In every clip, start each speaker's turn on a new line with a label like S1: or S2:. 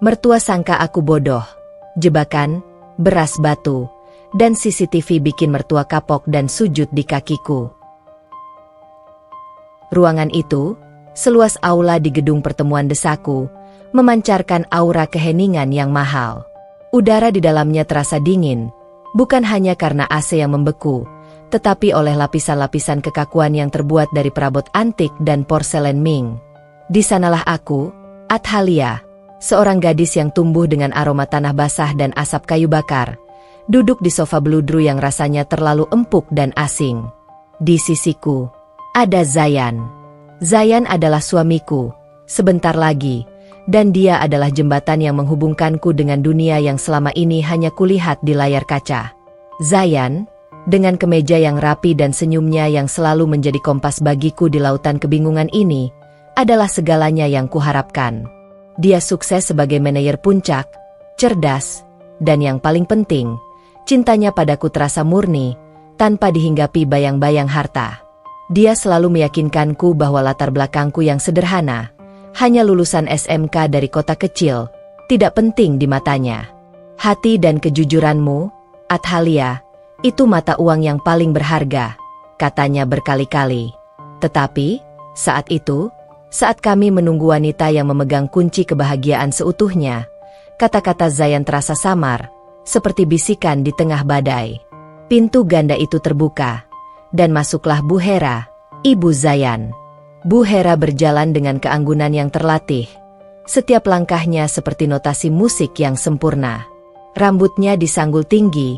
S1: Mertua sangka aku bodoh. Jebakan, beras batu, dan CCTV bikin mertua kapok dan sujud di kakiku. Ruangan itu, seluas aula di gedung pertemuan desaku, memancarkan aura keheningan yang mahal. Udara di dalamnya terasa dingin, bukan hanya karena AC yang membeku, tetapi oleh lapisan-lapisan kekakuan yang terbuat dari perabot antik dan porselen Ming. Di sanalah aku, Athalia, seorang gadis yang tumbuh dengan aroma tanah basah dan asap kayu bakar, duduk di sofa beludru yang rasanya terlalu empuk dan asing. Di sisiku, ada Zayan. Zayan adalah suamiku, sebentar lagi, dan dia adalah jembatan yang menghubungkanku dengan dunia yang selama ini hanya kulihat di layar kaca. Zayan, dengan kemeja yang rapi dan senyumnya yang selalu menjadi kompas bagiku di lautan kebingungan ini, adalah segalanya yang kuharapkan. Dia sukses sebagai manajer puncak, cerdas, dan yang paling penting, cintanya padaku terasa murni, tanpa dihinggapi bayang-bayang harta. Dia selalu meyakinkanku bahwa latar belakangku yang sederhana, hanya lulusan SMK dari kota kecil, tidak penting di matanya. Hati dan kejujuranmu, Athalia, itu mata uang yang paling berharga, katanya berkali-kali. Tetapi, saat itu, saat kami menunggu wanita yang memegang kunci kebahagiaan seutuhnya, kata-kata Zayan terasa samar, seperti bisikan di tengah badai. Pintu ganda itu terbuka, dan masuklah Bu Hera, ibu Zayan. Bu Hera berjalan dengan keanggunan yang terlatih. Setiap langkahnya seperti notasi musik yang sempurna. Rambutnya disanggul tinggi,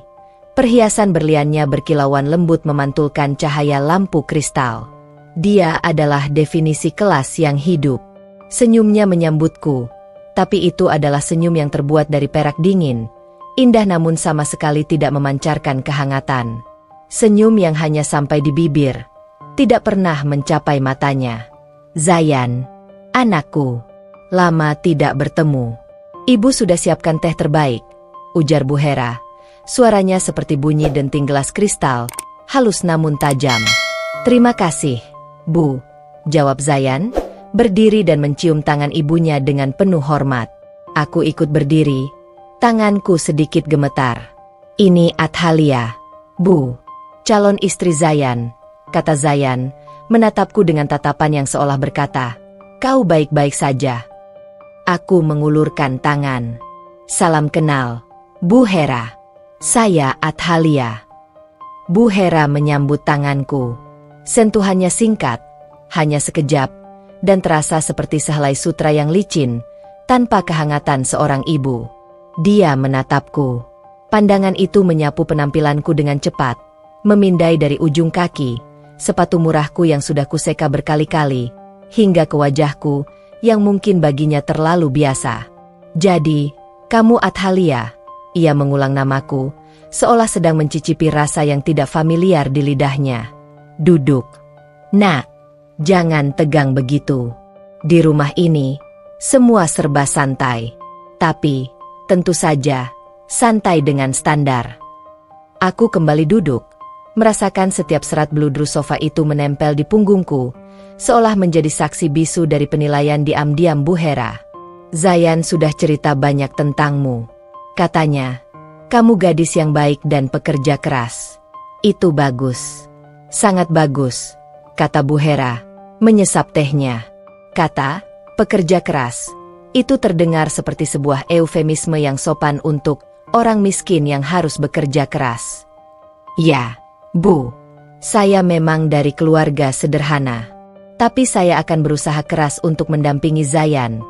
S1: perhiasan berliannya berkilauan lembut memantulkan cahaya lampu kristal. Dia adalah definisi kelas yang hidup. Senyumnya menyambutku, tapi itu adalah senyum yang terbuat dari perak dingin, indah namun sama sekali tidak memancarkan kehangatan. Senyum yang hanya sampai di bibir, tidak pernah mencapai matanya. Zayan, anakku, lama tidak bertemu. Ibu sudah siapkan teh terbaik, ujar Bu Hera. Suaranya seperti bunyi denting gelas kristal, halus namun tajam. Terima kasih, Bu, jawab Zayan, berdiri dan mencium tangan ibunya dengan penuh hormat. Aku ikut berdiri, tanganku sedikit gemetar. Ini Athalia, Bu, calon istri Zayan, kata Zayan, menatapku dengan tatapan yang seolah berkata, kau baik-baik saja. Aku mengulurkan tangan. Salam kenal, Bu Hera. Saya Athalia. Bu Hera menyambut tanganku. Sentuhannya singkat, hanya sekejap, dan terasa seperti sehelai sutra yang licin, tanpa kehangatan seorang ibu. Dia menatapku. Pandangan itu menyapu penampilanku dengan cepat, memindai dari ujung kaki, sepatu murahku yang sudah kuseka berkali-kali, hingga ke wajahku, yang mungkin baginya terlalu biasa. Jadi, kamu Athalia, ia mengulang namaku, seolah sedang mencicipi rasa yang tidak familiar di lidahnya. Duduk. Nak, jangan tegang begitu. Di rumah ini, semua serba santai. Tapi, tentu saja, santai dengan standar. Aku kembali duduk, merasakan setiap serat beludru sofa itu menempel di punggungku, seolah menjadi saksi bisu dari penilaian diam-diam Bu Hera. Zayan sudah cerita banyak tentangmu. Katanya, kamu gadis yang baik dan pekerja keras. Itu bagus. Sangat bagus, kata Bu Hera, menyesap tehnya. Kata, pekerja keras, itu terdengar seperti sebuah eufemisme yang sopan untuk orang miskin yang harus bekerja keras. Ya, Bu, saya memang dari keluarga sederhana. Tapi saya akan berusaha keras untuk mendampingi Zayan,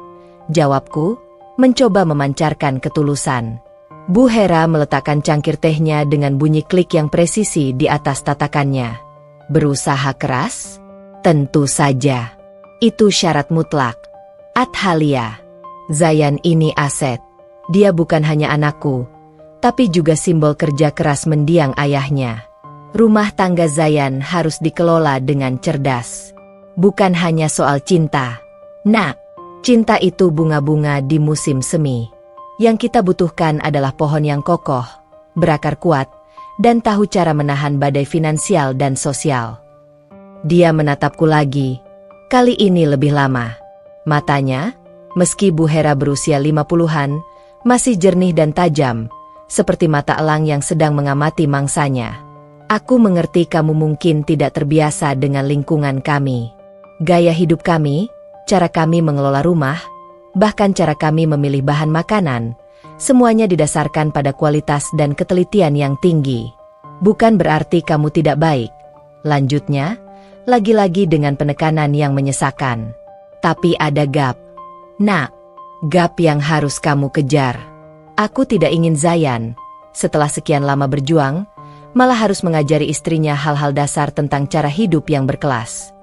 S1: jawabku, mencoba memancarkan ketulusan. Bu Hera meletakkan cangkir tehnya dengan bunyi klik yang presisi di atas tatakannya. Berusaha keras? Tentu saja. Itu syarat mutlak. Athalia, Zayan ini aset. Dia bukan hanya anakku, tapi juga simbol kerja keras mendiang ayahnya. Rumah tangga Zayan harus dikelola dengan cerdas. Bukan hanya soal cinta. Nak, cinta itu bunga-bunga di musim semi. Yang kita butuhkan adalah pohon yang kokoh, berakar kuat, dan tahu cara menahan badai finansial dan sosial. Dia menatapku lagi, kali ini lebih lama. Matanya, Meski Bu Hera berusia 50-an, masih jernih dan tajam, seperti mata elang yang sedang mengamati mangsanya. Aku mengerti kamu mungkin tidak terbiasa dengan lingkungan kami. Gaya hidup kami, cara kami mengelola rumah, bahkan cara kami memilih bahan makanan, semuanya didasarkan pada kualitas dan ketelitian yang tinggi. Bukan berarti kamu tidak baik. Lanjutnya, lagi-lagi dengan penekanan yang menyesakan. Tapi ada gap. Nak, gap yang harus kamu kejar. Aku tidak ingin Zayan, setelah sekian lama berjuang, malah harus mengajari istrinya hal-hal dasar tentang cara hidup yang berkelas.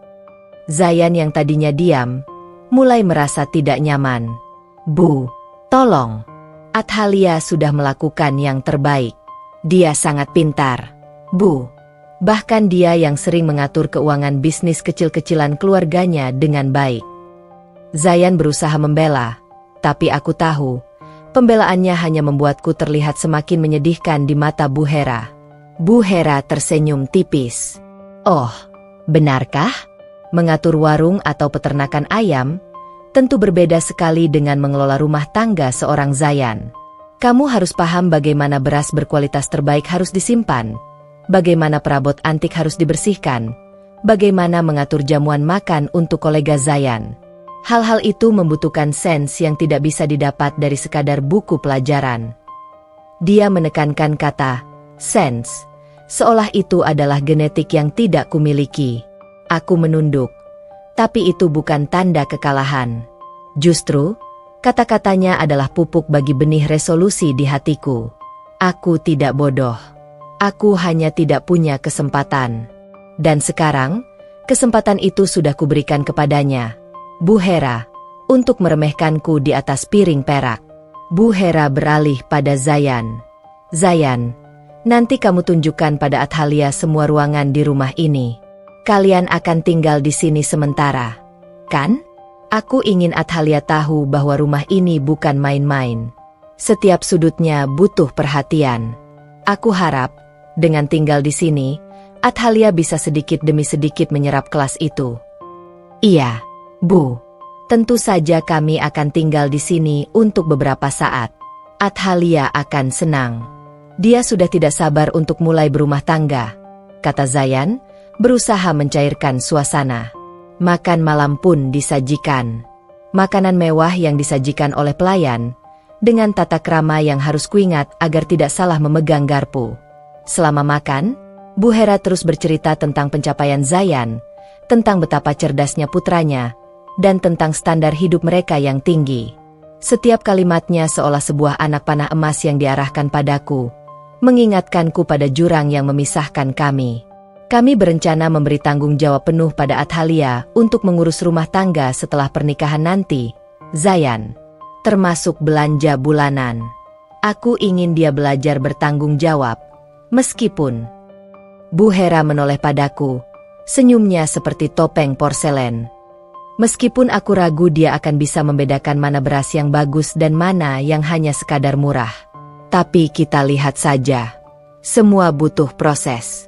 S1: Zayan yang tadinya diam, mulai merasa tidak nyaman. Bu, tolong. Athalia sudah melakukan yang terbaik. Dia sangat pintar. Bu, bahkan dia yang sering mengatur keuangan bisnis kecil-kecilan keluarganya dengan baik. Zayan berusaha membela, tapi aku tahu, pembelaannya hanya membuatku terlihat semakin menyedihkan di mata Bu Hera. Bu Hera tersenyum tipis. Oh, benarkah? Mengatur warung atau peternakan ayam, tentu berbeda sekali dengan mengelola rumah tangga seorang Zayan. Kamu harus paham bagaimana beras berkualitas terbaik harus disimpan, bagaimana perabot antik harus dibersihkan, bagaimana mengatur jamuan makan untuk kolega Zayan. Hal-hal itu membutuhkan sens yang tidak bisa didapat dari sekadar buku pelajaran. Dia menekankan kata sens, seolah itu adalah genetik yang tidak kumiliki. Aku menunduk, tapi itu bukan tanda kekalahan. Justru, kata-katanya adalah pupuk bagi benih resolusi di hatiku. Aku tidak bodoh. Aku hanya tidak punya kesempatan. Dan sekarang, kesempatan itu sudah kuberikan kepadanya, Bu Hera, untuk meremehkanku di atas piring perak. Bu Hera beralih pada Zayan. Zayan, nanti kamu tunjukkan pada Athalia semua ruangan di rumah ini. Kalian akan tinggal di sini sementara, kan? Aku ingin Athalia tahu bahwa rumah ini bukan main-main. Setiap sudutnya butuh perhatian. Aku harap, dengan tinggal di sini, Athalia bisa sedikit demi sedikit menyerap kelas itu. Iya, Bu. Tentu saja kami akan tinggal di sini untuk beberapa saat. Athalia akan senang. Dia sudah tidak sabar untuk mulai berumah tangga, kata Zayan, berusaha mencairkan suasana. Makan malam pun disajikan. Makanan mewah yang disajikan oleh pelayan, dengan tata krama yang harus kuingat agar tidak salah memegang garpu. Selama makan, Bu Hera terus bercerita tentang pencapaian Zayan, tentang betapa cerdasnya putranya, dan tentang standar hidup mereka yang tinggi. Setiap kalimatnya seolah sebuah anak panah emas yang diarahkan padaku, mengingatkanku pada jurang yang memisahkan kami. Kami berencana memberi tanggung jawab penuh pada Athalia untuk mengurus rumah tangga setelah pernikahan nanti, Zayan. Termasuk belanja bulanan. Aku ingin dia belajar bertanggung jawab, meskipun. Bu Hera menoleh padaku, senyumnya seperti topeng porselen. Meskipun aku ragu dia akan bisa membedakan mana beras yang bagus dan mana yang hanya sekadar murah. Tapi kita lihat saja. Semua butuh proses.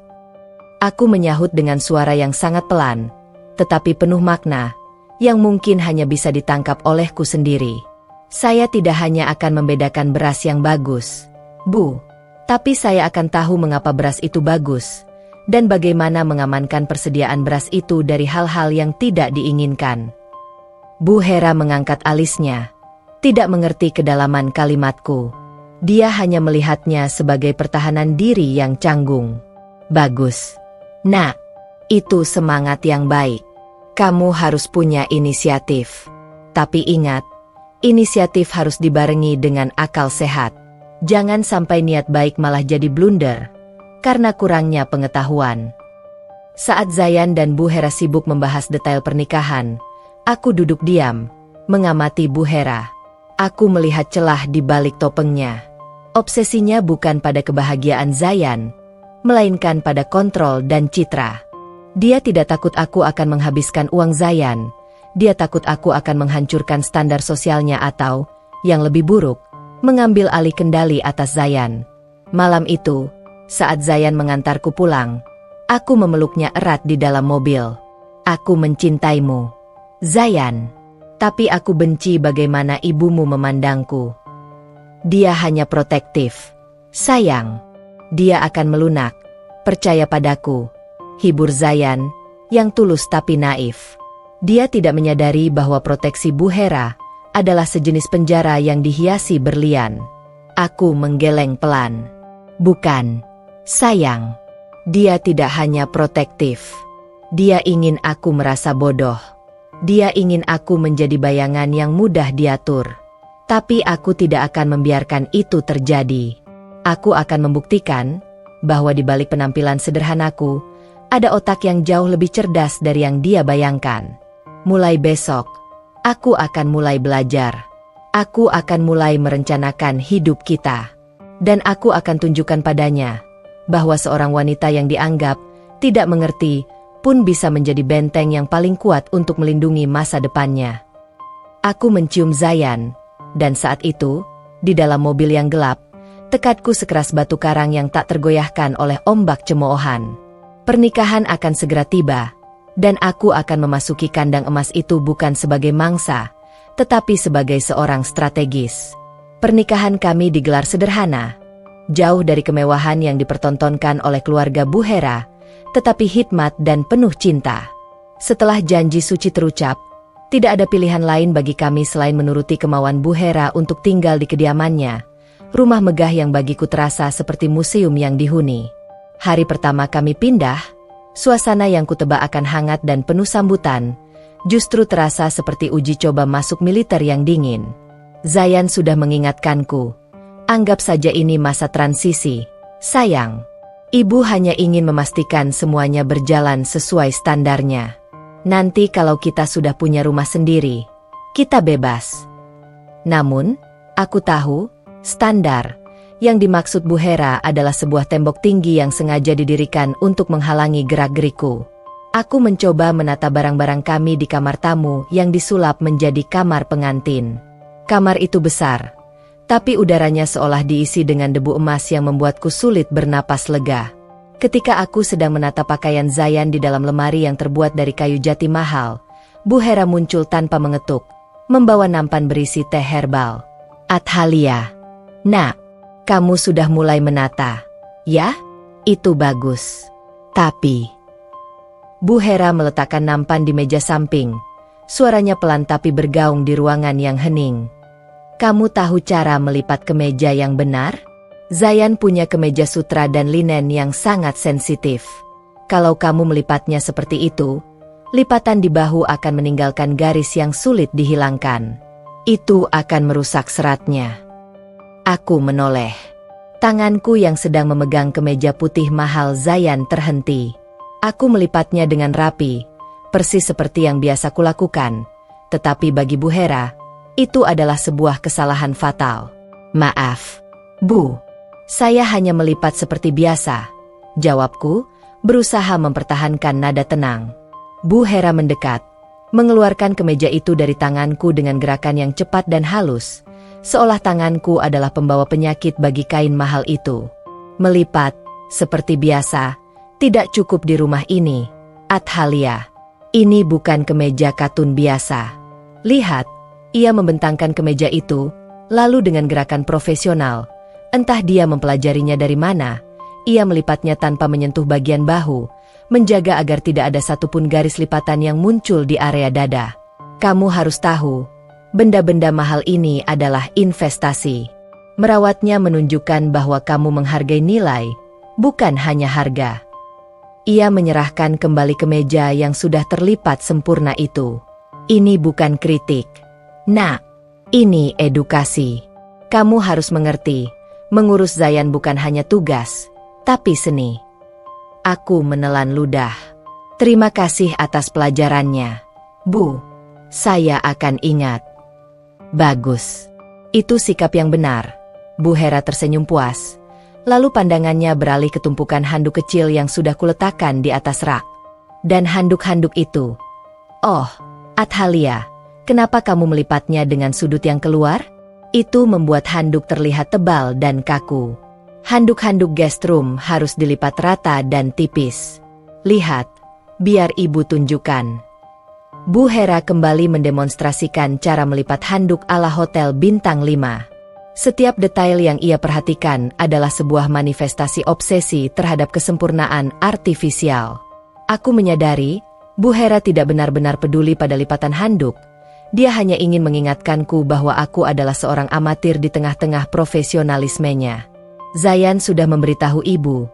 S1: Aku menyahut dengan suara yang sangat pelan, tetapi penuh makna, yang mungkin hanya bisa ditangkap olehku sendiri. Saya tidak hanya akan membedakan beras yang bagus, Bu, tapi saya akan tahu mengapa beras itu bagus, dan bagaimana mengamankan persediaan beras itu dari hal-hal yang tidak diinginkan. Bu Hera mengangkat alisnya, tidak mengerti kedalaman kalimatku. Dia hanya melihatnya sebagai pertahanan diri yang canggung. Bagus. Nak, itu semangat yang baik. Kamu harus punya inisiatif. Tapi ingat, inisiatif harus dibarengi dengan akal sehat. Jangan sampai niat baik malah jadi blunder, karena kurangnya pengetahuan. Saat Zayan dan Bu Hera sibuk membahas detail pernikahan, aku duduk diam, mengamati Bu Hera. Aku melihat celah di balik topengnya. Obsesinya bukan pada kebahagiaan Zayan, melainkan pada kontrol dan citra. Dia tidak takut aku akan menghabiskan uang Zayan. Dia takut aku akan menghancurkan standar sosialnya atau, yang lebih buruk, mengambil alih kendali atas Zayan. Malam itu, saat Zayan mengantarku pulang, aku memeluknya erat di dalam mobil. Aku mencintaimu, Zayan. Tapi aku benci bagaimana ibumu memandangku. Dia hanya protektif. Sayang, dia akan melunak. Percaya padaku. Hibur Zayan, yang tulus tapi naif. Dia tidak menyadari bahwa proteksi Bu Hera adalah sejenis penjara yang dihiasi berlian. Aku menggeleng pelan. Bukan, sayang. Dia tidak hanya protektif. Dia ingin aku merasa bodoh. Dia ingin aku menjadi bayangan yang mudah diatur. Tapi aku tidak akan membiarkan itu terjadi. Aku akan membuktikan bahwa di balik penampilan sederhanaku, ada otak yang jauh lebih cerdas dari yang dia bayangkan. Mulai besok, aku akan mulai belajar. Aku akan mulai merencanakan hidup kita. Dan aku akan tunjukkan padanya bahwa seorang wanita yang dianggap tidak mengerti pun bisa menjadi benteng yang paling kuat untuk melindungi masa depannya. Aku mencium Zayan, dan saat itu, di dalam mobil yang gelap, tekadku sekeras batu karang yang tak tergoyahkan oleh ombak cemoohan. Pernikahan akan segera tiba, dan aku akan memasuki kandang emas itu bukan sebagai mangsa, tetapi sebagai seorang strategis. Pernikahan kami digelar sederhana, jauh dari kemewahan yang dipertontonkan oleh keluarga Bu Hera, tetapi hikmat dan penuh cinta. Setelah janji suci terucap, tidak ada pilihan lain bagi kami selain menuruti kemauan Bu Hera untuk tinggal di kediamannya, rumah megah yang bagiku terasa seperti museum yang dihuni. Hari pertama kami pindah, suasana yang kutebak akan hangat dan penuh sambutan, justru terasa seperti uji coba masuk militer yang dingin. Zayan sudah mengingatkanku, anggap saja ini masa transisi, sayang. Ibu hanya ingin memastikan semuanya berjalan sesuai standarnya. Nanti kalau kita sudah punya rumah sendiri, kita bebas. Namun, aku tahu, standar yang dimaksud Bu Hera adalah sebuah tembok tinggi yang sengaja didirikan untuk menghalangi gerak-gerikku. Aku mencoba menata barang-barang kami di kamar tamu yang disulap menjadi kamar pengantin. Kamar itu besar, tapi udaranya seolah diisi dengan debu emas yang membuatku sulit bernapas lega. Ketika aku sedang menata pakaian Zayan di dalam lemari yang terbuat dari kayu jati mahal, Bu Hera muncul tanpa mengetuk, membawa nampan berisi teh herbal. Athalia, nak, kamu sudah mulai menata, ya? Itu bagus. Tapi, Bu Hera meletakkan nampan di meja samping. Suaranya pelan tapi bergaung di ruangan yang hening. Kamu tahu cara melipat kemeja yang benar? Zayan punya kemeja sutra dan linen yang sangat sensitif. Kalau kamu melipatnya seperti itu, lipatan di bahu akan meninggalkan garis yang sulit dihilangkan. Itu akan merusak seratnya. Aku menoleh. Tanganku yang sedang memegang kemeja putih mahal Zayan terhenti. Aku melipatnya dengan rapi, persis seperti yang biasa kulakukan. Tetapi bagi Bu Hera, itu adalah sebuah kesalahan fatal. Maaf, Bu. Saya hanya melipat seperti biasa, jawabku, berusaha mempertahankan nada tenang. Bu Hera mendekat, mengeluarkan kemeja itu dari tanganku dengan gerakan yang cepat dan halus, seolah tanganku adalah pembawa penyakit bagi kain mahal itu. Melipat, seperti biasa, tidak cukup di rumah ini, Athalia. Ini bukan kemeja katun biasa. Lihat, ia membentangkan kemeja itu, lalu dengan gerakan profesional, entah dia mempelajarinya dari mana, ia melipatnya tanpa menyentuh bagian bahu, menjaga agar tidak ada satupun garis lipatan yang muncul di area dada. Kamu harus tahu, benda-benda mahal ini adalah investasi. Merawatnya menunjukkan bahwa kamu menghargai nilai, bukan hanya harga. Ia menyerahkan kembali kemeja yang sudah terlipat sempurna itu. Ini bukan kritik. Nak, ini edukasi. Kamu harus mengerti, mengurus Zayan bukan hanya tugas, tapi seni. Aku menelan ludah. Terima kasih atas pelajarannya, Bu. Saya akan ingat. Bagus. Itu sikap yang benar. Bu Hera tersenyum puas. Lalu pandangannya beralih ke tumpukan handuk kecil yang sudah kuletakkan di atas rak. Dan handuk-handuk itu. Oh, Athalia, kenapa kamu melipatnya dengan sudut yang keluar? Itu membuat handuk terlihat tebal dan kaku. Handuk-handuk guest room harus dilipat rata dan tipis. Lihat, biar ibu tunjukkan. Bu Hera kembali mendemonstrasikan cara melipat handuk ala hotel bintang 5. Setiap detail yang ia perhatikan adalah sebuah manifestasi obsesi terhadap kesempurnaan artifisial. Aku menyadari, Bu Hera tidak benar-benar peduli pada lipatan handuk. Dia hanya ingin mengingatkanku bahwa aku adalah seorang amatir di tengah-tengah profesionalismenya. Zayan sudah memberitahu ibu,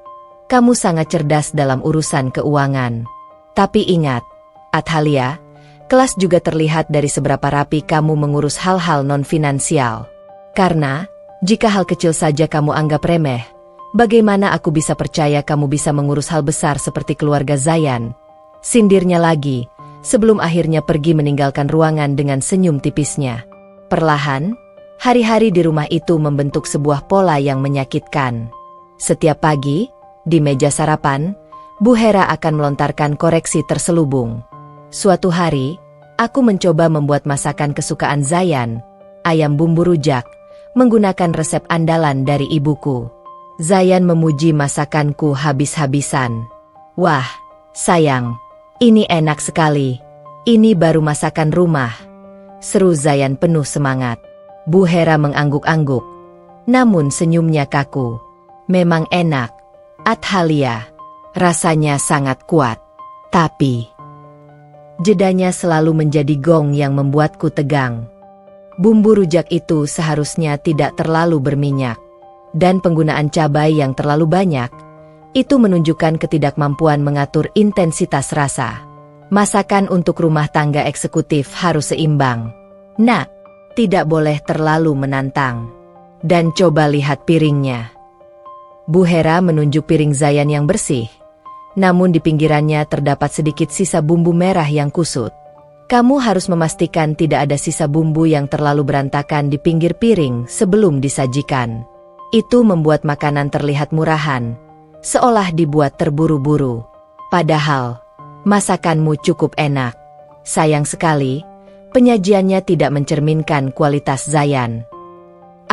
S1: kamu sangat cerdas dalam urusan keuangan. Tapi ingat, Athalia, kelas juga terlihat dari seberapa rapi kamu mengurus hal-hal non-finansial. Karena, jika hal kecil saja kamu anggap remeh, bagaimana aku bisa percaya kamu bisa mengurus hal besar seperti keluarga Zayan? Sindirnya lagi, sebelum akhirnya pergi meninggalkan ruangan dengan senyum tipisnya. Perlahan, hari-hari di rumah itu membentuk sebuah pola yang menyakitkan. Setiap pagi, di meja sarapan, Bu Hera akan melontarkan koreksi terselubung. Suatu hari, aku mencoba membuat masakan kesukaan Zayan, ayam bumbu rujak, menggunakan resep andalan dari ibuku. Zayan memuji masakanku habis-habisan. Wah, sayang, ini enak sekali. Ini baru masakan rumah, seru Zayan penuh semangat. Bu Hera mengangguk-angguk, namun senyumnya kaku. Memang enak, Athalia. Rasanya sangat kuat. Tapi, jedanya selalu menjadi gong yang membuatku tegang. Bumbu rujak itu seharusnya tidak terlalu berminyak. Dan penggunaan cabai yang terlalu banyak, itu menunjukkan ketidakmampuan mengatur intensitas rasa. Masakan untuk rumah tangga eksekutif harus seimbang. Nah, tidak boleh terlalu menantang. Dan coba lihat piringnya. Bu Hera menunjuk piring Zayan yang bersih. Namun di pinggirannya terdapat sedikit sisa bumbu merah yang kusut. Kamu harus memastikan tidak ada sisa bumbu yang terlalu berantakan di pinggir piring sebelum disajikan. Itu membuat makanan terlihat murahan, seolah dibuat terburu-buru. Padahal, masakanmu cukup enak. Sayang sekali, penyajiannya tidak mencerminkan kualitas Zayan.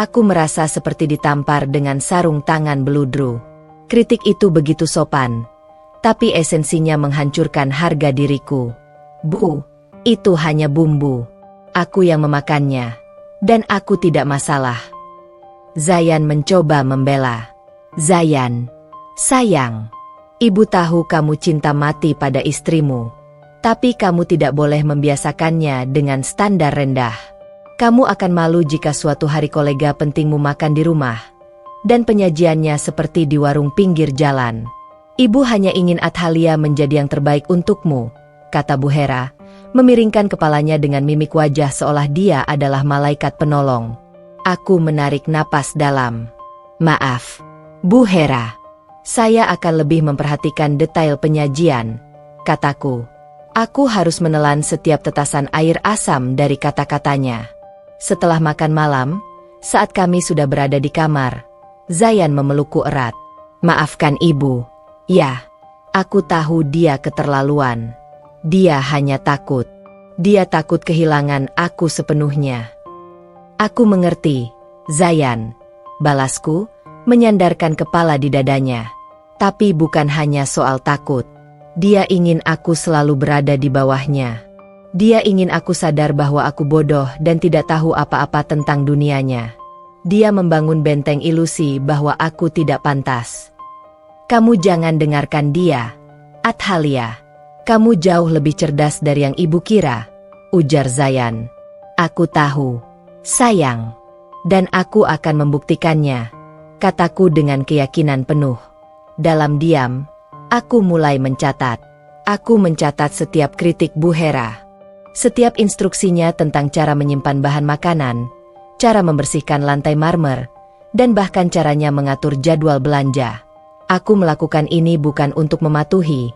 S1: Aku merasa seperti ditampar dengan sarung tangan beludru. Kritik itu begitu sopan, tapi esensinya menghancurkan harga diriku. Bu, itu hanya bumbu. Aku yang memakannya, dan aku tidak masalah. Zayan mencoba membela. Zayan, sayang, ibu tahu kamu cinta mati pada istrimu. Tapi kamu tidak boleh membiasakannya dengan standar rendah. Kamu akan malu jika suatu hari kolega pentingmu makan di rumah, dan penyajiannya seperti di warung pinggir jalan. Ibu hanya ingin Athalia menjadi yang terbaik untukmu, kata Bu Hera, memiringkan kepalanya dengan mimik wajah seolah dia adalah malaikat penolong. Aku menarik napas dalam. Maaf, Bu Hera. Saya akan lebih memperhatikan detail penyajian, kataku. Aku harus menelan setiap tetasan air asam dari kata-katanya. Setelah makan malam, saat kami sudah berada di kamar, Zayan memelukku erat. Maafkan ibu. Ya, aku tahu dia keterlaluan. Dia hanya takut. Dia takut kehilangan aku sepenuhnya. Aku mengerti, Zayan. Balasku, menyandarkan kepala di dadanya. Tapi bukan hanya soal takut. Dia ingin aku selalu berada di bawahnya. Dia ingin aku sadar bahwa aku bodoh dan tidak tahu apa-apa tentang dunianya. Dia membangun benteng ilusi bahwa aku tidak pantas. Kamu jangan dengarkan dia, Athalia. Kamu jauh lebih cerdas dari yang ibu kira, ujar Zayan. Aku tahu, sayang. Dan aku akan membuktikannya, kataku dengan keyakinan penuh. Dalam diam, aku mulai mencatat. Aku mencatat setiap kritik Bu Hera. Setiap instruksinya tentang cara menyimpan bahan makanan, cara membersihkan lantai marmer, dan bahkan caranya mengatur jadwal belanja. Aku melakukan ini bukan untuk mematuhi,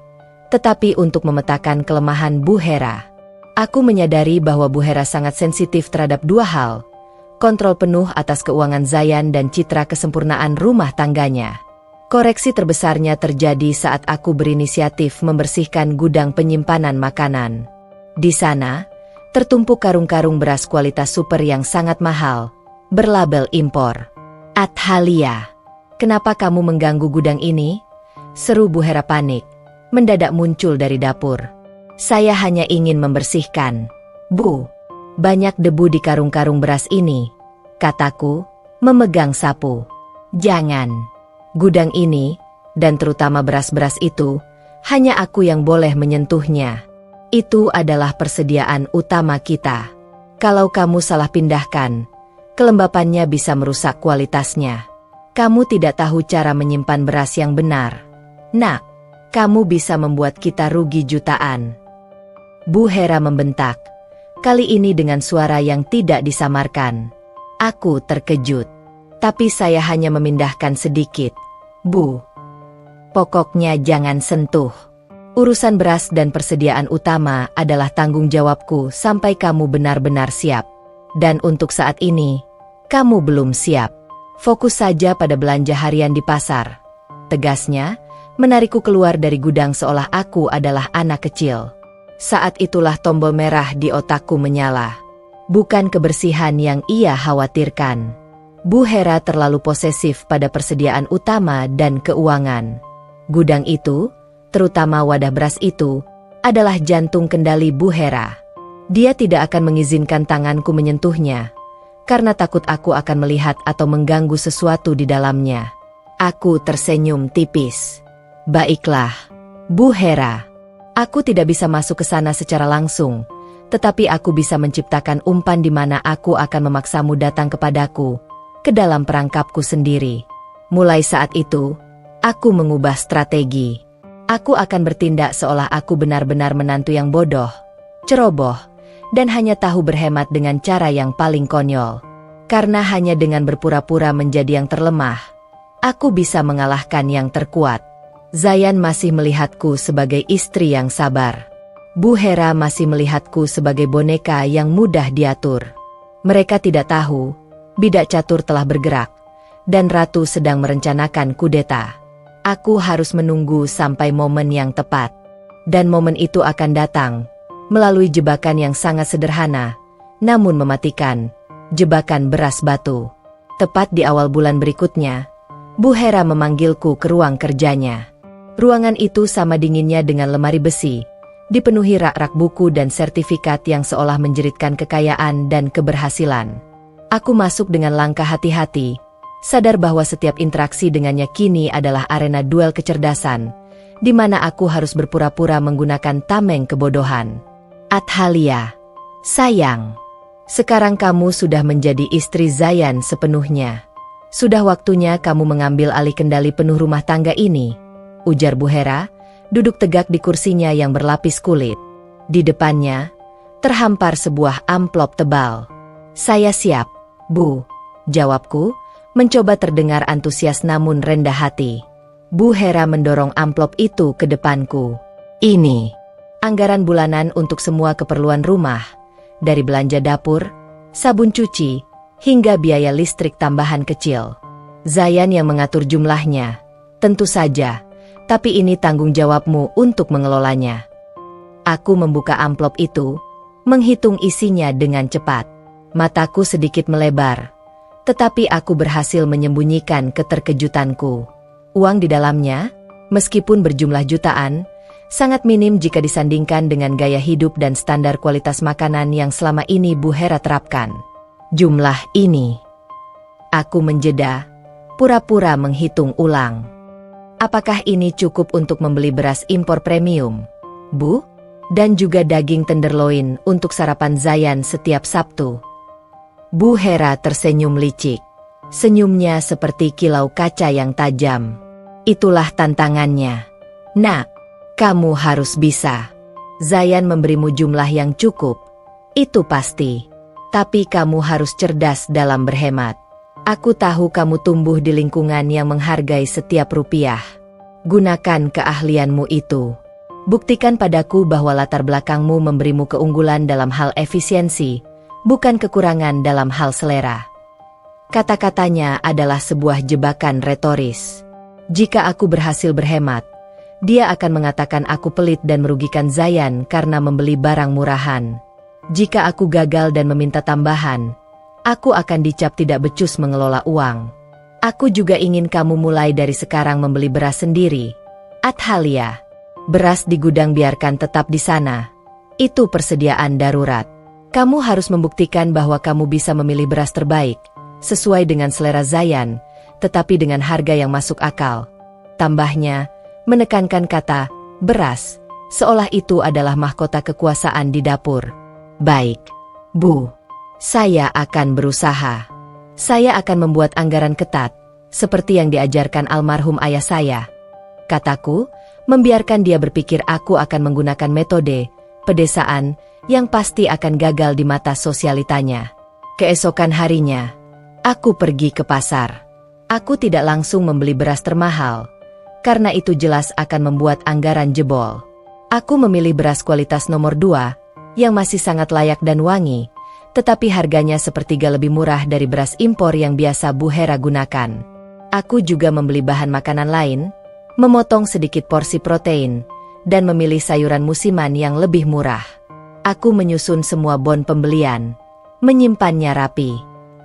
S1: tetapi untuk memetakan kelemahan Bu Hera. Aku menyadari bahwa Bu Hera sangat sensitif terhadap dua hal, kontrol penuh atas keuangan Zayan dan citra kesempurnaan rumah tangganya. Koreksi terbesarnya terjadi saat aku berinisiatif membersihkan gudang penyimpanan makanan. Di sana, tertumpuk karung-karung beras kualitas super yang sangat mahal, berlabel impor. Athalia, kenapa kamu mengganggu gudang ini? Seru Bu Hera panik, mendadak muncul dari dapur. Saya hanya ingin membersihkan. Bu, banyak debu di karung-karung beras ini, kataku, memegang sapu. Jangan. Gudang ini, dan terutama beras-beras itu, hanya aku yang boleh menyentuhnya. Itu adalah persediaan utama kita. Kalau kamu salah pindahkan, kelembapannya bisa merusak kualitasnya. Kamu tidak tahu cara menyimpan beras yang benar. Nak, kamu bisa membuat kita rugi jutaan. Bu Hera membentak, kali ini dengan suara yang tidak disamarkan. Aku terkejut, tapi saya hanya memindahkan sedikit. Bu, pokoknya jangan sentuh. Urusan beras dan persediaan utama adalah tanggung jawabku sampai kamu benar-benar siap. Dan untuk saat ini, kamu belum siap. Fokus saja pada belanja harian di pasar. Tegasnya, menarikku keluar dari gudang seolah aku adalah anak kecil. Saat itulah tombol merah di otakku menyala. Bukan kebersihan yang ia khawatirkan. Bu Hera terlalu posesif pada persediaan utama dan keuangan. Gudang itu, terutama wadah beras itu, adalah jantung kendali Bu Hera. Dia tidak akan mengizinkan tanganku menyentuhnya, karena takut aku akan melihat atau mengganggu sesuatu di dalamnya. Aku tersenyum tipis. Baiklah, Bu Hera. Aku tidak bisa masuk ke sana secara langsung, tetapi aku bisa menciptakan umpan di mana aku akan memaksamu datang kepadaku, ke dalam perangkapku sendiri. Mulai saat itu, aku mengubah strategi. Aku akan bertindak seolah aku benar-benar menantu yang bodoh, ceroboh, dan hanya tahu berhemat dengan cara yang paling konyol. Karena hanya dengan berpura-pura menjadi yang terlemah, aku bisa mengalahkan yang terkuat. Zayan masih melihatku sebagai istri yang sabar. Bu Hera masih melihatku sebagai boneka yang mudah diatur. Mereka tidak tahu, bidak catur telah bergerak, dan ratu sedang merencanakan kudeta. Aku harus menunggu sampai momen yang tepat. Dan momen itu akan datang, melalui jebakan yang sangat sederhana, namun mematikan, jebakan beras batu. Tepat di awal bulan berikutnya, Bu Hera memanggilku ke ruang kerjanya. Ruangan itu sama dinginnya dengan lemari besi, dipenuhi rak-rak buku dan sertifikat yang seolah menjeritkan kekayaan dan keberhasilan. Aku masuk dengan langkah hati-hati, sadar bahwa setiap interaksi dengannya kini adalah arena duel kecerdasan, di mana aku harus berpura-pura menggunakan tameng kebodohan. Athalia, sayang, sekarang kamu sudah menjadi istri Zayan sepenuhnya. Sudah waktunya kamu mengambil alih kendali penuh rumah tangga ini, ujar Bu Hera, duduk tegak di kursinya yang berlapis kulit. Di depannya, terhampar sebuah amplop tebal. Saya siap, Bu, jawabku, mencoba terdengar antusias namun rendah hati. Bu Hera mendorong amplop itu ke depanku. Ini, anggaran bulanan untuk semua keperluan rumah, dari belanja dapur, sabun cuci, hingga biaya listrik tambahan kecil. Zayan yang mengatur jumlahnya, tentu saja. Tapi ini tanggung jawabmu untuk mengelolanya. Aku membuka amplop itu, menghitung isinya dengan cepat. Mataku sedikit melebar, tetapi aku berhasil menyembunyikan keterkejutanku. Uang di dalamnya, meskipun berjumlah jutaan, sangat minim jika disandingkan dengan gaya hidup dan standar kualitas makanan yang selama ini Bu Hera terapkan. Jumlah ini. Aku menjeda, pura-pura menghitung ulang. Apakah ini cukup untuk membeli beras impor premium, Bu? Dan juga daging tenderloin untuk sarapan Zayan setiap Sabtu? Bu Hera tersenyum licik. Senyumnya seperti kilau kaca yang tajam. Itulah tantangannya. Nak, kamu harus bisa. Zayan memberimu jumlah yang cukup, itu pasti. Tapi kamu harus cerdas dalam berhemat. Aku tahu kamu tumbuh di lingkungan yang menghargai setiap rupiah. Gunakan keahlianmu itu. Buktikan padaku bahwa latar belakangmu memberimu keunggulan dalam hal efisiensi, bukan kekurangan dalam hal selera. Kata-katanya adalah sebuah jebakan retoris. Jika aku berhasil berhemat, dia akan mengatakan aku pelit dan merugikan Zayan karena membeli barang murahan. Jika aku gagal dan meminta tambahan, aku akan dicap tidak becus mengelola uang. Aku juga ingin kamu mulai dari sekarang membeli beras sendiri, Athalia. Beras di gudang biarkan tetap di sana. Itu persediaan darurat. Kamu harus membuktikan bahwa kamu bisa memilih beras terbaik, sesuai dengan selera Zayan, tetapi dengan harga yang masuk akal. Tambahnya, menekankan kata beras, seolah itu adalah mahkota kekuasaan di dapur. Baik, Bu. Saya akan berusaha. Saya akan membuat anggaran ketat, seperti yang diajarkan almarhum ayah saya. Kataku, membiarkan dia berpikir aku akan menggunakan metode pedesaan yang pasti akan gagal di mata sosialitanya. Keesokan harinya, aku pergi ke pasar. Aku tidak langsung membeli beras termahal, karena itu jelas akan membuat anggaran jebol. Aku memilih beras kualitas nomor 2, yang masih sangat layak dan wangi, tetapi harganya sepertiga lebih murah dari beras impor yang biasa Bu Hera gunakan. Aku juga membeli bahan makanan lain, memotong sedikit porsi protein, dan memilih sayuran musiman yang lebih murah. Aku menyusun semua bon pembelian, menyimpannya rapi.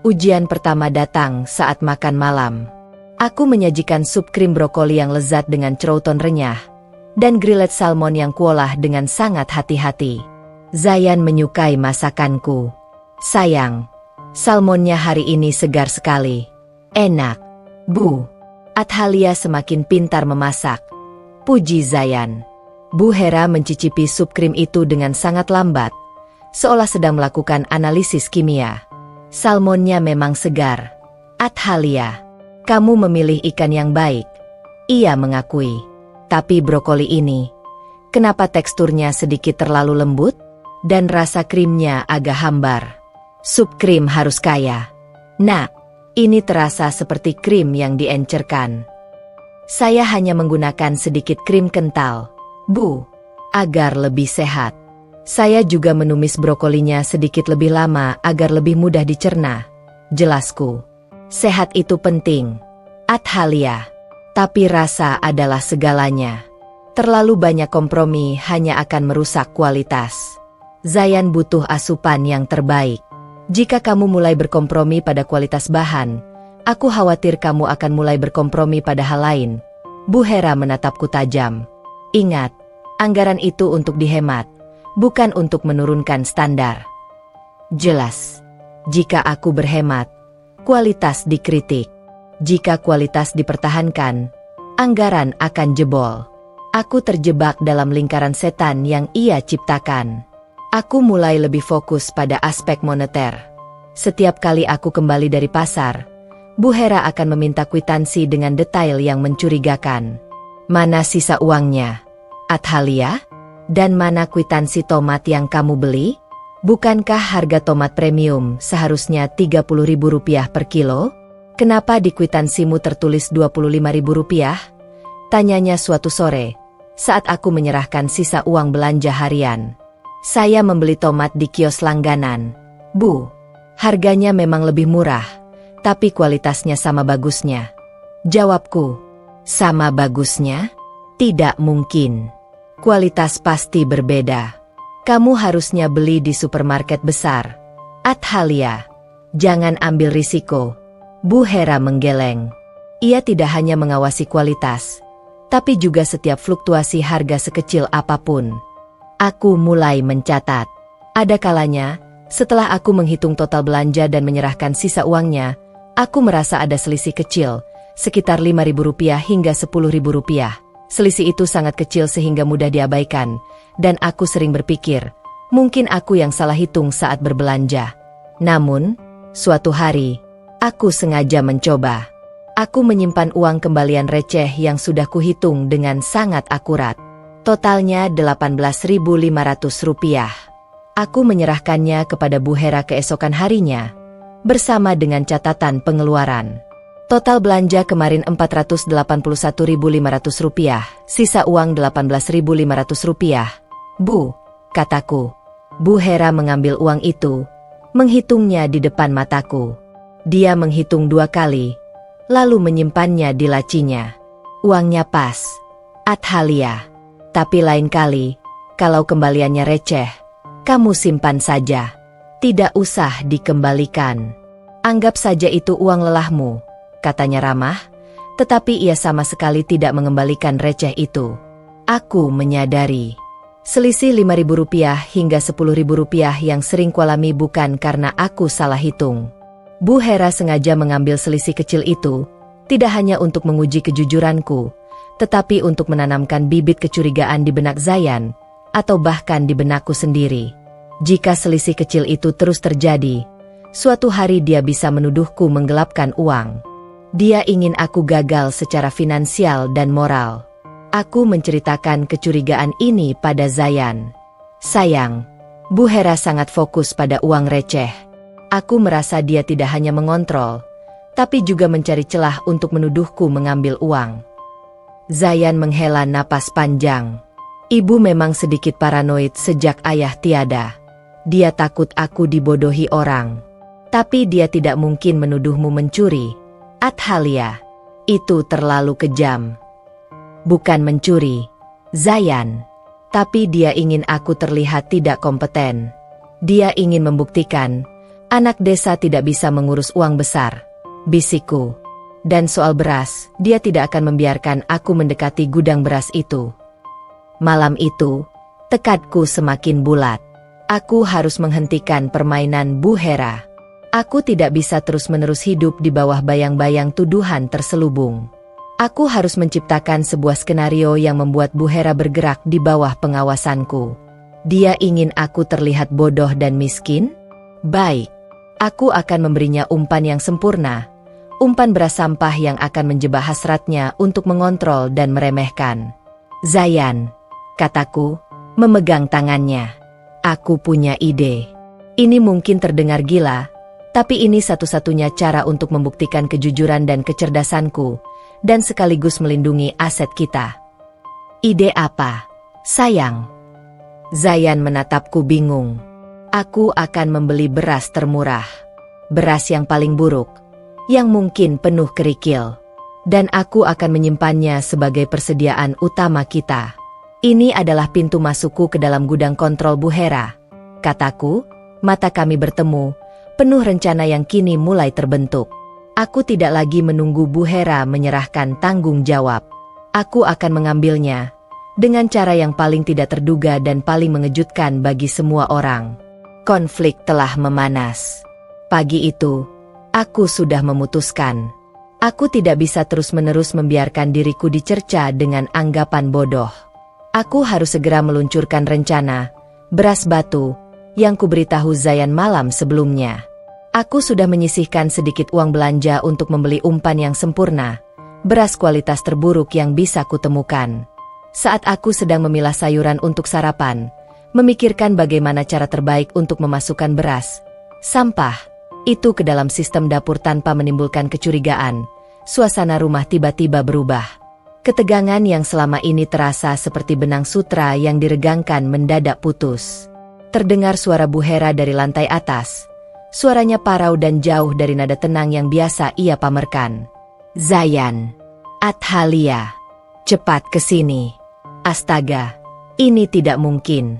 S1: Ujian pertama datang saat makan malam. Aku menyajikan sup krim brokoli yang lezat dengan cerouton renyah, dan grilled salmon yang kuolah dengan sangat hati-hati. Zayan menyukai masakanku. Sayang, salmonnya hari ini segar sekali. Enak, Bu. Athalia semakin pintar memasak. Puji Zayan. Bu Hera mencicipi sup krim itu dengan sangat lambat, seolah sedang melakukan analisis kimia. Salmonnya memang segar. Athalia, kamu memilih ikan yang baik. Ia mengakui. Tapi brokoli ini, kenapa teksturnya sedikit terlalu lembut? Dan rasa krimnya agak hambar. Sup krim harus kaya. Nah, ini terasa seperti krim yang diencerkan. Saya hanya menggunakan sedikit krim kental, Bu, agar lebih sehat. Saya juga menumis brokolinya sedikit lebih lama agar lebih mudah dicerna. Jelasku. Sehat itu penting, Athalia. Tapi rasa adalah segalanya. Terlalu banyak kompromi hanya akan merusak kualitas. Zayan butuh asupan yang terbaik. Jika kamu mulai berkompromi pada kualitas bahan, aku khawatir kamu akan mulai berkompromi pada hal lain. Bu Hera menatapku tajam. Ingat, anggaran itu untuk dihemat, bukan untuk menurunkan standar. Jelas, jika aku berhemat, kualitas dikritik. Jika kualitas dipertahankan, anggaran akan jebol. Aku terjebak dalam lingkaran setan yang ia ciptakan. Aku mulai lebih fokus pada aspek moneter. Setiap kali aku kembali dari pasar, Bu Hera akan meminta kwitansi dengan detail yang mencurigakan. Mana sisa uangnya, Athalia? Dan mana kwitansi tomat yang kamu beli? Bukankah harga tomat premium seharusnya Rp30.000 per kilo? Kenapa di kwitansimu tertulis Rp25.000? Tanyanya suatu sore, saat aku menyerahkan sisa uang belanja harian. Saya membeli tomat di kios langganan. Bu, harganya memang lebih murah, tapi kualitasnya sama bagusnya. Jawabku, sama bagusnya? Tidak mungkin. Kualitas pasti berbeda. Kamu harusnya beli di supermarket besar. Athalia, jangan ambil risiko. Bu Hera menggeleng. Ia tidak hanya mengawasi kualitas, tapi juga setiap fluktuasi harga sekecil apapun. Aku mulai mencatat. Ada kalanya, setelah aku menghitung total belanja dan menyerahkan sisa uangnya, aku merasa ada selisih kecil, sekitar Rp5.000 hingga Rp10.000. Selisih itu sangat kecil sehingga mudah diabaikan, dan aku sering berpikir, mungkin aku yang salah hitung saat berbelanja. Namun, suatu hari, aku sengaja mencoba. Aku menyimpan uang kembalian receh yang sudah kuhitung dengan sangat akurat. Totalnya Rp18.500. Aku menyerahkannya kepada Bu Hera keesokan harinya, bersama dengan catatan pengeluaran. Total belanja kemarin Rp481.500, sisa uang Rp18.500. Bu, kataku. Bu Hera mengambil uang itu, menghitungnya di depan mataku. Dia menghitung 2 kali, lalu menyimpannya di lacinya. Uangnya pas, Athalia. Tapi lain kali, kalau kembaliannya receh, kamu simpan saja. Tidak usah dikembalikan. Anggap saja itu uang lelahmu, katanya ramah, tetapi ia sama sekali tidak mengembalikan receh itu. Aku menyadari. Selisih Rp5.000 hingga Rp10.000 yang sering kualami bukan karena aku salah hitung. Bu Hera sengaja mengambil selisih kecil itu, tidak hanya untuk menguji kejujuranku, tetapi untuk menanamkan bibit kecurigaan di benak Zayan, atau bahkan di benakku sendiri. Jika selisih kecil itu terus terjadi, suatu hari dia bisa menuduhku menggelapkan uang. Dia ingin aku gagal secara finansial dan moral. Aku menceritakan kecurigaan ini pada Zayan. Sayang, Bu Hera sangat fokus pada uang receh. Aku merasa dia tidak hanya mengontrol, tapi juga mencari celah untuk menuduhku mengambil uang. Zayan menghela napas panjang. Ibu memang sedikit paranoid sejak ayah tiada. Dia takut aku dibodohi orang. Tapi dia tidak mungkin menuduhmu mencuri. Athalia, itu terlalu kejam. Bukan mencuri, Zayan. Tapi dia ingin aku terlihat tidak kompeten. Dia ingin membuktikan, anak desa tidak bisa mengurus uang besar, bisikku. Dan soal beras, dia tidak akan membiarkan aku mendekati gudang beras itu. Malam itu, tekadku semakin bulat. Aku harus menghentikan permainan Bu Hera. Aku tidak bisa terus-menerus hidup di bawah bayang-bayang tuduhan terselubung. Aku harus menciptakan sebuah skenario yang membuat Bu Hera bergerak di bawah pengawasanku. Dia ingin aku terlihat bodoh dan miskin? Baik, aku akan memberinya umpan yang sempurna. Umpan beras sampah yang akan menjebak hasratnya untuk mengontrol dan meremehkan. Zayan, kataku, memegang tangannya. Aku punya ide. Ini mungkin terdengar gila, tapi ini satu-satunya cara untuk membuktikan kejujuran dan kecerdasanku, dan sekaligus melindungi aset kita. Ide apa, sayang? Zayan menatapku bingung. Aku akan membeli beras termurah. Beras yang paling buruk, yang mungkin penuh kerikil. Dan aku akan menyimpannya sebagai persediaan utama kita. Ini adalah pintu masukku ke dalam gudang kontrol Bu Hera, kataku. Mata kami bertemu, penuh rencana yang kini mulai terbentuk. Aku tidak lagi menunggu Bu Hera menyerahkan tanggung jawab. Aku akan mengambilnya, dengan cara yang paling tidak terduga dan paling mengejutkan bagi semua orang. Konflik telah memanas. Pagi itu, aku sudah memutuskan. Aku tidak bisa terus-menerus membiarkan diriku dicerca dengan anggapan bodoh. Aku harus segera meluncurkan rencana, beras batu, yang kuberitahu Zayan malam sebelumnya. Aku sudah menyisihkan sedikit uang belanja untuk membeli umpan yang sempurna, beras kualitas terburuk yang bisa kutemukan. Saat aku sedang memilah sayuran untuk sarapan, memikirkan bagaimana cara terbaik untuk memasukkan beras, sampah, itu ke dalam sistem dapur tanpa menimbulkan kecurigaan, suasana rumah tiba-tiba berubah. Ketegangan yang selama ini terasa seperti benang sutra yang diregangkan mendadak putus. Terdengar suara Bu Hera dari lantai atas. Suaranya parau dan jauh dari nada tenang yang biasa ia pamerkan. Zayan, Athalia, cepat ke sini. Astaga, ini tidak mungkin.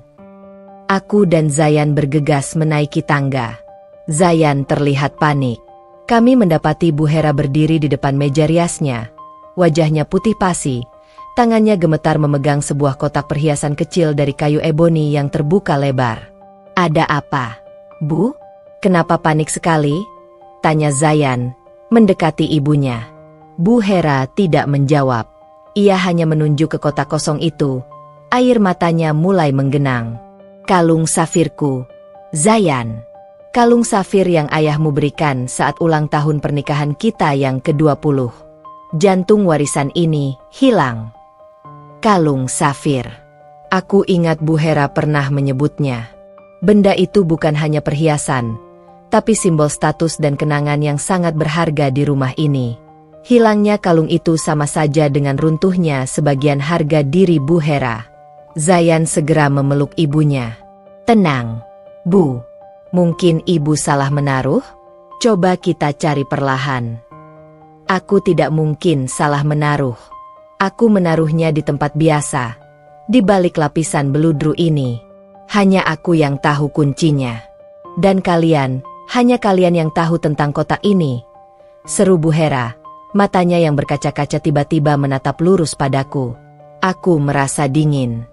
S1: Aku dan Zayan bergegas menaiki tangga. Zayan terlihat panik. Kami mendapati Bu Hera berdiri di depan meja riasnya. Wajahnya putih pasi, tangannya gemetar memegang sebuah kotak perhiasan kecil dari kayu eboni yang terbuka lebar. Ada apa, Bu? Kenapa panik sekali? Tanya Zayan, mendekati ibunya. Bu Hera tidak menjawab. Ia hanya menunjuk ke kotak kosong itu. Air matanya mulai menggenang. Kalung safirku, Zayan. Kalung safir yang ayahmu berikan saat ulang tahun pernikahan kita yang ke-20. Jantung warisan ini hilang. Kalung safir. Aku ingat Bu Hera pernah menyebutnya. Benda itu bukan hanya perhiasan, tapi simbol status dan kenangan yang sangat berharga di rumah ini. Hilangnya kalung itu sama saja dengan runtuhnya sebagian harga diri Bu Hera. Zayan segera memeluk ibunya. Tenang, Bu. Mungkin ibu salah menaruh? Coba kita cari perlahan. Aku tidak mungkin salah menaruh. Aku menaruhnya di tempat biasa, di balik lapisan beludru ini. Hanya aku yang tahu kuncinya. Dan kalian, hanya kalian yang tahu tentang kotak ini. Seru Bu Hera, matanya yang berkaca-kaca tiba-tiba menatap lurus padaku. Aku merasa dingin.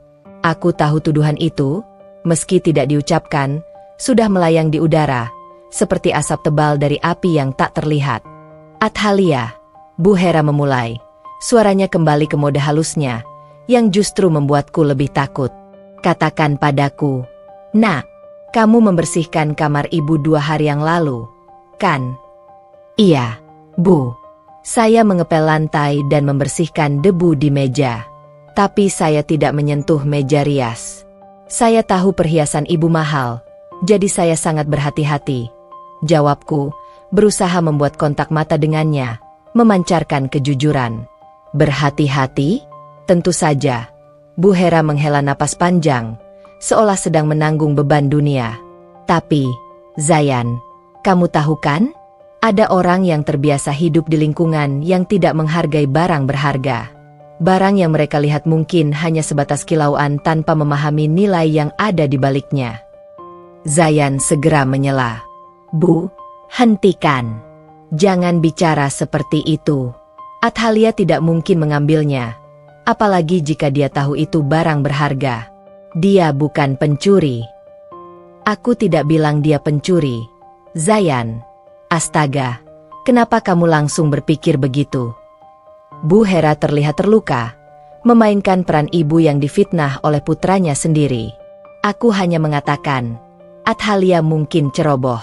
S1: Aku tahu tuduhan itu, meski tidak diucapkan, sudah melayang di udara, seperti asap tebal dari api yang tak terlihat. Athalia, Bu Hera memulai. Suaranya kembali ke mode halusnya, yang justru membuatku lebih takut. Katakan padaku, Nak, kamu membersihkan kamar ibu 2 hari yang lalu, kan? Iya, Bu. Saya mengepel lantai dan membersihkan debu di meja. Tapi saya tidak menyentuh meja rias. Saya tahu perhiasan ibu mahal, jadi saya sangat berhati-hati. Jawabku, berusaha membuat kontak mata dengannya, memancarkan kejujuran. Berhati-hati? Tentu saja. Bu Hera menghela napas panjang, seolah sedang menanggung beban dunia. Tapi, Zayan, kamu tahu kan? Ada orang yang terbiasa hidup di lingkungan yang tidak menghargai barang berharga. Barang yang mereka lihat mungkin hanya sebatas kilauan tanpa memahami nilai yang ada di baliknya. Zayan segera menyela. Bu, hentikan. Jangan bicara seperti itu. Athalia tidak mungkin mengambilnya. Apalagi jika dia tahu itu barang berharga. Dia bukan pencuri. Aku tidak bilang dia pencuri. Zayan. Astaga, kenapa kamu langsung berpikir begitu? Bu Hera terlihat terluka, memainkan peran ibu yang difitnah oleh putranya sendiri. Aku hanya mengatakan, Athalia mungkin ceroboh.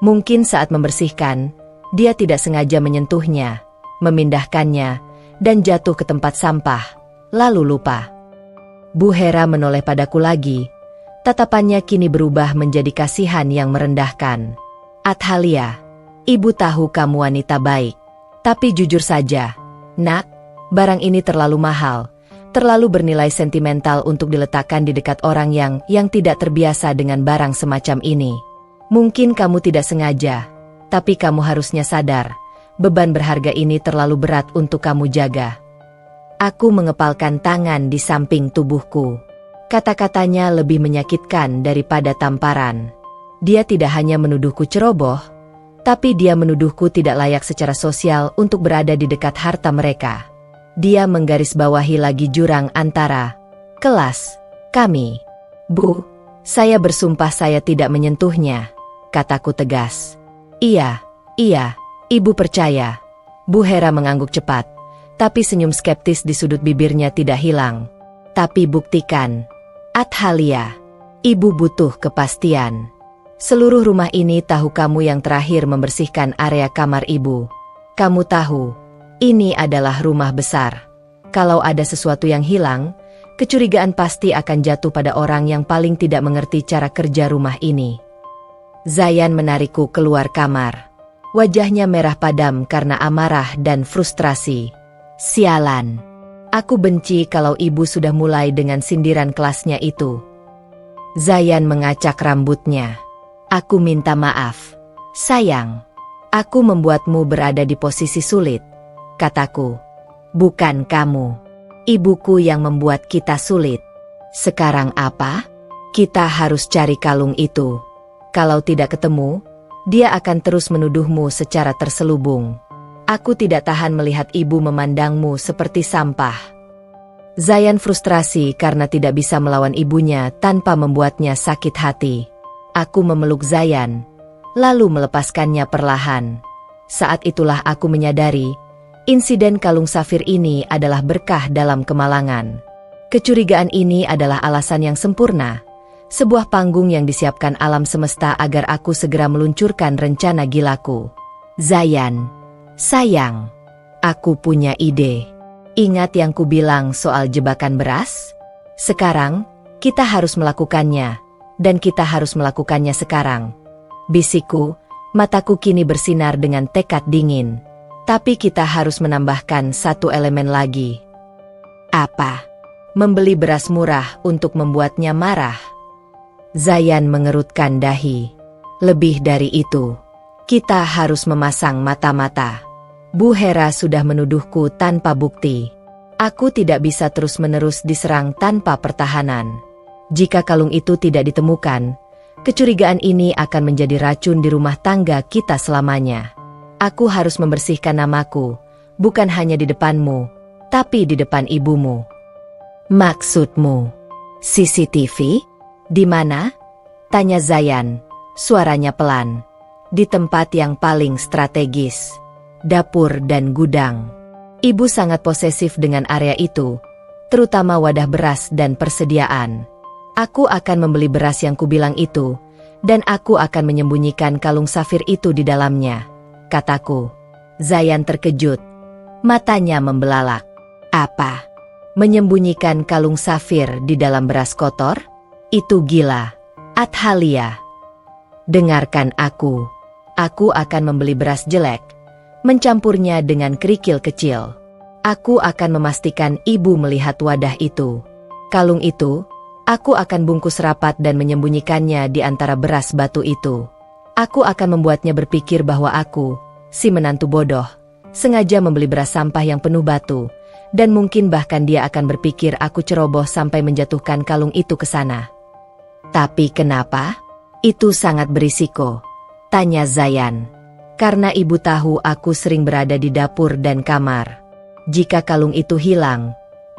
S1: Mungkin saat membersihkan, dia tidak sengaja menyentuhnya, memindahkannya, dan jatuh ke tempat sampah, lalu lupa. Bu Hera menoleh padaku lagi, tatapannya kini berubah menjadi kasihan yang merendahkan. Athalia, ibu tahu kamu wanita baik, tapi jujur saja, Nak, barang ini terlalu mahal, terlalu bernilai sentimental untuk diletakkan di dekat orang yang tidak terbiasa dengan barang semacam ini. Mungkin kamu tidak sengaja, tapi kamu harusnya sadar, beban berharga ini terlalu berat untuk kamu jaga. Aku mengepalkan tangan di samping tubuhku. Kata-katanya lebih menyakitkan daripada tamparan. Dia tidak hanya menuduhku ceroboh, tapi dia menuduhku tidak layak secara sosial untuk berada di dekat harta mereka. Dia menggarisbawahi lagi jurang antara kelas kami. Bu, saya bersumpah saya tidak menyentuhnya, kataku tegas. Iya, ibu percaya. Bu Hera mengangguk cepat, tapi senyum skeptis di sudut bibirnya tidak hilang. Tapi buktikan. Athalia, ibu butuh kepastian. Seluruh rumah ini tahu kamu yang terakhir membersihkan area kamar ibu. Kamu tahu, ini adalah rumah besar. Kalau ada sesuatu yang hilang, kecurigaan pasti akan jatuh pada orang yang paling tidak mengerti cara kerja rumah ini. Zayan menarikku keluar kamar. Wajahnya merah padam karena amarah dan frustrasi. Sialan. Aku benci kalau ibu sudah mulai dengan sindiran kelasnya itu. Zayan mengacak rambutnya. Aku minta maaf. Sayang, aku membuatmu berada di posisi sulit, kataku. Bukan kamu. Ibuku yang membuat kita sulit. Sekarang apa? Kita harus cari kalung itu. Kalau tidak ketemu, dia akan terus menuduhmu secara terselubung. Aku tidak tahan melihat ibu memandangmu seperti sampah. Zayan frustrasi karena tidak bisa melawan ibunya tanpa membuatnya sakit hati. Aku memeluk Zayan, lalu melepaskannya perlahan. Saat itulah aku menyadari, insiden kalung safir ini adalah berkah dalam kemalangan. Kecurigaan ini adalah alasan yang sempurna, sebuah panggung yang disiapkan alam semesta agar aku segera meluncurkan rencana gilaku. Zayan, sayang, aku punya ide. Ingat yang kubilang soal jebakan beras? Sekarang, kita harus melakukannya. Dan kita harus melakukannya sekarang. Bisikku, mataku kini bersinar dengan tekad dingin. Tapi kita harus menambahkan satu elemen lagi. Apa? Membeli beras murah untuk membuatnya marah. Zayan mengerutkan dahi. Lebih dari itu, kita harus memasang mata-mata. Bu Hera sudah menuduhku tanpa bukti. Aku tidak bisa terus-menerus diserang tanpa pertahanan. Jika kalung itu tidak ditemukan, kecurigaan ini akan menjadi racun di rumah tangga kita selamanya. Aku harus membersihkan namaku, bukan hanya di depanmu, tapi di depan ibumu. Maksudmu? CCTV? Di mana? Tanya Zayan, suaranya pelan. Di tempat yang paling strategis. Dapur dan gudang. Ibu sangat posesif dengan area itu, terutama wadah beras dan persediaan. Aku akan membeli beras yang kubilang itu, dan aku akan menyembunyikan kalung safir itu di dalamnya, kataku. Zayan terkejut. Matanya membelalak. Apa? Menyembunyikan kalung safir di dalam beras kotor? Itu gila. Athalia. Dengarkan aku. Aku akan membeli beras jelek, mencampurnya dengan kerikil kecil. Aku akan memastikan ibu melihat wadah itu. Kalung itu, aku akan bungkus rapat dan menyembunyikannya di antara beras batu itu. Aku akan membuatnya berpikir bahwa aku, si menantu bodoh, sengaja membeli beras sampah yang penuh batu, dan mungkin bahkan dia akan berpikir aku ceroboh sampai menjatuhkan kalung itu ke sana. Tapi kenapa? Itu sangat berisiko, tanya Zayan. Karena ibu tahu aku sering berada di dapur dan kamar. Jika kalung itu hilang,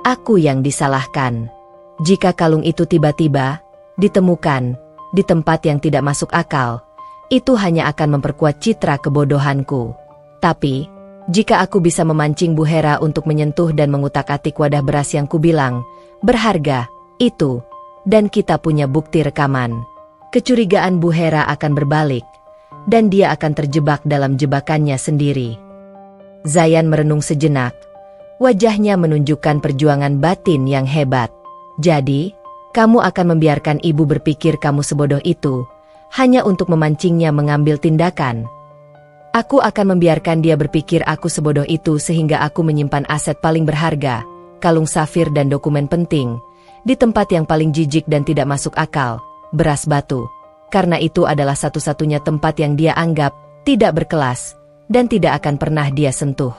S1: aku yang disalahkan. Jika kalung itu tiba-tiba ditemukan di tempat yang tidak masuk akal, itu hanya akan memperkuat citra kebodohanku. Tapi, jika aku bisa memancing Bu Hera untuk menyentuh dan mengutak-atik wadah beras yang kubilang berharga itu, dan kita punya bukti rekaman, kecurigaan Bu Hera akan berbalik, dan dia akan terjebak dalam jebakannya sendiri. Zayan merenung sejenak. Wajahnya menunjukkan perjuangan batin yang hebat. Jadi, kamu akan membiarkan ibu berpikir kamu sebodoh itu, hanya untuk memancingnya mengambil tindakan. Aku akan membiarkan dia berpikir aku sebodoh itu sehingga aku menyimpan aset paling berharga, kalung safir dan dokumen penting, di tempat yang paling jijik dan tidak masuk akal, beras batu. Karena itu adalah satu-satunya tempat yang dia anggap tidak berkelas, dan tidak akan pernah dia sentuh.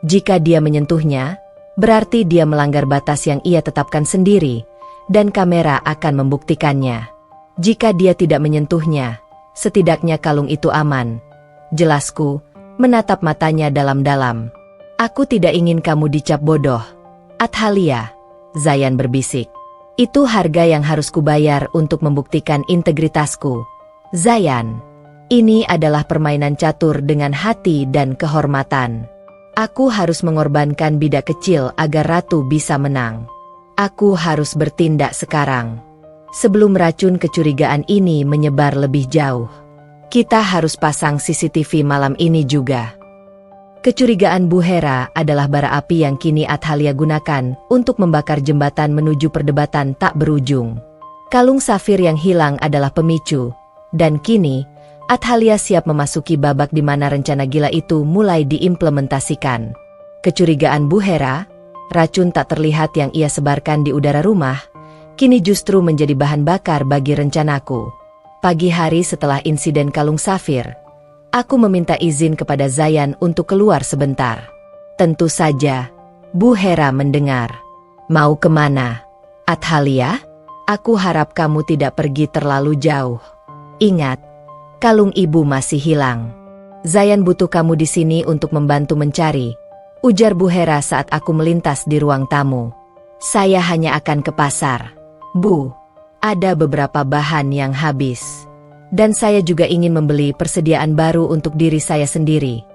S1: Jika dia menyentuhnya, berarti dia melanggar batas yang ia tetapkan sendiri, dan kamera akan membuktikannya. Jika dia tidak menyentuhnya, setidaknya kalung itu aman. Jelasku, menatap matanya dalam-dalam. Aku tidak ingin kamu dicap bodoh, Athalia, Zayan berbisik. Itu harga yang harus kubayar untuk membuktikan integritasku. Zayan, ini adalah permainan catur dengan hati dan kehormatan. Aku harus mengorbankan bidak kecil agar ratu bisa menang. Aku harus bertindak sekarang, sebelum racun kecurigaan ini menyebar lebih jauh. Kita harus pasang CCTV malam ini juga. Kecurigaan Bu Hera adalah bara api yang kini Athalia gunakan untuk membakar jembatan menuju perdebatan tak berujung. Kalung safir yang hilang adalah pemicu, dan kini Athalia siap memasuki babak di mana rencana gila itu mulai diimplementasikan. Kecurigaan Bu Hera, racun tak terlihat yang ia sebarkan di udara rumah, kini justru menjadi bahan bakar bagi rencanaku. Pagi hari setelah insiden kalung safir, aku meminta izin kepada Zayan untuk keluar sebentar. Tentu saja, Bu Hera mendengar. Mau kemana? Athalia? Aku harap kamu tidak pergi terlalu jauh. Ingat, kalung ibu masih hilang. Zayan butuh kamu di sini untuk membantu mencari, ujar Bu Hera saat aku melintas di ruang tamu. Saya hanya akan ke pasar, Bu. Ada beberapa bahan yang habis. Dan saya juga ingin membeli persediaan baru untuk diri saya sendiri.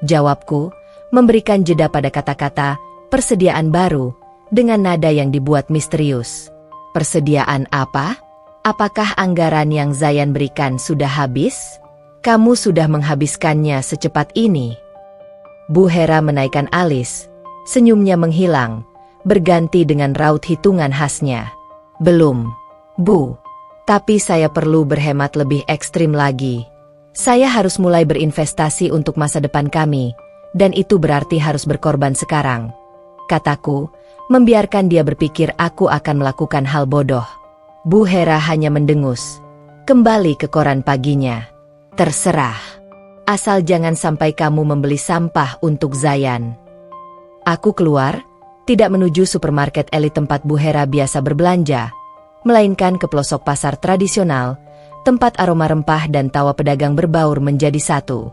S1: Jawabku, memberikan jeda pada kata-kata, persediaan baru, dengan nada yang dibuat misterius. Persediaan apa? Apakah anggaran yang Zayan berikan sudah habis? Kamu sudah menghabiskannya secepat ini? Bu Hera menaikkan alis, senyumnya menghilang, berganti dengan raut hitungan khasnya. Belum, Bu. Tapi saya perlu berhemat lebih ekstrim lagi. Saya harus mulai berinvestasi untuk masa depan kami, dan itu berarti harus berkorban sekarang. Kataku, membiarkan dia berpikir aku akan melakukan hal bodoh. Bu Hera hanya mendengus. Kembali ke koran paginya. Terserah. Asal jangan sampai kamu membeli sampah untuk Zayan. Aku keluar, tidak menuju supermarket elit tempat Bu Hera biasa berbelanja, melainkan ke pelosok pasar tradisional, tempat aroma rempah dan tawa pedagang berbaur menjadi satu.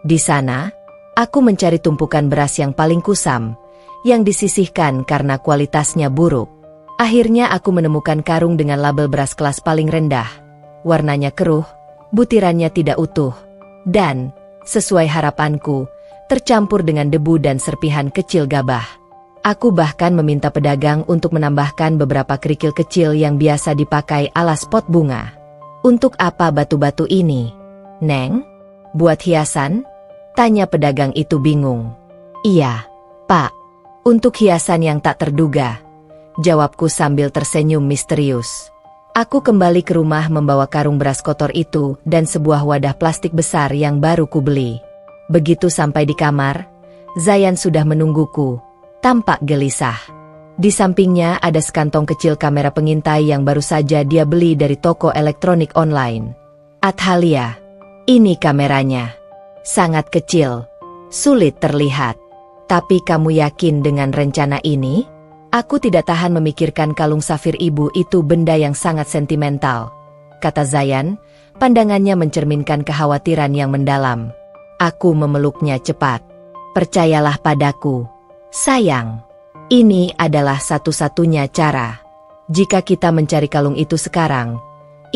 S1: Di sana, aku mencari tumpukan beras yang paling kusam, yang disisihkan karena kualitasnya buruk. Akhirnya aku menemukan karung dengan label beras kelas paling rendah. Warnanya keruh, butirannya tidak utuh, dan, sesuai harapanku, tercampur dengan debu dan serpihan kecil gabah. Aku bahkan meminta pedagang untuk menambahkan beberapa kerikil kecil yang biasa dipakai alas pot bunga. Untuk apa batu-batu ini, Neng? Buat hiasan? Tanya pedagang itu bingung. Iya, Pak. Untuk hiasan yang tak terduga. Jawabku sambil tersenyum misterius. Aku kembali ke rumah membawa karung beras kotor itu dan sebuah wadah plastik besar yang baru kubeli. Begitu sampai di kamar, Zayan sudah menungguku, tampak gelisah. Di sampingnya ada sekantong kecil kamera pengintai yang baru saja dia beli dari toko elektronik online. Athalia, ini kameranya. Sangat kecil, sulit terlihat. Tapi kamu yakin dengan rencana ini? Aku tidak tahan memikirkan kalung safir ibu itu benda yang sangat sentimental. Kata Zayan, pandangannya mencerminkan kekhawatiran yang mendalam. Aku memeluknya cepat. Percayalah padaku, sayang. Ini adalah satu-satunya cara. Jika kita mencari kalung itu sekarang,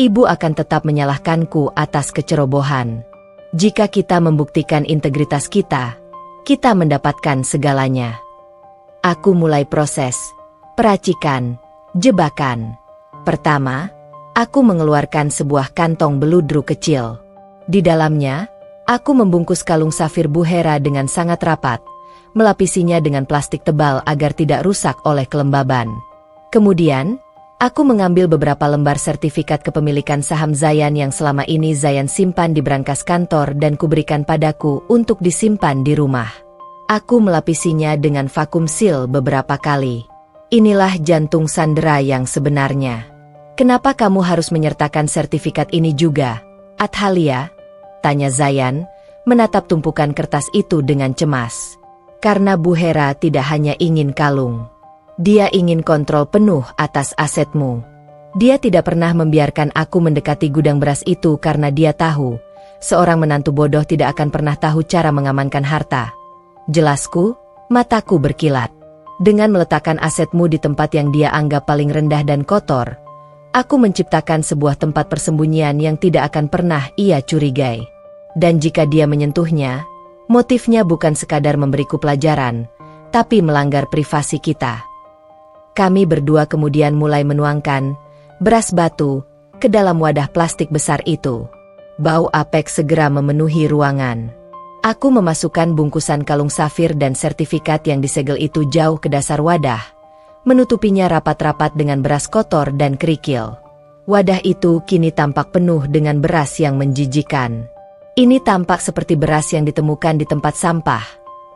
S1: ibu akan tetap menyalahkanku atas kecerobohan. Jika kita membuktikan integritas kita mendapatkan segalanya. Aku mulai proses peracikan jebakan. Pertama, aku mengeluarkan sebuah kantong beludru kecil. Di dalamnya, aku membungkus kalung safir Bu Hera dengan sangat rapat, melapisinya dengan plastik tebal agar tidak rusak oleh kelembaban. Kemudian, aku mengambil beberapa lembar sertifikat kepemilikan saham Zayan yang selama ini Zayan simpan di brankas kantor dan kuberikan padaku untuk disimpan di rumah. Aku melapisinya dengan vakum seal beberapa kali. Inilah jantung Sandera yang sebenarnya. Kenapa kamu harus menyertakan sertifikat ini juga, Athalia? Tanya Zayan, menatap tumpukan kertas itu dengan cemas. Karena Bu Hera tidak hanya ingin kalung. Dia ingin kontrol penuh atas asetmu. Dia tidak pernah membiarkan aku mendekati gudang beras itu karena dia tahu, seorang menantu bodoh tidak akan pernah tahu cara mengamankan harta. Jelasku, mataku berkilat. Dengan meletakkan asetmu di tempat yang dia anggap paling rendah dan kotor, aku menciptakan sebuah tempat persembunyian yang tidak akan pernah ia curigai. Dan jika dia menyentuhnya, motifnya bukan sekadar memberiku pelajaran, tapi melanggar privasi kita. Kami berdua kemudian mulai menuangkan beras batu ke dalam wadah plastik besar itu. Bau apek segera memenuhi ruangan. Aku memasukkan bungkusan kalung safir dan sertifikat yang disegel itu jauh ke dasar wadah, menutupinya rapat-rapat dengan beras kotor dan kerikil. Wadah itu kini tampak penuh dengan beras yang menjijikan. Ini tampak seperti beras yang ditemukan di tempat sampah,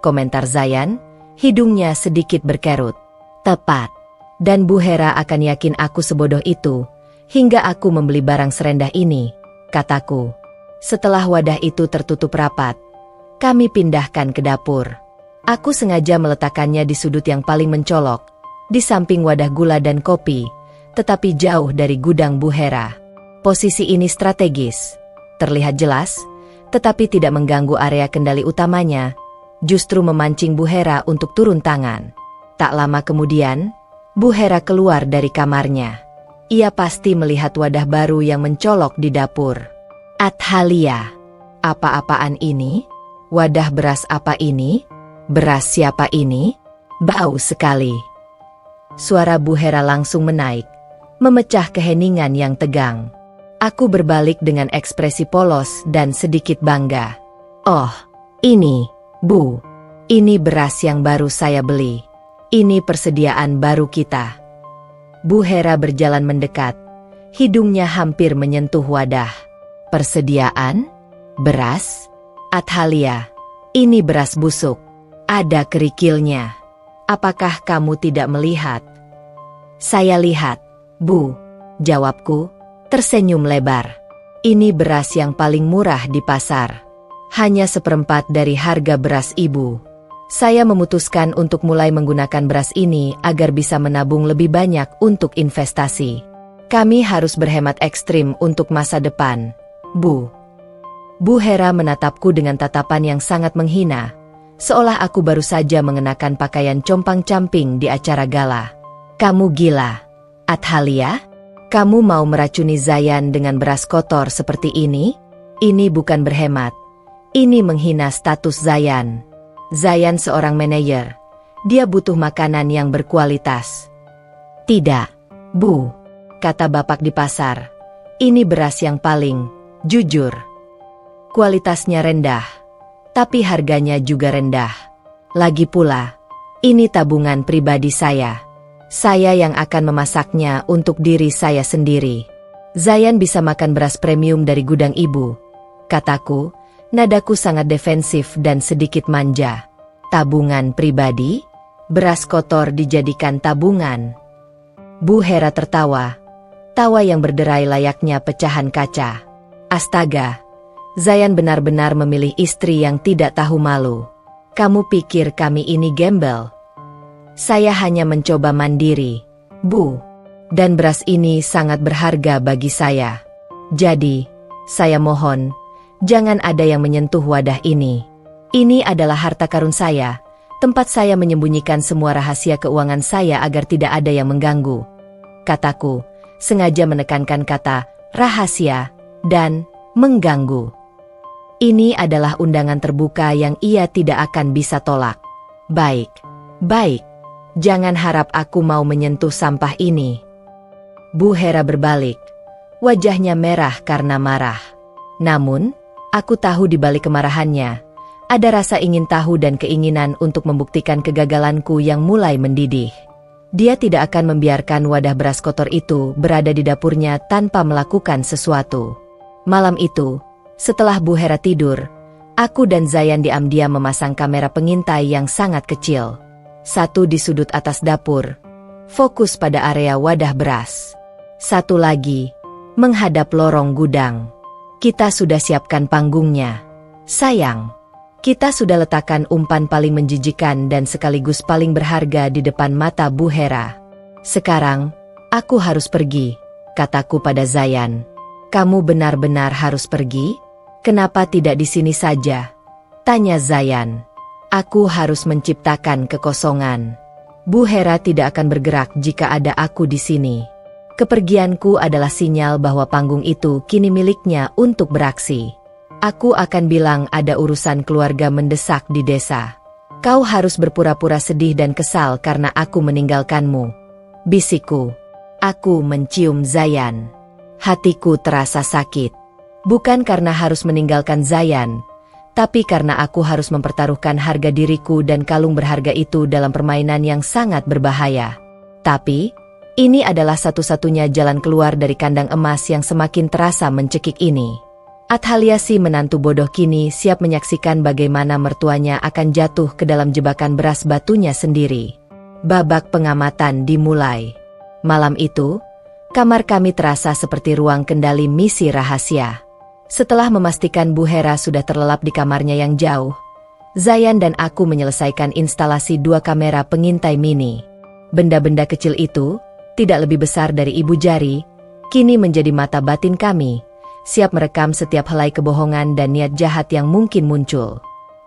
S1: komentar Zayan, hidungnya sedikit berkerut. Tepat. Dan Bu Hera akan yakin aku sebodoh itu, hingga aku membeli barang serendah ini, kataku. Setelah wadah itu tertutup rapat, kami pindahkan ke dapur. Aku sengaja meletakkannya di sudut yang paling mencolok, di samping wadah gula dan kopi, tetapi jauh dari gudang Bu Hera. Posisi ini strategis, terlihat jelas, tetapi tidak mengganggu area kendali utamanya, justru memancing Bu Hera untuk turun tangan. Tak lama kemudian, Bu Hera keluar dari kamarnya. Ia pasti melihat wadah baru yang mencolok di dapur. Athalia, apa-apaan ini? Wadah beras apa ini? Beras siapa ini? Bau sekali. Suara Bu Hera langsung menaik, memecah keheningan yang tegang. Aku berbalik dengan ekspresi polos dan sedikit bangga. Oh, ini, Bu. Ini beras yang baru saya beli. Ini persediaan baru kita. Bu Hera berjalan mendekat. Hidungnya hampir menyentuh wadah. Persediaan? Beras? Athalia, ini beras busuk. Ada kerikilnya. Apakah kamu tidak melihat? Saya lihat, Bu. Jawabku. Tersenyum lebar. Ini beras yang paling murah di pasar. Hanya seperempat dari harga beras ibu. Saya memutuskan untuk mulai menggunakan beras ini agar bisa menabung lebih banyak untuk investasi. Kami harus berhemat ekstrim untuk masa depan, Bu. Bu Hera menatapku dengan tatapan yang sangat menghina, seolah aku baru saja mengenakan pakaian compang-camping di acara gala. Kamu gila, Athalia, kamu mau meracuni Zayan dengan beras kotor seperti ini? Ini bukan berhemat. Ini menghina status Zayan. Zayan seorang manajer. Dia butuh makanan yang berkualitas. Tidak, Bu, kata bapak di pasar. Ini beras yang paling jujur. Kualitasnya rendah, tapi harganya juga rendah. Lagi pula, ini tabungan pribadi saya. Saya yang akan memasaknya untuk diri saya sendiri. Zayan bisa makan beras premium dari gudang ibu, kataku. Nadaku sangat defensif dan sedikit manja. Tabungan pribadi? Beras kotor dijadikan tabungan. Bu Hera tertawa. Tawa yang berderai layaknya pecahan kaca. Astaga, Zayan benar-benar memilih istri yang tidak tahu malu. Kamu pikir kami ini gembel? Saya hanya mencoba mandiri, Bu. Dan beras ini sangat berharga bagi saya. Jadi, saya mohon, jangan ada yang menyentuh wadah ini. Ini adalah harta karun saya, tempat saya menyembunyikan semua rahasia keuangan saya agar tidak ada yang mengganggu. Kataku, sengaja menekankan kata rahasia dan mengganggu. Ini adalah undangan terbuka yang ia tidak akan bisa tolak. Baik, baik. Jangan harap aku mau menyentuh sampah ini. Bu Hera berbalik. Wajahnya merah karena marah. Namun, aku tahu di balik kemarahannya, ada rasa ingin tahu dan keinginan untuk membuktikan kegagalanku yang mulai mendidih. Dia tidak akan membiarkan wadah beras kotor itu berada di dapurnya tanpa melakukan sesuatu. Malam itu, setelah Bu Hera tidur, aku dan Zayan diam-diam memasang kamera pengintai yang sangat kecil. Satu di sudut atas dapur, fokus pada area wadah beras. Satu lagi, menghadap lorong gudang. Kita sudah siapkan panggungnya. Sayang, kita sudah letakkan umpan paling menjijikan dan sekaligus paling berharga di depan mata Bu Hera. Sekarang, aku harus pergi, kataku pada Zayan. Kamu benar-benar harus pergi? Kenapa tidak di sini saja? Tanya Zayan. Aku harus menciptakan kekosongan. Bu Hera tidak akan bergerak jika ada aku di sini. Kepergianku adalah sinyal bahwa panggung itu kini miliknya untuk beraksi. Aku akan bilang ada urusan keluarga mendesak di desa. Kau harus berpura-pura sedih dan kesal karena aku meninggalkanmu. Bisikku. Aku mencium Zayan. Hatiku terasa sakit. Bukan karena harus meninggalkan Zayan, tapi karena aku harus mempertaruhkan harga diriku dan kalung berharga itu dalam permainan yang sangat berbahaya. Tapi, ini adalah satu-satunya jalan keluar dari kandang emas yang semakin terasa mencekik ini. Athalia si menantu bodoh kini siap menyaksikan bagaimana mertuanya akan jatuh ke dalam jebakan beras batunya sendiri. Babak pengamatan dimulai. Malam itu, kamar kami terasa seperti ruang kendali misi rahasia. Setelah memastikan Bu Hera sudah terlelap di kamarnya yang jauh, Zayan dan aku menyelesaikan instalasi 2 kamera pengintai mini. Benda-benda kecil itu, tidak lebih besar dari ibu jari, kini menjadi mata batin kami, siap merekam setiap helai kebohongan dan niat jahat yang mungkin muncul.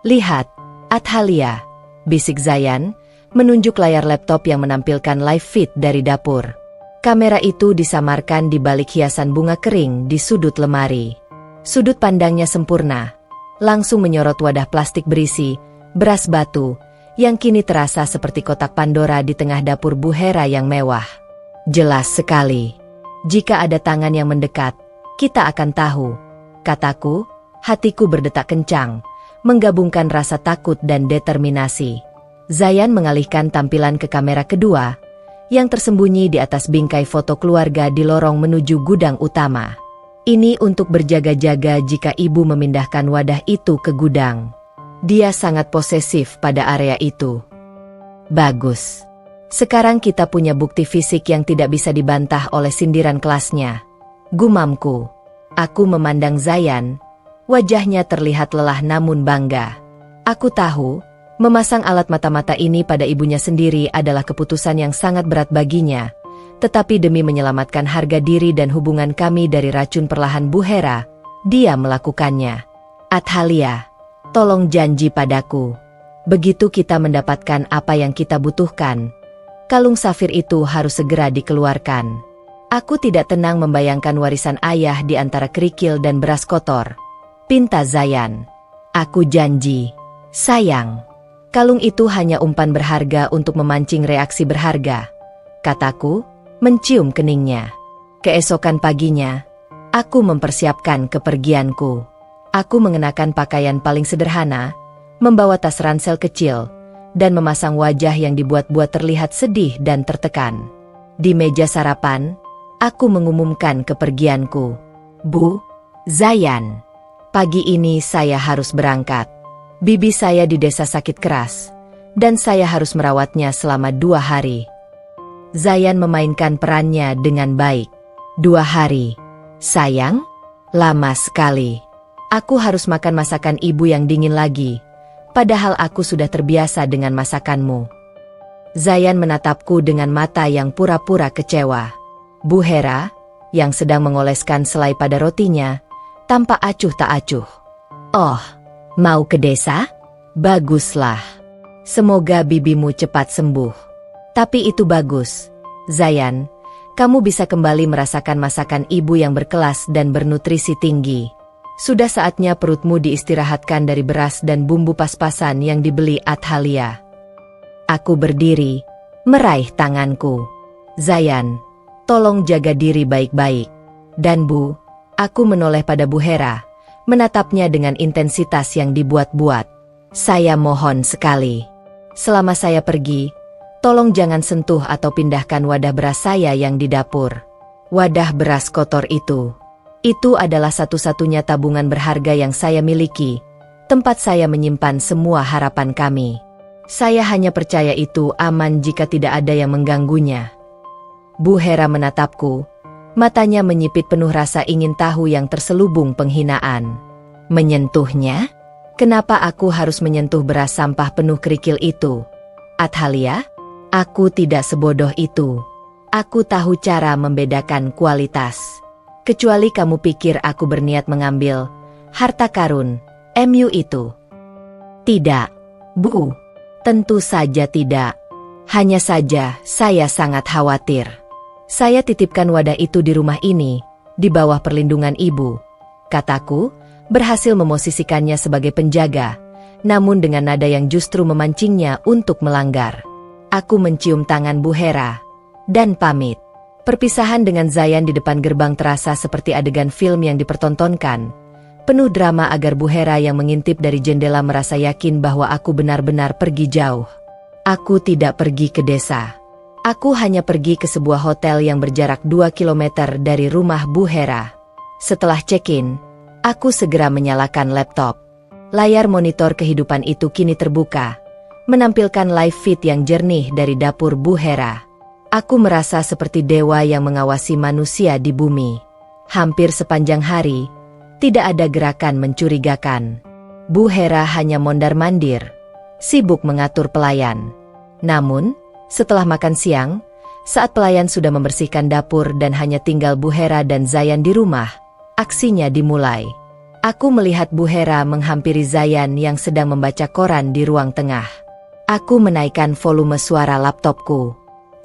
S1: Lihat, Athalia, bisik Zayan, menunjuk layar laptop yang menampilkan live feed dari dapur. Kamera itu disamarkan di balik hiasan bunga kering di sudut lemari. Sudut pandangnya sempurna, langsung menyorot wadah plastik berisi beras batu, yang kini terasa seperti kotak Pandora di tengah dapur Bu Hera yang mewah. Jelas sekali, jika ada tangan yang mendekat, kita akan tahu, kataku, hatiku berdetak kencang, menggabungkan rasa takut dan determinasi. Zayan mengalihkan tampilan ke kamera kedua, yang tersembunyi di atas bingkai foto keluarga di lorong menuju gudang utama. Ini untuk berjaga-jaga jika ibu memindahkan wadah itu ke gudang. Dia sangat posesif pada area itu. Bagus. Sekarang kita punya bukti fisik yang tidak bisa dibantah oleh sindiran kelasnya. Gumamku. Aku memandang Zayan. Wajahnya terlihat lelah namun bangga. Aku tahu, memasang alat mata-mata ini pada ibunya sendiri adalah keputusan yang sangat berat baginya. Tetapi demi menyelamatkan harga diri dan hubungan kami dari racun perlahan Bu Hera, dia melakukannya. Athalia, tolong janji padaku. Begitu kita mendapatkan apa yang kita butuhkan, Kalung safir itu harus segera dikeluarkan. Aku tidak tenang membayangkan warisan ayah di antara kerikil dan beras kotor. Pinta Zayan. Aku janji. Sayang. Kalung itu hanya umpan berharga untuk memancing reaksi berharga. Kataku, mencium keningnya. Keesokan paginya, aku mempersiapkan kepergianku. Aku mengenakan pakaian paling sederhana, membawa tas ransel kecil, dan memasang wajah yang dibuat-buat terlihat sedih dan tertekan. Di meja sarapan, aku mengumumkan kepergianku. Bu, Zayan, pagi ini saya harus berangkat. Bibi saya di desa sakit keras, dan saya harus merawatnya selama 2 hari. Zayan memainkan perannya dengan baik. 2 hari. Sayang, lama sekali. Aku harus makan masakan ibu yang dingin lagi. Padahal aku sudah terbiasa dengan masakanmu. Zayan menatapku dengan mata yang pura-pura kecewa. Bu Hera, yang sedang mengoleskan selai pada rotinya, tampak acuh tak acuh. Oh, mau ke desa? Baguslah. Semoga bibimu cepat sembuh. Tapi itu bagus. Zayan, kamu bisa kembali merasakan masakan ibu yang berkelas dan bernutrisi tinggi. Sudah saatnya perutmu diistirahatkan dari beras dan bumbu pas-pasan yang dibeli Athalia. Aku berdiri, meraih tanganku. Zayan, tolong jaga diri baik-baik. Dan Bu, aku menoleh pada Bu Hera, menatapnya dengan intensitas yang dibuat-buat. Saya mohon sekali. Selama saya pergi, tolong jangan sentuh atau pindahkan wadah beras saya yang di dapur. Wadah beras kotor itu adalah satu-satunya tabungan berharga yang saya miliki, tempat saya menyimpan semua harapan kami. Saya hanya percaya itu aman jika tidak ada yang mengganggunya. Bu Hera menatapku, matanya menyipit penuh rasa ingin tahu yang terselubung penghinaan. Menyentuhnya? Kenapa aku harus menyentuh beras sampah penuh kerikil itu? Athalia, aku tidak sebodoh itu. Aku tahu cara membedakan kualitas. Kecuali kamu pikir aku berniat mengambil harta karun MU itu. Tidak, Bu. Tentu saja tidak. Hanya saja saya sangat khawatir. Saya titipkan wadah itu di rumah ini, di bawah perlindungan ibu. Kataku, berhasil memosisikannya sebagai penjaga, namun dengan nada yang justru memancingnya untuk melanggar. Aku mencium tangan Bu Hera dan pamit. Perpisahan dengan Zayan di depan gerbang terasa seperti adegan film yang dipertontonkan. Penuh drama agar Bu Hera yang mengintip dari jendela merasa yakin bahwa aku benar-benar pergi jauh. Aku tidak pergi ke desa. Aku hanya pergi ke sebuah hotel yang berjarak 2 kilometer dari rumah Bu Hera. Setelah check-in, aku segera menyalakan laptop. Layar monitor kehidupan itu kini terbuka, menampilkan live feed yang jernih dari dapur Bu Hera. Aku merasa seperti dewa yang mengawasi manusia di bumi. Hampir sepanjang hari, tidak ada gerakan mencurigakan. Bu Hera hanya mondar-mandir, sibuk mengatur pelayan. Namun, setelah makan siang, saat pelayan sudah membersihkan dapur dan hanya tinggal Bu Hera dan Zayan di rumah, aksinya dimulai. Aku melihat Bu Hera menghampiri Zayan yang sedang membaca koran di ruang tengah. Aku menaikkan volume suara laptopku.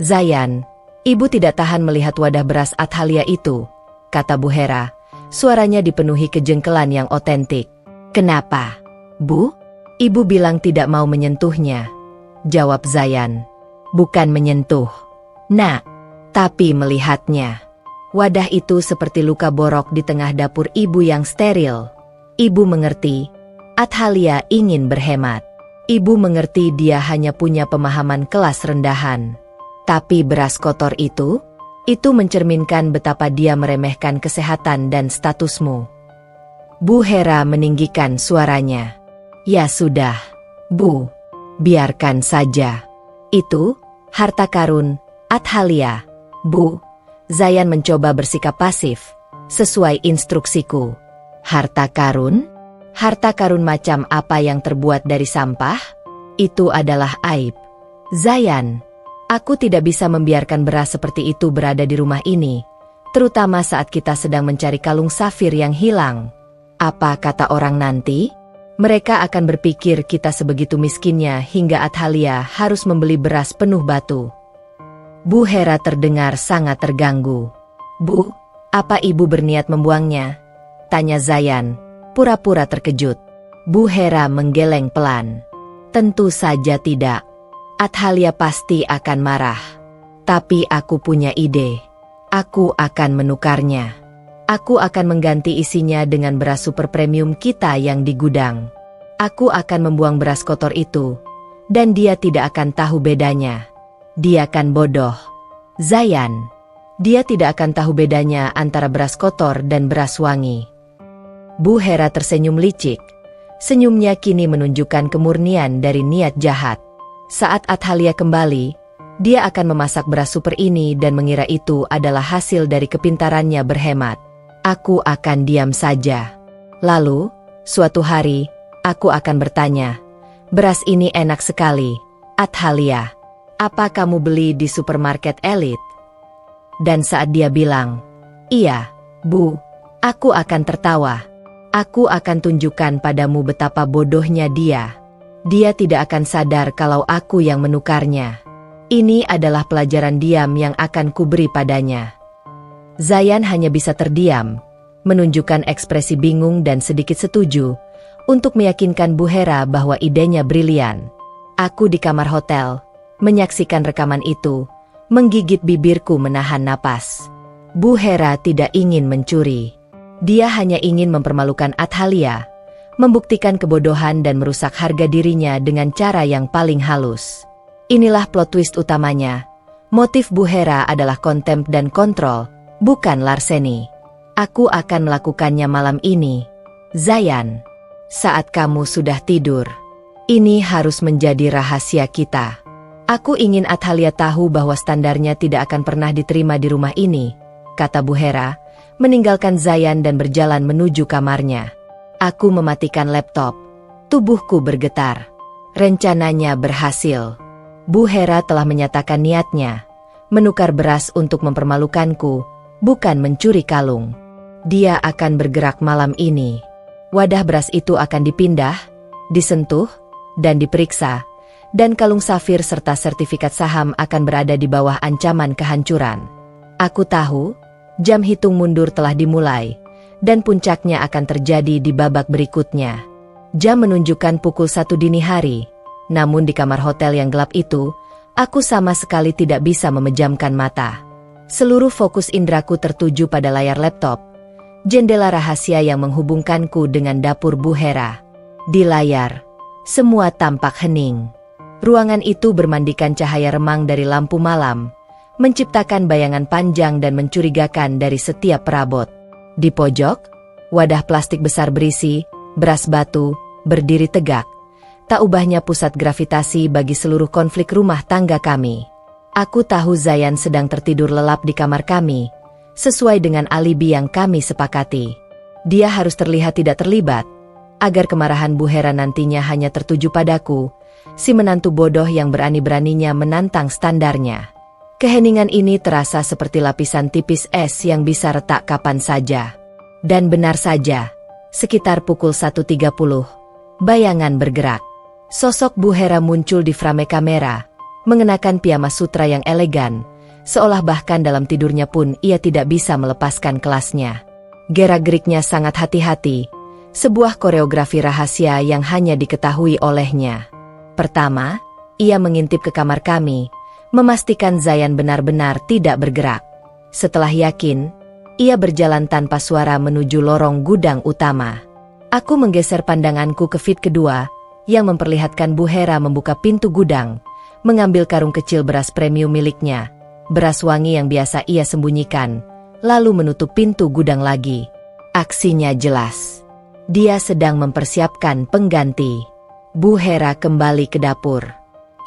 S1: Zayan, ibu tidak tahan melihat wadah beras Athalia itu, kata Bu Hera. Suaranya dipenuhi kejengkelan yang otentik. Kenapa, Bu? Ibu bilang tidak mau menyentuhnya, jawab Zayan. Bukan menyentuh, Nak, tapi melihatnya. Wadah itu seperti luka borok di tengah dapur ibu yang steril. Ibu mengerti, Athalia ingin berhemat. Ibu mengerti dia hanya punya pemahaman kelas rendahan. Tapi beras kotor itu mencerminkan betapa dia meremehkan kesehatan dan statusmu. Bu Hera meninggikan suaranya. Ya sudah, Bu, biarkan saja. Itu harta karun Athalia, Bu. Zayan mencoba bersikap pasif, sesuai instruksiku. Harta karun? Harta karun macam apa yang terbuat dari sampah? Itu adalah aib. Zayan, aku tidak bisa membiarkan beras seperti itu berada di rumah ini, terutama saat kita sedang mencari kalung safir yang hilang. Apa kata orang nanti? Mereka akan berpikir kita sebegitu miskinnya hingga Athalia harus membeli beras penuh batu. Bu Hera terdengar sangat terganggu. Bu, apa ibu berniat membuangnya? Tanya Zayan, pura-pura terkejut. Bu Hera menggeleng pelan. Tentu saja tidak. Athalia pasti akan marah. Tapi aku punya ide. Aku akan menukarnya. Aku akan mengganti isinya dengan beras super premium kita yang di gudang. Aku akan membuang beras kotor itu. Dan dia tidak akan tahu bedanya. Dia kan bodoh. Zayan. Dia tidak akan tahu bedanya antara beras kotor dan beras wangi. Bu Hera tersenyum licik. Senyumnya kini menunjukkan kemurnian dari niat jahat. Saat Athalia kembali, dia akan memasak beras super ini dan mengira itu adalah hasil dari kepintarannya berhemat. Aku akan diam saja. Lalu, suatu hari, aku akan bertanya, beras ini enak sekali, Athalia. Apa kamu beli di supermarket elit? Dan saat dia bilang, iya, Bu, aku akan tertawa. Aku akan tunjukkan padamu betapa bodohnya dia. Dia tidak akan sadar kalau aku yang menukarnya. Ini adalah pelajaran diam yang akan kuberi padanya. Zayan hanya bisa terdiam, menunjukkan ekspresi bingung dan sedikit setuju, untuk meyakinkan Bu Hera bahwa idenya brilian. Aku di kamar hotel, menyaksikan rekaman itu, menggigit bibirku menahan napas. Bu Hera tidak ingin mencuri. Dia hanya ingin mempermalukan Athalia, membuktikan kebodohan dan merusak harga dirinya dengan cara yang paling halus. Inilah plot twist utamanya. Motif Bu Hera adalah kontempt dan kontrol, bukan larseni. Aku akan melakukannya malam ini. Zayan, saat kamu sudah tidur. Ini harus menjadi rahasia kita. Aku ingin Athalia tahu bahwa standarnya tidak akan pernah diterima di rumah ini, kata Bu Hera, meninggalkan Zayan dan berjalan menuju kamarnya. Aku mematikan laptop. Tubuhku bergetar. Rencananya berhasil. Bu Hera telah menyatakan niatnya, menukar beras untuk mempermalukanku, bukan mencuri kalung. Dia akan bergerak malam ini. Wadah beras itu akan dipindah, disentuh, dan diperiksa, dan kalung safir serta sertifikat saham akan berada di bawah ancaman kehancuran. Aku tahu, jam hitung mundur telah dimulai, dan puncaknya akan terjadi di babak berikutnya. Jam menunjukkan pukul 1 dini hari, namun di kamar hotel yang gelap itu, aku sama sekali tidak bisa memejamkan mata. Seluruh fokus indraku tertuju pada layar laptop, jendela rahasia yang menghubungkanku dengan dapur Bu Hera. Di layar, semua tampak hening. Ruangan itu bermandikan cahaya remang dari lampu malam, menciptakan bayangan panjang dan mencurigakan dari setiap perabot. Di pojok, wadah plastik besar berisi beras batu, berdiri tegak. Tak ubahnya pusat gravitasi bagi seluruh konflik rumah tangga kami. Aku tahu Zayan sedang tertidur lelap di kamar kami, sesuai dengan alibi yang kami sepakati. Dia harus terlihat tidak terlibat, agar kemarahan Bu Hera nantinya hanya tertuju padaku, si menantu bodoh yang berani-beraninya menantang standarnya. Keheningan ini terasa seperti lapisan tipis es yang bisa retak kapan saja. Dan benar saja, sekitar pukul 1.30, bayangan bergerak. Sosok Bu Hera muncul di frame kamera, mengenakan piyama sutra yang elegan, seolah bahkan dalam tidurnya pun ia tidak bisa melepaskan kelasnya. Gerak-geriknya sangat hati-hati, sebuah koreografi rahasia yang hanya diketahui olehnya. Pertama, ia mengintip ke kamar kami, memastikan Zayan benar-benar tidak bergerak. Setelah yakin, ia berjalan tanpa suara menuju lorong gudang utama. Aku menggeser pandanganku ke feed kedua, yang memperlihatkan Bu Hera membuka pintu gudang, mengambil karung kecil beras premium miliknya, beras wangi yang biasa ia sembunyikan, lalu menutup pintu gudang lagi. Aksinya jelas. Dia sedang mempersiapkan pengganti. Bu Hera kembali ke dapur.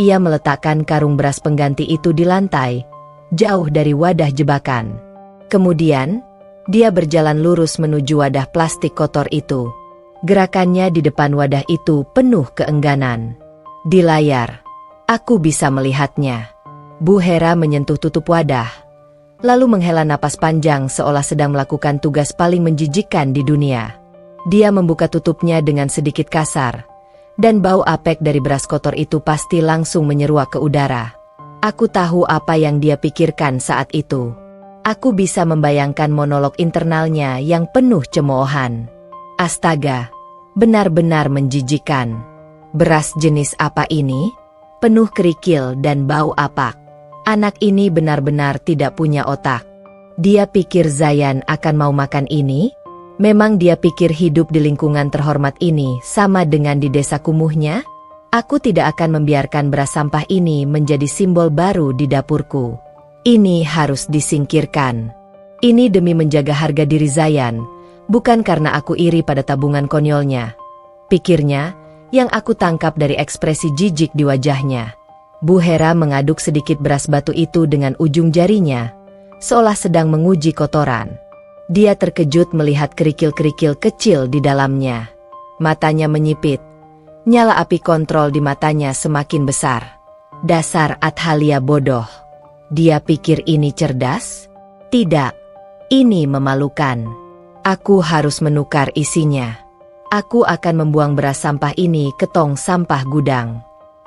S1: Ia meletakkan karung beras pengganti itu di lantai, jauh dari wadah jebakan. Kemudian, dia berjalan lurus menuju wadah plastik kotor itu. Gerakannya di depan wadah itu penuh keengganan. Di layar, aku bisa melihatnya. Bu Hera menyentuh tutup wadah, lalu menghela napas panjang seolah sedang melakukan tugas paling menjijikkan di dunia. Dia membuka tutupnya dengan sedikit kasar, dan bau apek dari beras kotor itu pasti langsung menyeruak ke udara. Aku tahu apa yang dia pikirkan saat itu. Aku bisa membayangkan monolog internalnya yang penuh cemoohan. Astaga, benar-benar menjijikan. Beras jenis apa ini? Penuh kerikil dan bau apak. Anak ini benar-benar tidak punya otak. Dia pikir Zayan akan mau makan ini? Memang dia pikir hidup di lingkungan terhormat ini sama dengan di desa kumuhnya? Aku tidak akan membiarkan beras sampah ini menjadi simbol baru di dapurku. Ini harus disingkirkan. Ini demi menjaga harga diri Zayan, bukan karena aku iri pada tabungan konyolnya. Pikirnya, yang aku tangkap dari ekspresi jijik di wajahnya. Bu Hera mengaduk sedikit beras batu itu dengan ujung jarinya, seolah sedang menguji kotoran. Dia terkejut melihat kerikil-kerikil kecil di dalamnya. Matanya menyipit. Nyala api kontrol di matanya semakin besar. Dasar Athalia bodoh. Dia pikir ini cerdas? Tidak. Ini memalukan. Aku harus menukar isinya. Aku akan membuang beras sampah ini ke tong sampah gudang.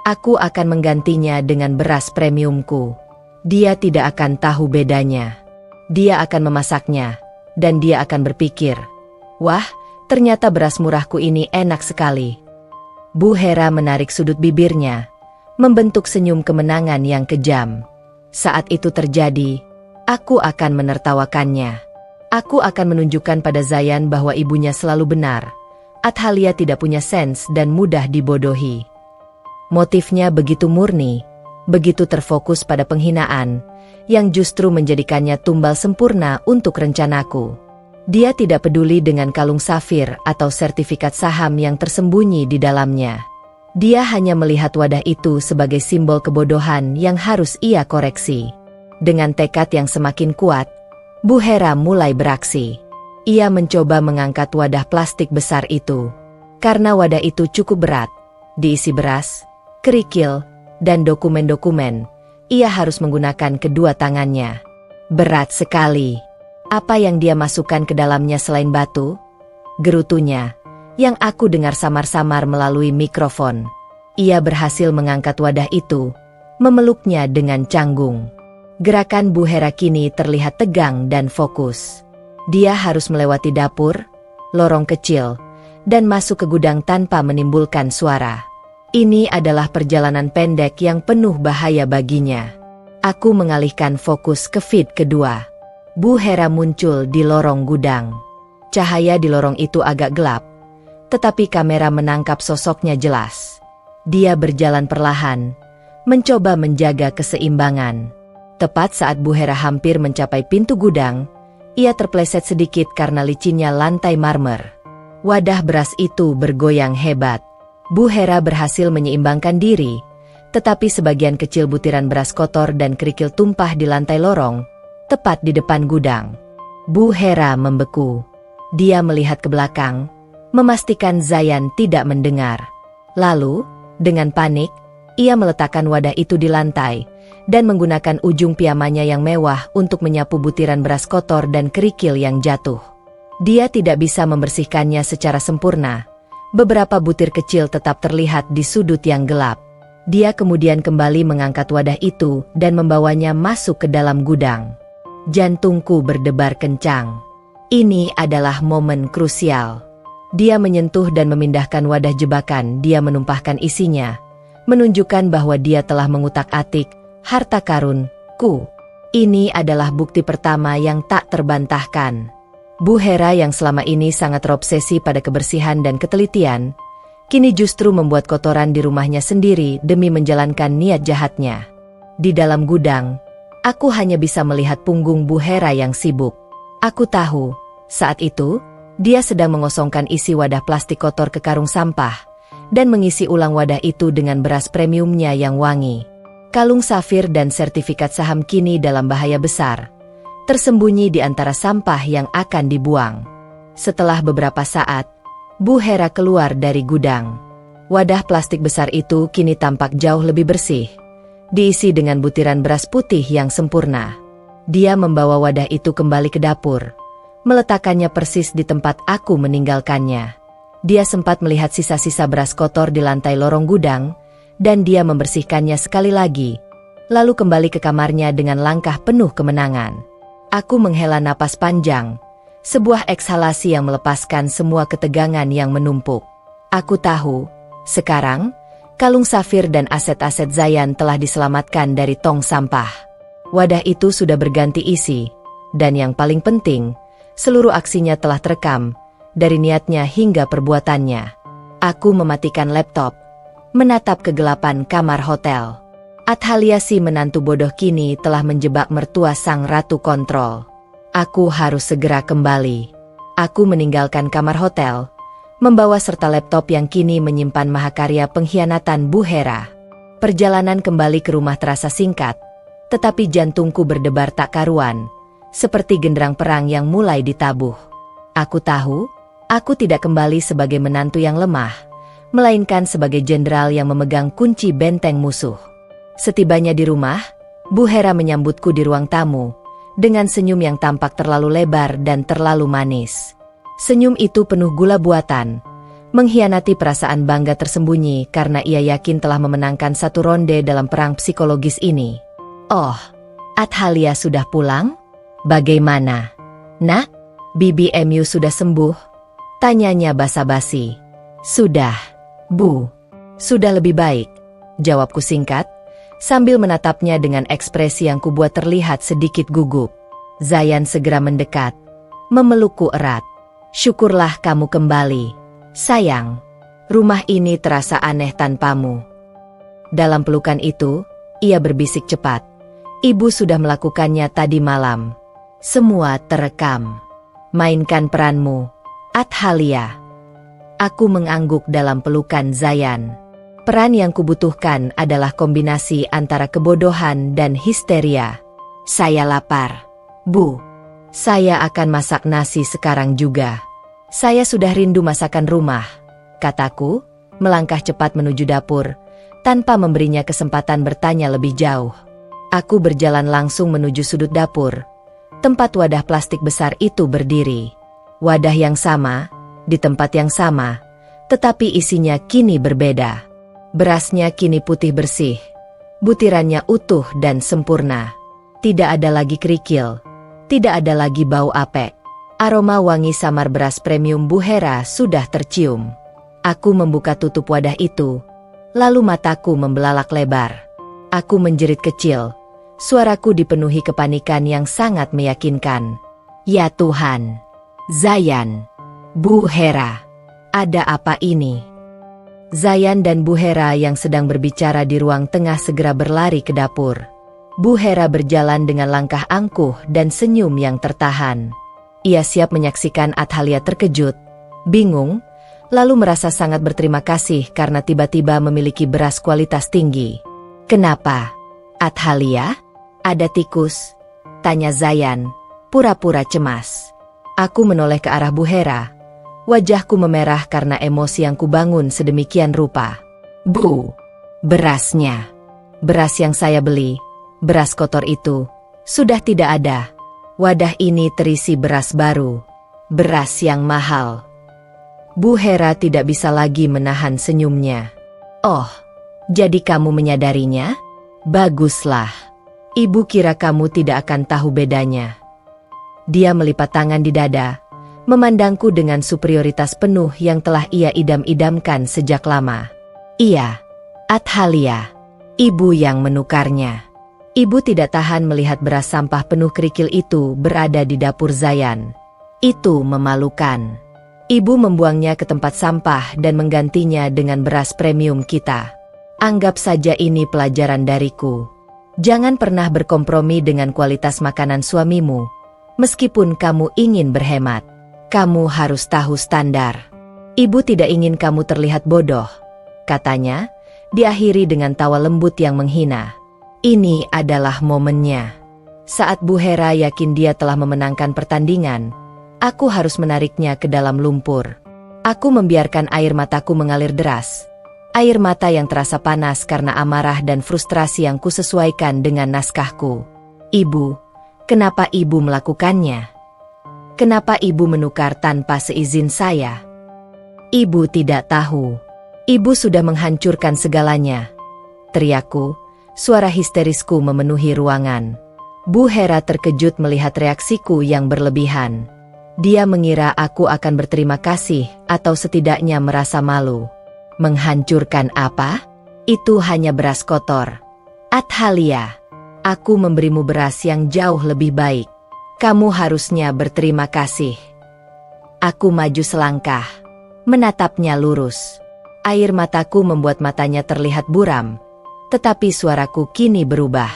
S1: Aku akan menggantinya dengan beras premiumku. Dia tidak akan tahu bedanya. Dia akan memasaknya, dan dia akan berpikir, wah, ternyata beras murahku ini enak sekali. Bu Hera menarik sudut bibirnya, membentuk senyum kemenangan yang kejam. Saat itu terjadi, aku akan menertawakannya. Aku akan menunjukkan pada Zayan bahwa ibunya selalu benar. Athalia tidak punya sens dan mudah dibodohi. Motifnya begitu murni, begitu terfokus pada penghinaan, yang justru menjadikannya tumbal sempurna untuk rencanaku. Dia tidak peduli dengan kalung safir atau sertifikat saham yang tersembunyi di dalamnya. Dia hanya melihat wadah itu sebagai simbol kebodohan yang harus ia koreksi. Dengan tekad yang semakin kuat, Bu Hera mulai beraksi. Ia mencoba mengangkat wadah plastik besar itu. Karena wadah itu cukup berat, diisi beras, kerikil, dan dokumen-dokumen, ia harus menggunakan kedua tangannya. Berat sekali. Apa yang dia masukkan ke dalamnya selain batu? Gerutunya, yang aku dengar samar-samar melalui mikrofon. Ia berhasil mengangkat wadah itu, memeluknya dengan canggung. Gerakan Bu Hera kini terlihat tegang dan fokus. Dia harus melewati dapur, lorong kecil, dan masuk ke gudang tanpa menimbulkan suara. Ini adalah perjalanan pendek yang penuh bahaya baginya. Aku mengalihkan fokus ke feed kedua. Bu Hera muncul di lorong gudang. Cahaya di lorong itu agak gelap, tetapi kamera menangkap sosoknya jelas. Dia berjalan perlahan, mencoba menjaga keseimbangan. Tepat saat Bu Hera hampir mencapai pintu gudang, ia terpleset sedikit karena licinnya lantai marmer. Wadah beras itu bergoyang hebat. Bu Hera berhasil menyeimbangkan diri, tetapi sebagian kecil butiran beras kotor dan kerikil tumpah di lantai lorong, tepat di depan gudang. Bu Hera membeku. Dia melihat ke belakang, memastikan Zayan tidak mendengar. Lalu, dengan panik, ia meletakkan wadah itu di lantai, dan menggunakan ujung piyamanya yang mewah untuk menyapu butiran beras kotor dan kerikil yang jatuh. Dia tidak bisa membersihkannya secara sempurna. Beberapa butir kecil tetap terlihat di sudut yang gelap. Dia kemudian kembali mengangkat wadah itu dan membawanya masuk ke dalam gudang. Jantungku berdebar kencang. Ini adalah momen krusial. Dia menyentuh dan memindahkan wadah jebakan. Dia menumpahkan isinya, menunjukkan bahwa dia telah mengutak-atik harta karunku. Ini adalah bukti pertama yang tak terbantahkan. Bu Hera yang selama ini sangat terobsesi pada kebersihan dan ketelitian, kini justru membuat kotoran di rumahnya sendiri demi menjalankan niat jahatnya. Di dalam gudang, aku hanya bisa melihat punggung Bu Hera yang sibuk. Aku tahu, saat itu, dia sedang mengosongkan isi wadah plastik kotor ke karung sampah, dan mengisi ulang wadah itu dengan beras premiumnya yang wangi. Kalung safir dan sertifikat saham kini dalam bahaya besar, tersembunyi di antara sampah yang akan dibuang. Setelah beberapa saat, Bu Hera keluar dari gudang. Wadah plastik besar itu kini tampak jauh lebih bersih, diisi dengan butiran beras putih yang sempurna. Dia membawa wadah itu kembali ke dapur, meletakkannya persis di tempat aku meninggalkannya. Dia sempat melihat sisa-sisa beras kotor di lantai lorong gudang, dan dia membersihkannya sekali lagi, lalu kembali ke kamarnya dengan langkah penuh kemenangan. Aku menghela napas panjang, sebuah ekshalasi yang melepaskan semua ketegangan yang menumpuk. Aku tahu, sekarang, kalung safir dan aset-aset Zayan telah diselamatkan dari tong sampah. Wadah itu sudah berganti isi, dan yang paling penting, seluruh aksinya telah terekam, dari niatnya hingga perbuatannya. Aku mematikan laptop, menatap kegelapan kamar hotel. Athalia si menantu bodoh kini telah menjebak mertua sang ratu kontrol. Aku harus segera kembali. Aku meninggalkan kamar hotel, membawa serta laptop yang kini menyimpan mahakarya pengkhianatan Bu Hera. Perjalanan kembali ke rumah terasa singkat, tetapi jantungku berdebar tak karuan, seperti genderang perang yang mulai ditabuh. Aku tahu, aku tidak kembali sebagai menantu yang lemah, melainkan sebagai jenderal yang memegang kunci benteng musuh. Setibanya di rumah, Bu Hera menyambutku di ruang tamu, dengan senyum yang tampak terlalu lebar dan terlalu manis. Senyum itu penuh gula buatan, mengkhianati perasaan bangga tersembunyi karena ia yakin telah memenangkan satu ronde dalam perang psikologis ini. Oh, Athalia sudah pulang? Bagaimana? Nak, Bibi Emu sudah sembuh? Tanyanya basa-basi. Sudah, Bu. Sudah lebih baik, jawabku singkat, sambil menatapnya dengan ekspresi yang kubuat terlihat sedikit gugup. Zayan segera mendekat, memelukku erat. Syukurlah kamu kembali, sayang. Rumah ini terasa aneh tanpamu. Dalam pelukan itu, ia berbisik cepat. Ibu sudah melakukannya tadi malam. Semua terekam. Mainkan peranmu, Athalia. Aku mengangguk dalam pelukan Zayan. Peran yang kubutuhkan adalah kombinasi antara kebodohan dan histeria. Saya lapar, Bu. Saya akan masak nasi sekarang juga. Saya sudah rindu masakan rumah, kataku, melangkah cepat menuju dapur, tanpa memberinya kesempatan bertanya lebih jauh. Aku berjalan langsung menuju sudut dapur, tempat wadah plastik besar itu berdiri. Wadah yang sama, di tempat yang sama, tetapi isinya kini berbeda. Berasnya kini putih bersih, butirannya utuh dan sempurna. Tidak ada lagi kerikil, tidak ada lagi bau apek. Aroma wangi samar beras premium Bu Hera sudah tercium. Aku membuka tutup wadah itu, lalu mataku membelalak lebar. Aku menjerit kecil, suaraku dipenuhi kepanikan yang sangat meyakinkan. Ya Tuhan, Zayan, Bu Hera, ada apa ini? Zayan dan Bu Hera yang sedang berbicara di ruang tengah segera berlari ke dapur. Bu Hera berjalan dengan langkah angkuh dan senyum yang tertahan. Ia siap menyaksikan Athalia terkejut, bingung, lalu merasa sangat berterima kasih karena tiba-tiba memiliki beras kualitas tinggi. Kenapa? Athalia? Ada tikus? Tanya Zayan, pura-pura cemas. Aku menoleh ke arah Bu Hera. Wajahku memerah karena emosi yang kubangun sedemikian rupa. Bu, berasnya. Beras yang saya beli, beras kotor itu, sudah tidak ada. Wadah ini terisi beras baru, beras yang mahal. Bu Hera tidak bisa lagi menahan senyumnya. Oh, jadi kamu menyadarinya? Baguslah. Ibu kira kamu tidak akan tahu bedanya. Dia melipat tangan di dada, memandangku dengan superioritas penuh yang telah ia idam-idamkan sejak lama. Iya, Athalia, ibu yang menukarnya. Ibu tidak tahan melihat beras sampah penuh kerikil itu berada di dapur Zayan. Itu memalukan. Ibu membuangnya ke tempat sampah dan menggantinya dengan beras premium kita. Anggap saja ini pelajaran dariku. Jangan pernah berkompromi dengan kualitas makanan suamimu, meskipun kamu ingin berhemat. Kamu harus tahu standar. Ibu tidak ingin kamu terlihat bodoh, katanya, diakhiri dengan tawa lembut yang menghina. Ini adalah momennya. Saat Bu Hera yakin dia telah memenangkan pertandingan, aku harus menariknya ke dalam lumpur. Aku membiarkan air mataku mengalir deras. Air mata yang terasa panas karena amarah dan frustrasi yang kusesuaikan dengan naskahku. Ibu, kenapa ibu melakukannya? Kenapa ibu menukar tanpa seizin saya? Ibu tidak tahu. Ibu sudah menghancurkan segalanya, teriakku, suara histerisku memenuhi ruangan. Bu Hera terkejut melihat reaksiku yang berlebihan. Dia mengira aku akan berterima kasih atau setidaknya merasa malu. Menghancurkan apa? Itu hanya beras kotor. Athalia, aku memberimu beras yang jauh lebih baik. Kamu harusnya berterima kasih. Aku maju selangkah, menatapnya lurus. Air mataku membuat matanya terlihat buram, tetapi suaraku kini berubah.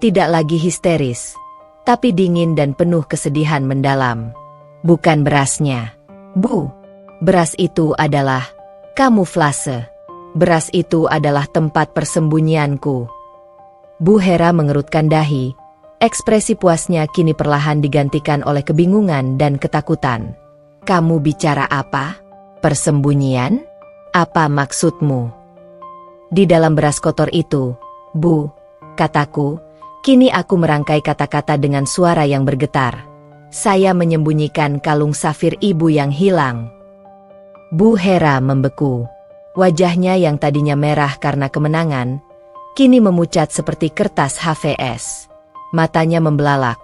S1: Tidak lagi histeris, tapi dingin dan penuh kesedihan mendalam. Bukan berasnya, Bu. Beras itu adalah kamuflase. Beras itu adalah tempat persembunyianku. Bu Hera mengerutkan dahi. Ekspresi puasnya kini perlahan digantikan oleh kebingungan dan ketakutan. Kamu bicara apa? Persembunyian? Apa maksudmu? Di dalam beras kotor itu, Bu, kataku, kini aku merangkai kata-kata dengan suara yang bergetar. Saya menyembunyikan kalung safir ibu yang hilang. Bu Hera membeku. Wajahnya yang tadinya merah karena kemenangan, kini memucat seperti kertas HVS. Matanya membelalak,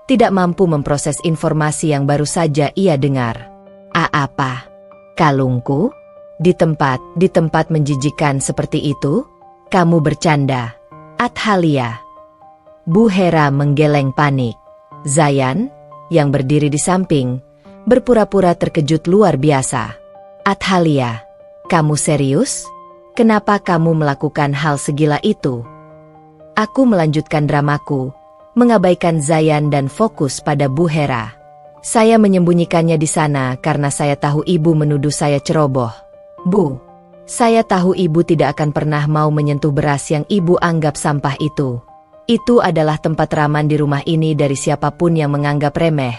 S1: tidak mampu memproses informasi yang baru saja ia dengar. Apa? Kalungku? Di tempat menjijikan seperti itu? Kamu bercanda, Athalia. Bu Hera menggeleng panik. Zayan, yang berdiri di samping, berpura-pura terkejut luar biasa. Athalia, kamu serius? Kenapa kamu melakukan hal segila itu? Aku melanjutkan dramaku, mengabaikan Zayan dan fokus pada Bu Hera. Saya menyembunyikannya di sana karena saya tahu ibu menuduh saya ceroboh. Bu, saya tahu ibu tidak akan pernah mau menyentuh beras yang ibu anggap sampah itu. Itu adalah tempat raman di rumah ini dari siapapun yang menganggap remeh.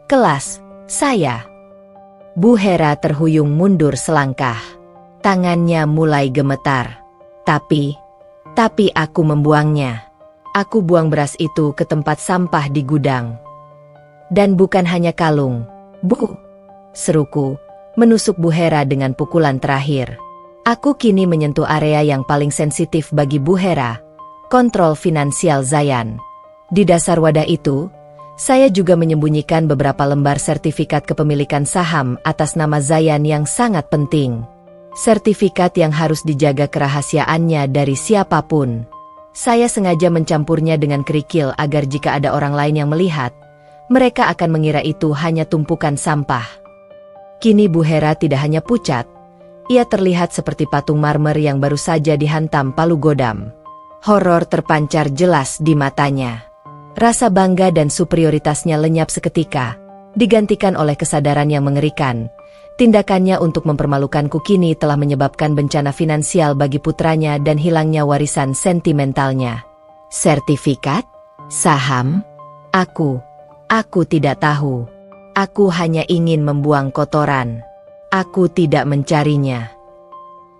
S1: Kelas, saya. Bu Hera terhuyung mundur selangkah. Tangannya mulai gemetar. Tapi aku membuangnya. Aku buang beras itu ke tempat sampah di gudang. Dan bukan hanya kalung, Bu, seruku, menusuk Bu Hera dengan pukulan terakhir. Aku kini menyentuh area yang paling sensitif bagi Bu Hera, kontrol finansial Zayan. Di dasar wadah itu, saya juga menyembunyikan beberapa lembar sertifikat kepemilikan saham atas nama Zayan yang sangat penting. Sertifikat yang harus dijaga kerahasiaannya dari siapapun. Saya sengaja mencampurnya dengan kerikil agar jika ada orang lain yang melihat, mereka akan mengira itu hanya tumpukan sampah. Kini Bu Hera tidak hanya pucat, ia terlihat seperti patung marmer yang baru saja dihantam palu godam. Horor terpancar jelas di matanya. Rasa bangga dan superioritasnya lenyap seketika, digantikan oleh kesadaran yang mengerikan. Tindakannya untuk mempermalukanku kini telah menyebabkan bencana finansial bagi putranya dan hilangnya warisan sentimentalnya. Sertifikat? Saham? Aku tidak tahu. Aku hanya ingin membuang kotoran. Aku tidak mencarinya.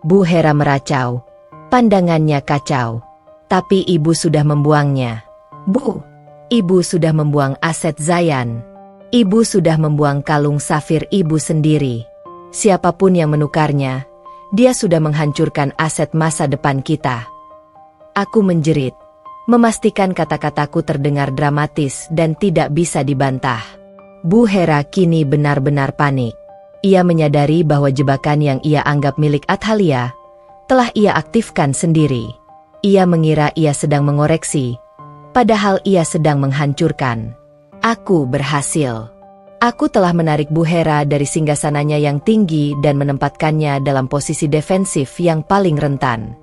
S1: Bu Hera meracau. Pandangannya kacau. Tapi ibu sudah membuangnya. Bu, ibu sudah membuang aset Zayan. Ibu sudah membuang kalung safir ibu sendiri. Siapapun yang menukarnya, dia sudah menghancurkan aset masa depan kita. Aku menjerit, memastikan kata-kataku terdengar dramatis dan tidak bisa dibantah. Bu Hera kini benar-benar panik. Ia menyadari bahwa jebakan yang ia anggap milik Athalia telah ia aktifkan sendiri. Ia mengira ia sedang mengoreksi, padahal ia sedang menghancurkan. Aku berhasil. Aku telah menarik Bu Hera dari singgasananya yang tinggi dan menempatkannya dalam posisi defensif yang paling rentan.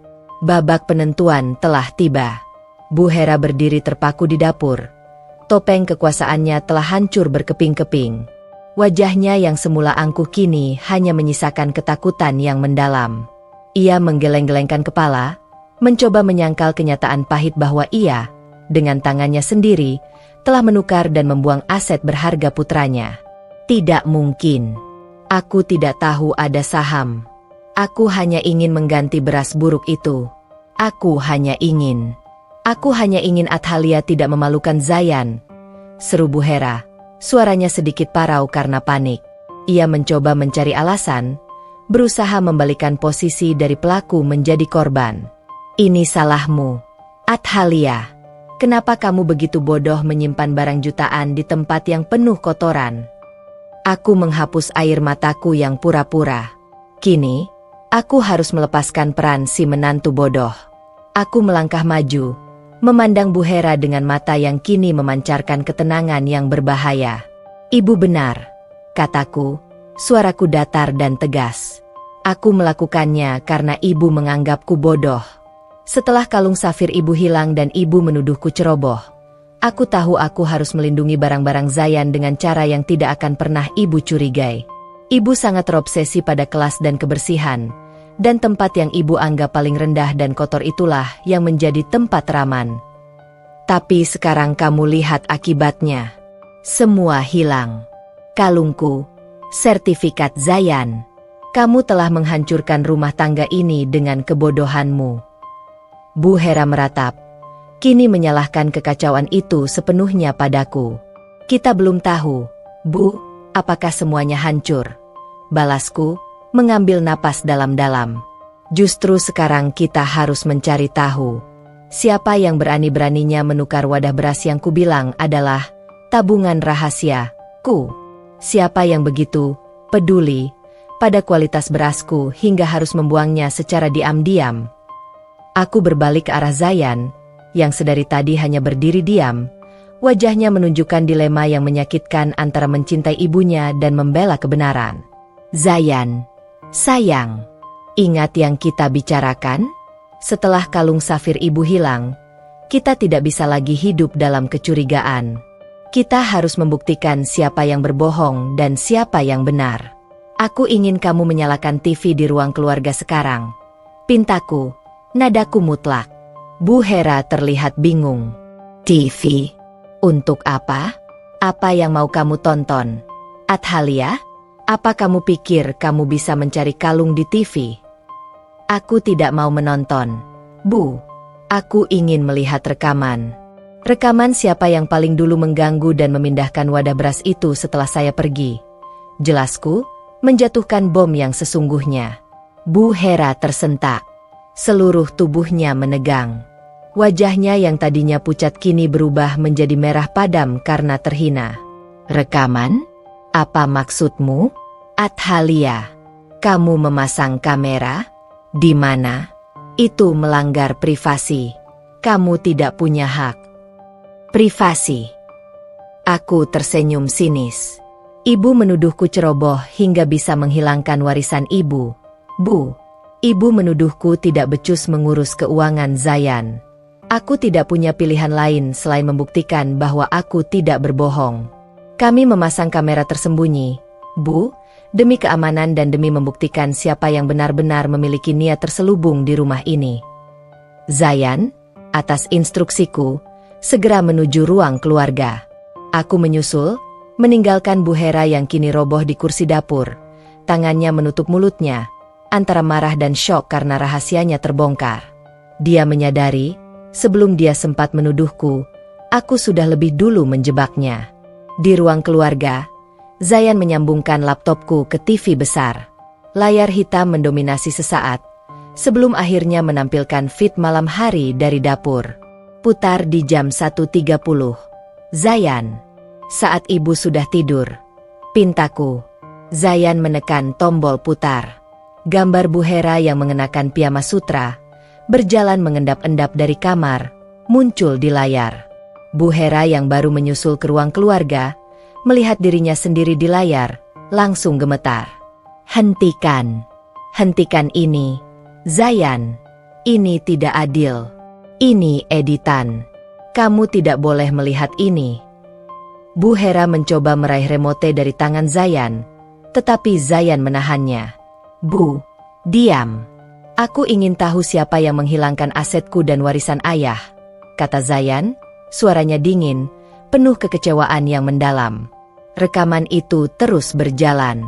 S1: Babak penentuan telah tiba. Bu Hera berdiri terpaku di dapur. Topeng kekuasaannya telah hancur berkeping-keping. Wajahnya yang semula angkuh kini hanya menyisakan ketakutan yang mendalam. Ia menggeleng-gelengkan kepala, mencoba menyangkal kenyataan pahit bahwa ia, dengan tangannya sendiri, telah menukar dan membuang aset berharga putranya. Tidak mungkin. Aku tidak tahu ada saham. Aku hanya ingin mengganti beras buruk itu. Aku hanya ingin Athalia tidak memalukan Zayan. Seru Bu Hera, suaranya sedikit parau karena panik. Ia mencoba mencari alasan, berusaha membalikan posisi dari pelaku menjadi korban. Ini salahmu. Athalia, kenapa kamu begitu bodoh menyimpan barang jutaan di tempat yang penuh kotoran? Aku menghapus air mataku yang pura-pura. Kini, aku harus melepaskan peran si menantu bodoh. Aku melangkah maju, memandang Bu Hera dengan mata yang kini memancarkan ketenangan yang berbahaya. Ibu benar, kataku, suaraku datar dan tegas. Aku melakukannya karena ibu menganggapku bodoh. Setelah kalung safir ibu hilang dan ibu menuduhku ceroboh, aku tahu aku harus melindungi barang-barang Zayan dengan cara yang tidak akan pernah ibu curigai. Ibu sangat terobsesi pada kelas dan kebersihan, dan tempat yang ibu anggap paling rendah dan kotor itulah yang menjadi tempat Raman. Tapi sekarang kamu lihat akibatnya. Semua hilang. Kalungku, sertifikat Zayan. Kamu telah menghancurkan rumah tangga ini dengan kebodohanmu. Bu Hera meratap, kini menyalahkan kekacauan itu sepenuhnya padaku. Kita belum tahu, Bu, apakah semuanya hancur. Balasku, mengambil napas dalam-dalam. Justru sekarang kita harus mencari tahu. Siapa yang berani-beraninya menukar wadah beras yang kubilang adalah tabungan rahasia ku? Siapa yang begitu peduli pada kualitas berasku hingga harus membuangnya secara diam-diam? Aku berbalik ke arah Zayan, yang sedari tadi hanya berdiri diam. Wajahnya menunjukkan dilema yang menyakitkan antara mencintai ibunya dan membela kebenaran. Zayan, sayang, ingat yang kita bicarakan? Setelah kalung safir ibu hilang, kita tidak bisa lagi hidup dalam kecurigaan. Kita harus membuktikan siapa yang berbohong dan siapa yang benar. Aku ingin kamu menyalakan TV di ruang keluarga sekarang. Pintaku, nadaku mutlak. Bu Hera terlihat bingung. TV? Untuk apa? Apa yang mau kamu tonton? Athalia, apa kamu pikir kamu bisa mencari kalung di TV? Aku tidak mau menonton. Bu, aku ingin melihat rekaman. Rekaman siapa yang paling dulu mengganggu dan memindahkan wadah beras itu setelah saya pergi. Jelasku, menjatuhkan bom yang sesungguhnya. Bu Hera tersentak. Seluruh tubuhnya menegang. Wajahnya yang tadinya pucat kini berubah menjadi merah padam karena terhina. Rekaman? Apa maksudmu? Athalia, kamu memasang kamera? Di mana? Itu melanggar privasi. Kamu tidak punya hak. Privasi. Aku tersenyum sinis. Ibu menuduhku ceroboh hingga bisa menghilangkan warisan ibu. Bu, ibu menuduhku tidak becus mengurus keuangan Zayan. Aku tidak punya pilihan lain selain membuktikan bahwa aku tidak berbohong. Kami memasang kamera tersembunyi, Bu, demi keamanan dan demi membuktikan siapa yang benar-benar memiliki niat terselubung di rumah ini. Zayan, atas instruksiku, segera menuju ruang keluarga. Aku menyusul, meninggalkan Bu Hera yang kini roboh di kursi dapur. Tangannya menutup mulutnya, antara marah dan syok karena rahasianya terbongkar. Dia menyadari, sebelum dia sempat menuduhku, aku sudah lebih dulu menjebaknya. Di ruang keluarga, Zayan menyambungkan laptopku ke TV besar. Layar hitam mendominasi sesaat, sebelum akhirnya menampilkan feed malam hari dari dapur. Putar di jam 1.30. Zayan, saat ibu sudah tidur. Pintaku. Zayan menekan tombol putar. Gambar Bu Hera yang mengenakan piyama sutra, berjalan mengendap-endap dari kamar, muncul di layar. Bu Hera yang baru menyusul ke ruang keluarga, melihat dirinya sendiri di layar, langsung gemetar. Hentikan. Hentikan ini. Zayan, ini tidak adil. Ini editan. Kamu tidak boleh melihat ini. Bu Hera mencoba meraih remote dari tangan Zayan, tetapi Zayan menahannya. Bu, diam. Aku ingin tahu siapa yang menghilangkan asetku dan warisan ayah, kata Zayan, suaranya dingin, penuh kekecewaan yang mendalam. Rekaman itu terus berjalan.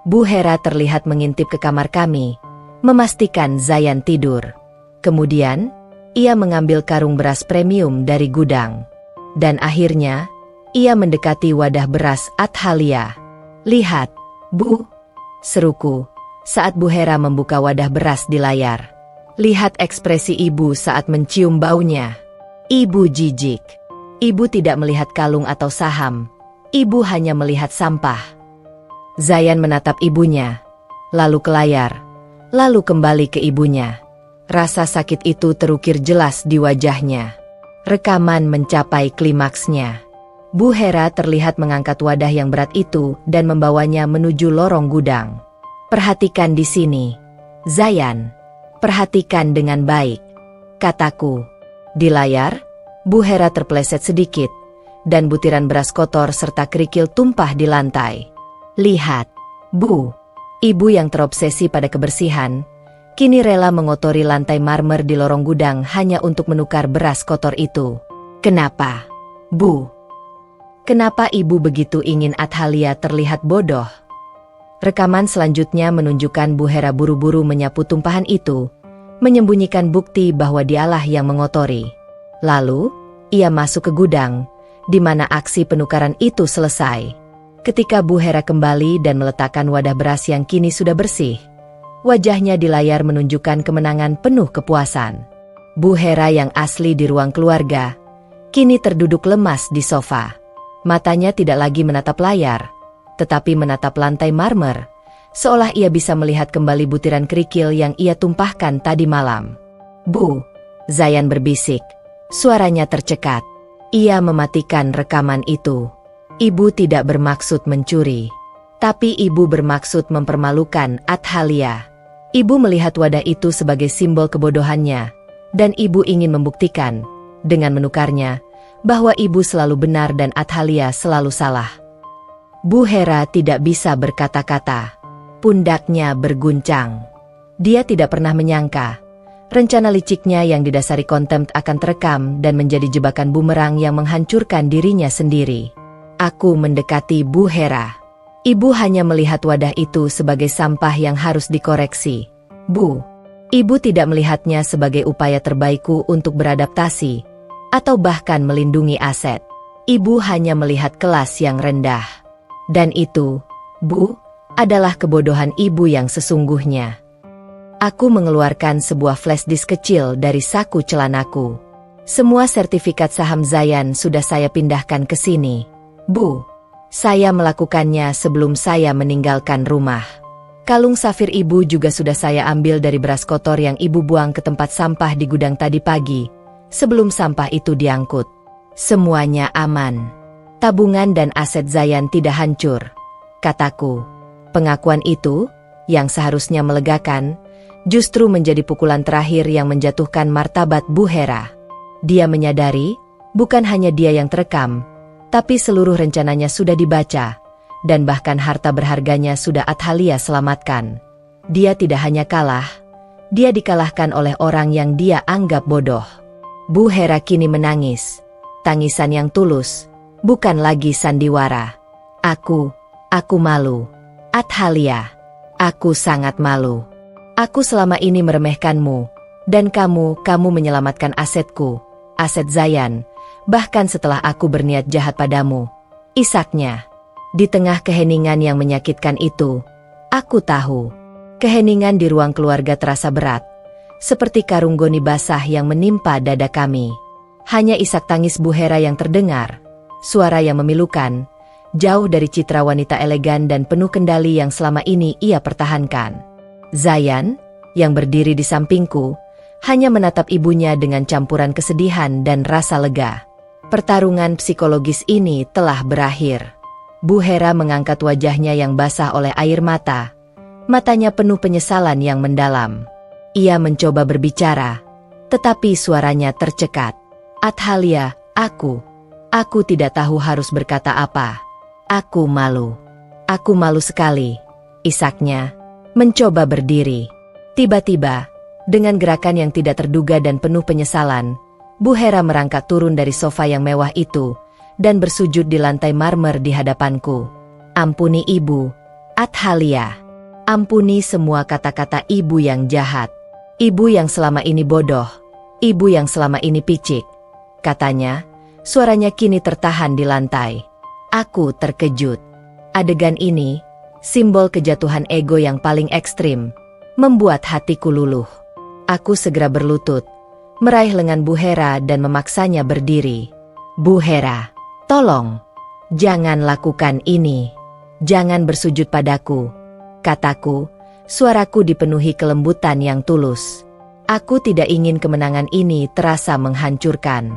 S1: Bu Hera terlihat mengintip ke kamar kami, memastikan Zayan tidur. Kemudian, ia mengambil karung beras premium dari gudang. Dan akhirnya, ia mendekati wadah beras Athalia. Lihat, Bu, seruku, saat Bu Hera membuka wadah beras di layar. Lihat ekspresi ibu saat mencium baunya. Ibu jijik. Ibu tidak melihat kalung atau saham. Ibu hanya melihat sampah. Zayan menatap ibunya, lalu ke layar, lalu kembali ke ibunya. Rasa sakit itu terukir jelas di wajahnya. Rekaman mencapai klimaksnya. Bu Hera terlihat mengangkat wadah yang berat itu dan membawanya menuju lorong gudang. Perhatikan di sini, Zayan. Perhatikan dengan baik, kataku. Di layar, Bu Hera terpeleset sedikit, dan butiran beras kotor serta kerikil tumpah di lantai. Lihat, Bu. Ibu yang terobsesi pada kebersihan, kini rela mengotori lantai marmer di lorong gudang hanya untuk menukar beras kotor itu. Kenapa, Bu? Kenapa ibu begitu ingin Athalia terlihat bodoh? Rekaman selanjutnya menunjukkan Bu Hera buru-buru menyapu tumpahan itu, menyembunyikan bukti bahwa dialah yang mengotori. Lalu, ia masuk ke gudang, di mana aksi penukaran itu selesai. Ketika Bu Hera kembali dan meletakkan wadah beras yang kini sudah bersih, wajahnya di layar menunjukkan kemenangan penuh kepuasan. Bu Hera yang asli di ruang keluarga, kini terduduk lemas di sofa. Matanya tidak lagi menatap layar, tetapi menatap lantai marmer, seolah ia bisa melihat kembali butiran kerikil yang ia tumpahkan tadi malam. Bu, Zayan berbisik. Suaranya tercekat. Ia mematikan rekaman itu. Ibu tidak bermaksud mencuri, tapi ibu bermaksud mempermalukan Athalia. Ibu melihat wadah itu sebagai simbol kebodohannya, dan ibu ingin membuktikan, dengan menukarnya, bahwa ibu selalu benar dan Athalia selalu salah. Bu Hera tidak bisa berkata-kata. Pundaknya berguncang. Dia tidak pernah menyangka, rencana liciknya yang didasari kontempt akan terekam dan menjadi jebakan bumerang yang menghancurkan dirinya sendiri. Aku mendekati Bu Hera. Ibu hanya melihat wadah itu sebagai sampah yang harus dikoreksi. Bu, ibu tidak melihatnya sebagai upaya terbaikku untuk beradaptasi, atau bahkan melindungi aset. Ibu hanya melihat kelas yang rendah. Dan itu, Bu, adalah kebodohan ibu yang sesungguhnya. Aku mengeluarkan sebuah flash disk kecil dari saku celanaku. Semua sertifikat saham Zayan sudah saya pindahkan ke sini. Bu, saya melakukannya sebelum saya meninggalkan rumah. Kalung safir ibu juga sudah saya ambil dari beras kotor yang ibu buang ke tempat sampah di gudang tadi pagi, sebelum sampah itu diangkut. Semuanya aman. Tabungan dan aset Zayan tidak hancur, kataku. Pengakuan itu, yang seharusnya melegakan, justru menjadi pukulan terakhir yang menjatuhkan martabat Bu Hera. Dia menyadari, bukan hanya dia yang terekam, tapi seluruh rencananya sudah dibaca, dan bahkan harta berharganya sudah Athalia selamatkan. Dia tidak hanya kalah, dia dikalahkan oleh orang yang dia anggap bodoh. Bu Hera kini menangis, tangisan yang tulus, bukan lagi sandiwara. Aku malu. Athalia, aku sangat malu. Aku selama ini meremehkanmu, dan kamu menyelamatkan asetku, aset Zayan, bahkan setelah aku berniat jahat padamu. Isaknya, di tengah keheningan yang menyakitkan itu, aku tahu, keheningan di ruang keluarga terasa berat, seperti karung goni basah yang menimpa dada kami. Hanya isak tangis Bu Hera yang terdengar, suara yang memilukan, jauh dari citra wanita elegan dan penuh kendali yang selama ini ia pertahankan. Zayan, yang berdiri di sampingku, hanya menatap ibunya dengan campuran kesedihan dan rasa lega. Pertarungan psikologis ini telah berakhir. Bu Hera mengangkat wajahnya yang basah oleh air mata. Matanya penuh penyesalan yang mendalam. Ia mencoba berbicara, tetapi suaranya tercekat. Athalia, aku tidak tahu harus berkata apa. Aku malu sekali, isaknya, mencoba berdiri. Tiba-tiba, dengan gerakan yang tidak terduga dan penuh penyesalan, Bu Hera merangkak turun dari sofa yang mewah itu, dan bersujud di lantai marmer di hadapanku. Ampuni ibu, Athalia. Ampuni semua kata-kata ibu yang jahat. Ibu yang selama ini bodoh, ibu yang selama ini picik. Katanya, suaranya kini tertahan di lantai. Aku terkejut. Adegan ini, simbol kejatuhan ego yang paling ekstrim, membuat hatiku luluh. Aku segera berlutut, meraih lengan Bu Hera dan memaksanya berdiri. Bu Hera, tolong, jangan lakukan ini. Jangan bersujud padaku, kataku, suaraku dipenuhi kelembutan yang tulus. Aku tidak ingin kemenangan ini terasa menghancurkan.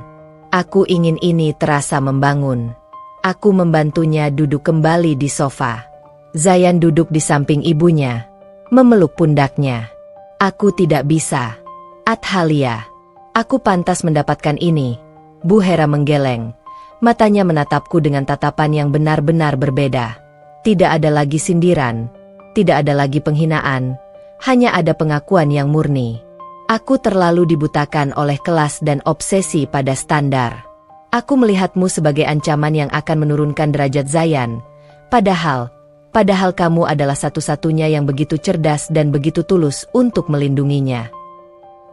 S1: Aku ingin ini terasa membangun. Aku membantunya duduk kembali di sofa. Zayan duduk di samping ibunya, memeluk pundaknya. Aku tidak bisa. Athalia, aku pantas mendapatkan ini. Bu Hera menggeleng. Matanya menatapku dengan tatapan yang benar-benar berbeda. Tidak ada lagi sindiran, tidak ada lagi penghinaan, hanya ada pengakuan yang murni. Aku terlalu dibutakan oleh kelas dan obsesi pada standar. Aku melihatmu sebagai ancaman yang akan menurunkan derajat Zayan. Padahal kamu adalah satu-satunya yang begitu cerdas dan begitu tulus untuk melindunginya.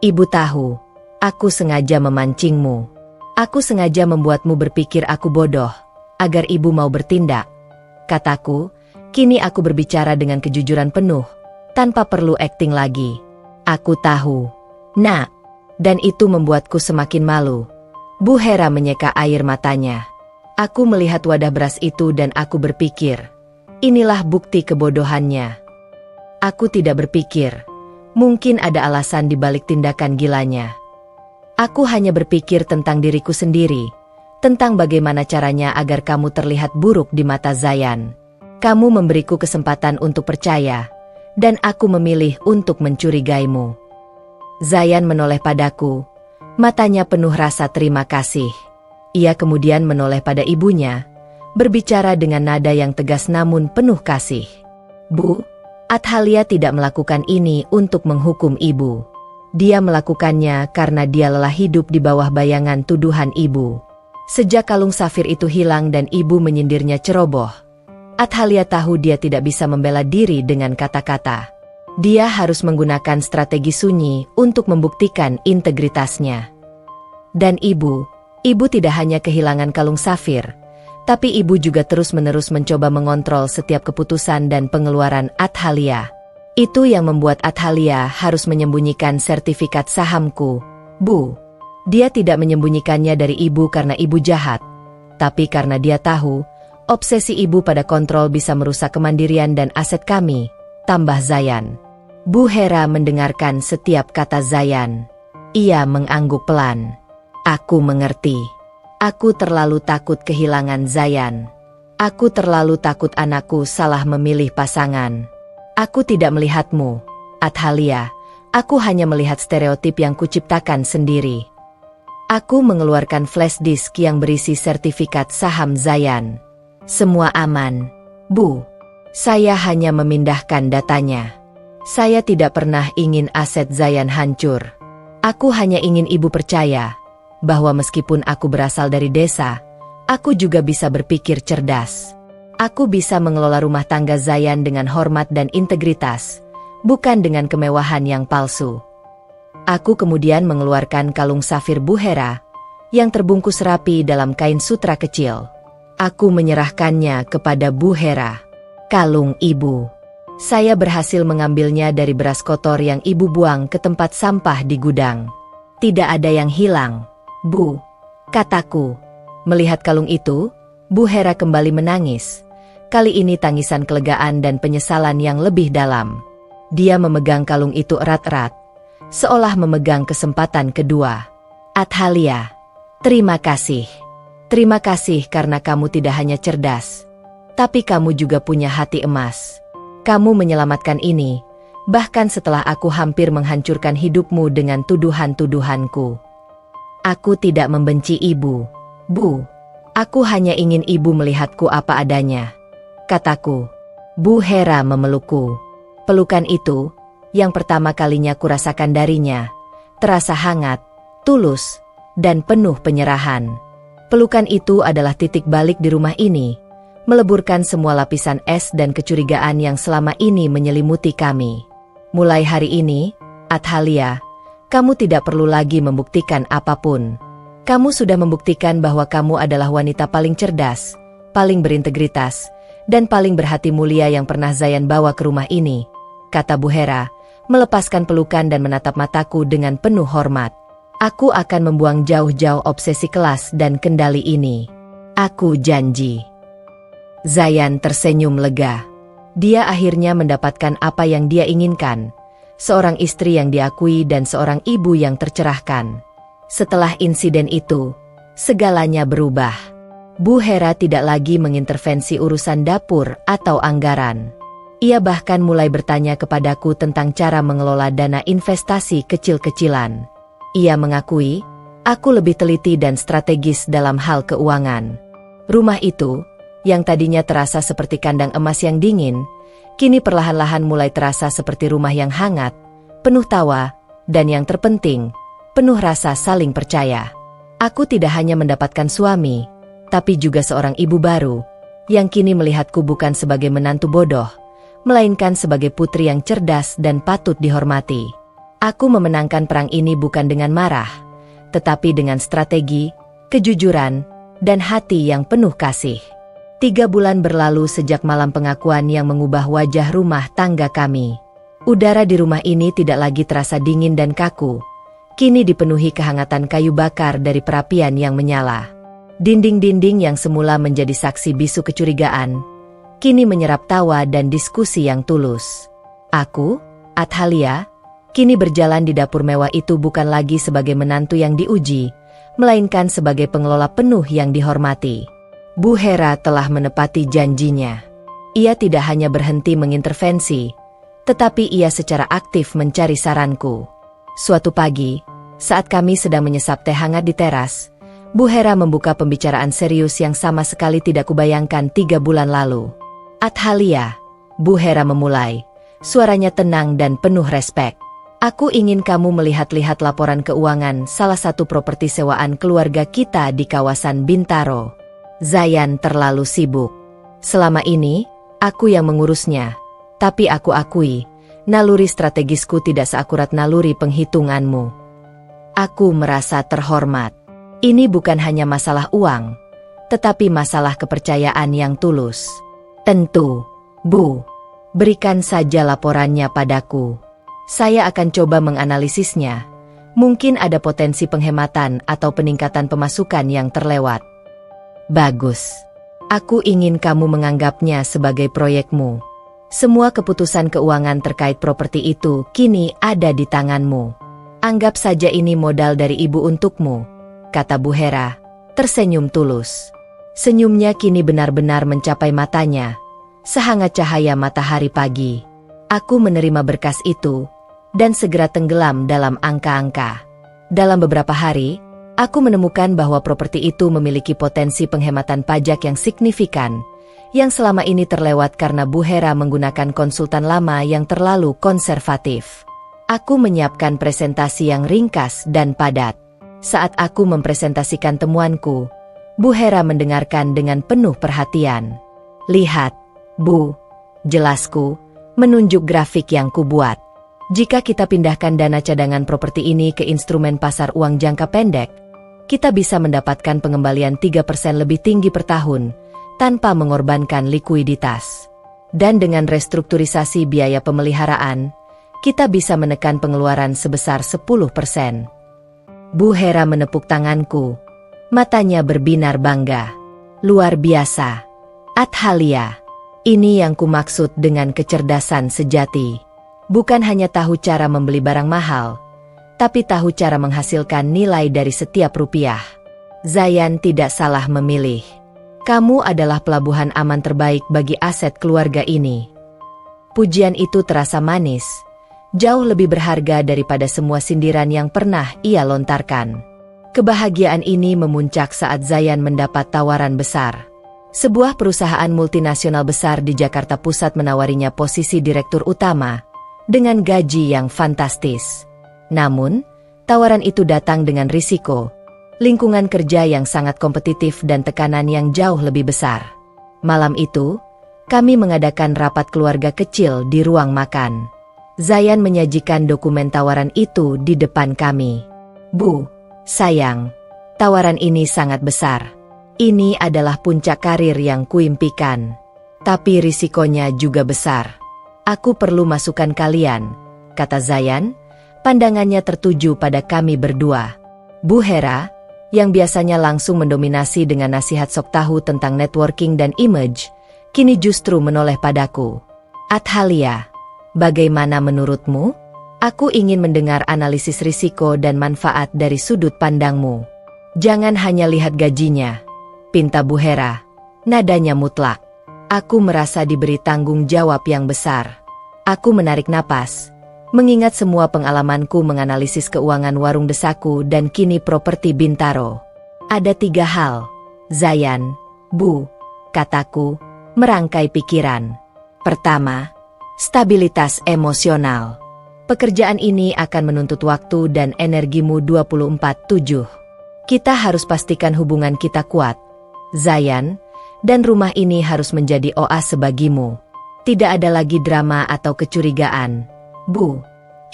S1: Ibu tahu, aku sengaja memancingmu. Aku sengaja membuatmu berpikir aku bodoh, agar ibu mau bertindak. Kataku, kini aku berbicara dengan kejujuran penuh, tanpa perlu akting lagi. Aku tahu. Nak, dan itu membuatku semakin malu. Bu Hera menyeka air matanya. Aku melihat wadah beras itu dan aku berpikir, inilah bukti kebodohannya. Aku tidak berpikir, mungkin ada alasan di balik tindakan gilanya. Aku hanya berpikir tentang diriku sendiri, tentang bagaimana caranya agar kamu terlihat buruk di mata Zayan. Kamu memberiku kesempatan untuk percaya, dan aku memilih untuk mencurigaimu. Zayan menoleh padaku, matanya penuh rasa terima kasih. Ia kemudian menoleh pada ibunya, berbicara dengan nada yang tegas namun penuh kasih. Bu, Athalia tidak melakukan ini untuk menghukum ibu. Dia melakukannya karena dia lelah hidup di bawah bayangan tuduhan ibu. Sejak kalung safir itu hilang dan ibu menyindirnya ceroboh, Athalia tahu dia tidak bisa membela diri dengan kata-kata. Dia harus menggunakan strategi sunyi untuk membuktikan integritasnya. Dan ibu tidak hanya kehilangan kalung safir, tapi ibu juga terus-menerus mencoba mengontrol setiap keputusan dan pengeluaran Athalia. Itu yang membuat Athalia harus menyembunyikan sertifikat sahamku, Bu. Dia tidak menyembunyikannya dari ibu karena ibu jahat, tapi karena dia tahu, obsesi ibu pada kontrol bisa merusak kemandirian dan aset kami, tambah Zayan. Bu Hera mendengarkan setiap kata Zayan. Ia mengangguk pelan. Aku mengerti. Aku terlalu takut kehilangan Zayan. Aku terlalu takut anakku salah memilih pasangan. Aku tidak melihatmu, Athalia. Aku hanya melihat stereotip yang kuciptakan sendiri. Aku mengeluarkan flash disk yang berisi sertifikat saham Zayan. Semua aman, Bu. Saya hanya memindahkan datanya. Saya tidak pernah ingin aset Zayan hancur. Aku hanya ingin ibu percaya bahwa meskipun aku berasal dari desa, aku juga bisa berpikir cerdas. Aku bisa mengelola rumah tangga Zayan dengan hormat dan integritas, bukan dengan kemewahan yang palsu. Aku kemudian mengeluarkan kalung safir Bu Hera yang terbungkus rapi dalam kain sutra kecil. Aku menyerahkannya kepada Bu Hera. Kalung ibu. Saya berhasil mengambilnya dari beras kotor yang ibu buang ke tempat sampah di gudang. Tidak ada yang hilang, Bu, kataku. Melihat kalung itu, Bu Hera kembali menangis. Kali ini tangisan kelegaan dan penyesalan yang lebih dalam. Dia memegang kalung itu erat-erat, seolah memegang kesempatan kedua. Athalia, terima kasih. Terima kasih karena kamu tidak hanya cerdas, tapi kamu juga punya hati emas. Kamu menyelamatkan ini, bahkan setelah aku hampir menghancurkan hidupmu dengan tuduhan-tuduhanku. Aku tidak membenci ibu, Bu. Aku hanya ingin ibu melihatku apa adanya, kataku. Bu Hera memelukku. Pelukan itu, yang pertama kalinya kurasakan darinya, terasa hangat, tulus, dan penuh penyerahan. Pelukan itu adalah titik balik di rumah ini, meleburkan semua lapisan es dan kecurigaan yang selama ini menyelimuti kami. Mulai hari ini, Athalia, kamu tidak perlu lagi membuktikan apapun. Kamu sudah membuktikan bahwa kamu adalah wanita paling cerdas, paling berintegritas, dan paling berhati mulia yang pernah Zayan bawa ke rumah ini, kata Bu Hera, melepaskan pelukan dan menatap mataku dengan penuh hormat. Aku akan membuang jauh-jauh obsesi kelas dan kendali ini. Aku janji. Zayan tersenyum lega. Dia akhirnya mendapatkan apa yang dia inginkan. Seorang istri yang diakui dan seorang ibu yang tercerahkan. Setelah insiden itu, segalanya berubah. Bu Hera tidak lagi mengintervensi urusan dapur atau anggaran. Ia bahkan mulai bertanya kepadaku tentang cara mengelola dana investasi kecil-kecilan. Ia mengakui, aku lebih teliti dan strategis dalam hal keuangan. Rumah itu, yang tadinya terasa seperti kandang emas yang dingin, kini perlahan-lahan mulai terasa seperti rumah yang hangat, penuh tawa, dan yang terpenting, penuh rasa saling percaya. Aku tidak hanya mendapatkan suami, tapi juga seorang ibu baru, yang kini melihatku bukan sebagai menantu bodoh, melainkan sebagai putri yang cerdas dan patut dihormati. Aku memenangkan perang ini bukan dengan marah, tetapi dengan strategi, kejujuran, dan hati yang penuh kasih. 3 bulan berlalu sejak malam pengakuan yang mengubah wajah rumah tangga kami. Udara di rumah ini tidak lagi terasa dingin dan kaku. Kini dipenuhi kehangatan kayu bakar dari perapian yang menyala. Dinding-dinding yang semula menjadi saksi bisu kecurigaan, kini menyerap tawa dan diskusi yang tulus. Aku, Athalia, kini berjalan di dapur mewah itu bukan lagi sebagai menantu yang diuji, melainkan sebagai pengelola penuh yang dihormati. Bu Hera telah menepati janjinya. Ia tidak hanya berhenti mengintervensi, tetapi ia secara aktif mencari saranku. Suatu pagi, saat kami sedang menyesap teh hangat di teras, Bu Hera membuka pembicaraan serius yang sama sekali tidak kubayangkan 3 bulan lalu. Athalia, Bu Hera memulai, suaranya tenang dan penuh respek. Aku ingin kamu melihat-lihat laporan keuangan salah satu properti sewaan keluarga kita di kawasan Bintaro. Zayan terlalu sibuk. Selama ini, aku yang mengurusnya. Tapi aku akui, naluri strategisku tidak seakurat naluri penghitunganmu. Aku merasa terhormat. Ini bukan hanya masalah uang, tetapi masalah kepercayaan yang tulus. Tentu, Bu. Berikan saja laporannya padaku. Saya akan coba menganalisisnya. Mungkin ada potensi penghematan atau peningkatan pemasukan yang terlewat. Bagus. Aku ingin kamu menganggapnya sebagai proyekmu. Semua keputusan keuangan terkait properti itu kini ada di tanganmu. Anggap saja ini modal dari ibu untukmu, kata Bu Hera, tersenyum tulus. Senyumnya kini benar-benar mencapai matanya, sehangat cahaya matahari pagi. Aku menerima berkas itu, dan segera tenggelam dalam angka-angka. Dalam beberapa hari, aku menemukan bahwa properti itu memiliki potensi penghematan pajak yang signifikan, yang selama ini terlewat karena Bu Hera menggunakan konsultan lama yang terlalu konservatif. Aku menyiapkan presentasi yang ringkas dan padat. Saat aku mempresentasikan temuanku, Bu Hera mendengarkan dengan penuh perhatian. Lihat, Bu, jelasku, menunjuk grafik yang kubuat. Jika kita pindahkan dana cadangan properti ini ke instrumen pasar uang jangka pendek, kita bisa mendapatkan pengembalian 3% lebih tinggi per tahun, tanpa mengorbankan likuiditas. Dan dengan restrukturisasi biaya pemeliharaan, kita bisa menekan pengeluaran sebesar 10%. Bu Hera menepuk tanganku. Matanya berbinar bangga. Luar biasa. Athalia, ini yang kumaksud dengan kecerdasan sejati. Bukan hanya tahu cara membeli barang mahal, tapi tahu cara menghasilkan nilai dari setiap rupiah. Zayan tidak salah memilih. Kamu adalah pelabuhan aman terbaik bagi aset keluarga ini. Pujian itu terasa manis, jauh lebih berharga daripada semua sindiran yang pernah ia lontarkan. Kebahagiaan ini memuncak saat Zayan mendapat tawaran besar. Sebuah perusahaan multinasional besar di Jakarta Pusat menawarinya posisi direktur utama, dengan gaji yang fantastis. Namun, tawaran itu datang dengan risiko, lingkungan kerja yang sangat kompetitif dan tekanan yang jauh lebih besar. Malam itu, kami mengadakan rapat keluarga kecil di ruang makan. Zayan menyajikan dokumen tawaran itu di depan kami. Bu, sayang, tawaran ini sangat besar. Ini adalah puncak karir yang kuimpikan. Tapi risikonya juga besar. Aku perlu masukan kalian, kata Zayan, pandangannya tertuju pada kami berdua. Bu Hera, yang biasanya langsung mendominasi dengan nasihat sok tahu tentang networking dan image, kini justru menoleh padaku. Athalia, bagaimana menurutmu? Aku ingin mendengar analisis risiko dan manfaat dari sudut pandangmu. Jangan hanya lihat gajinya, pinta Bu Hera. Nadanya mutlak. Aku merasa diberi tanggung jawab yang besar. Aku menarik napas, mengingat semua pengalamanku menganalisis keuangan warung desaku dan kini properti Bintaro. Ada 3 hal, Zayan, Bu, kataku, merangkai pikiran. Pertama, stabilitas emosional. Pekerjaan ini akan menuntut waktu dan energimu 24/7. Kita harus pastikan hubungan kita kuat, Zayan, dan rumah ini harus menjadi oase bagimu. Tidak ada lagi drama atau kecurigaan. Bu,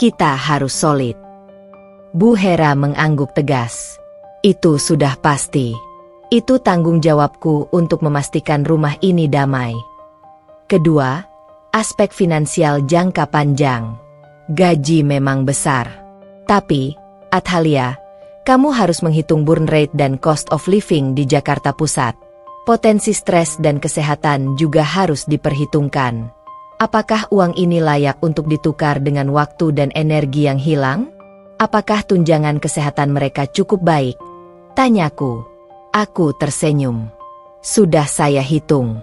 S1: kita harus solid. Bu Hera mengangguk tegas. Itu sudah pasti. Itu tanggung jawabku untuk memastikan rumah ini damai. Kedua, aspek finansial jangka panjang. Gaji memang besar. Tapi, Athalia, kamu harus menghitung burn rate dan cost of living di Jakarta Pusat. Potensi stres dan kesehatan juga harus diperhitungkan. Apakah uang ini layak untuk ditukar dengan waktu dan energi yang hilang? Apakah tunjangan kesehatan mereka cukup baik? Tanyaku. Aku tersenyum. Sudah saya hitung.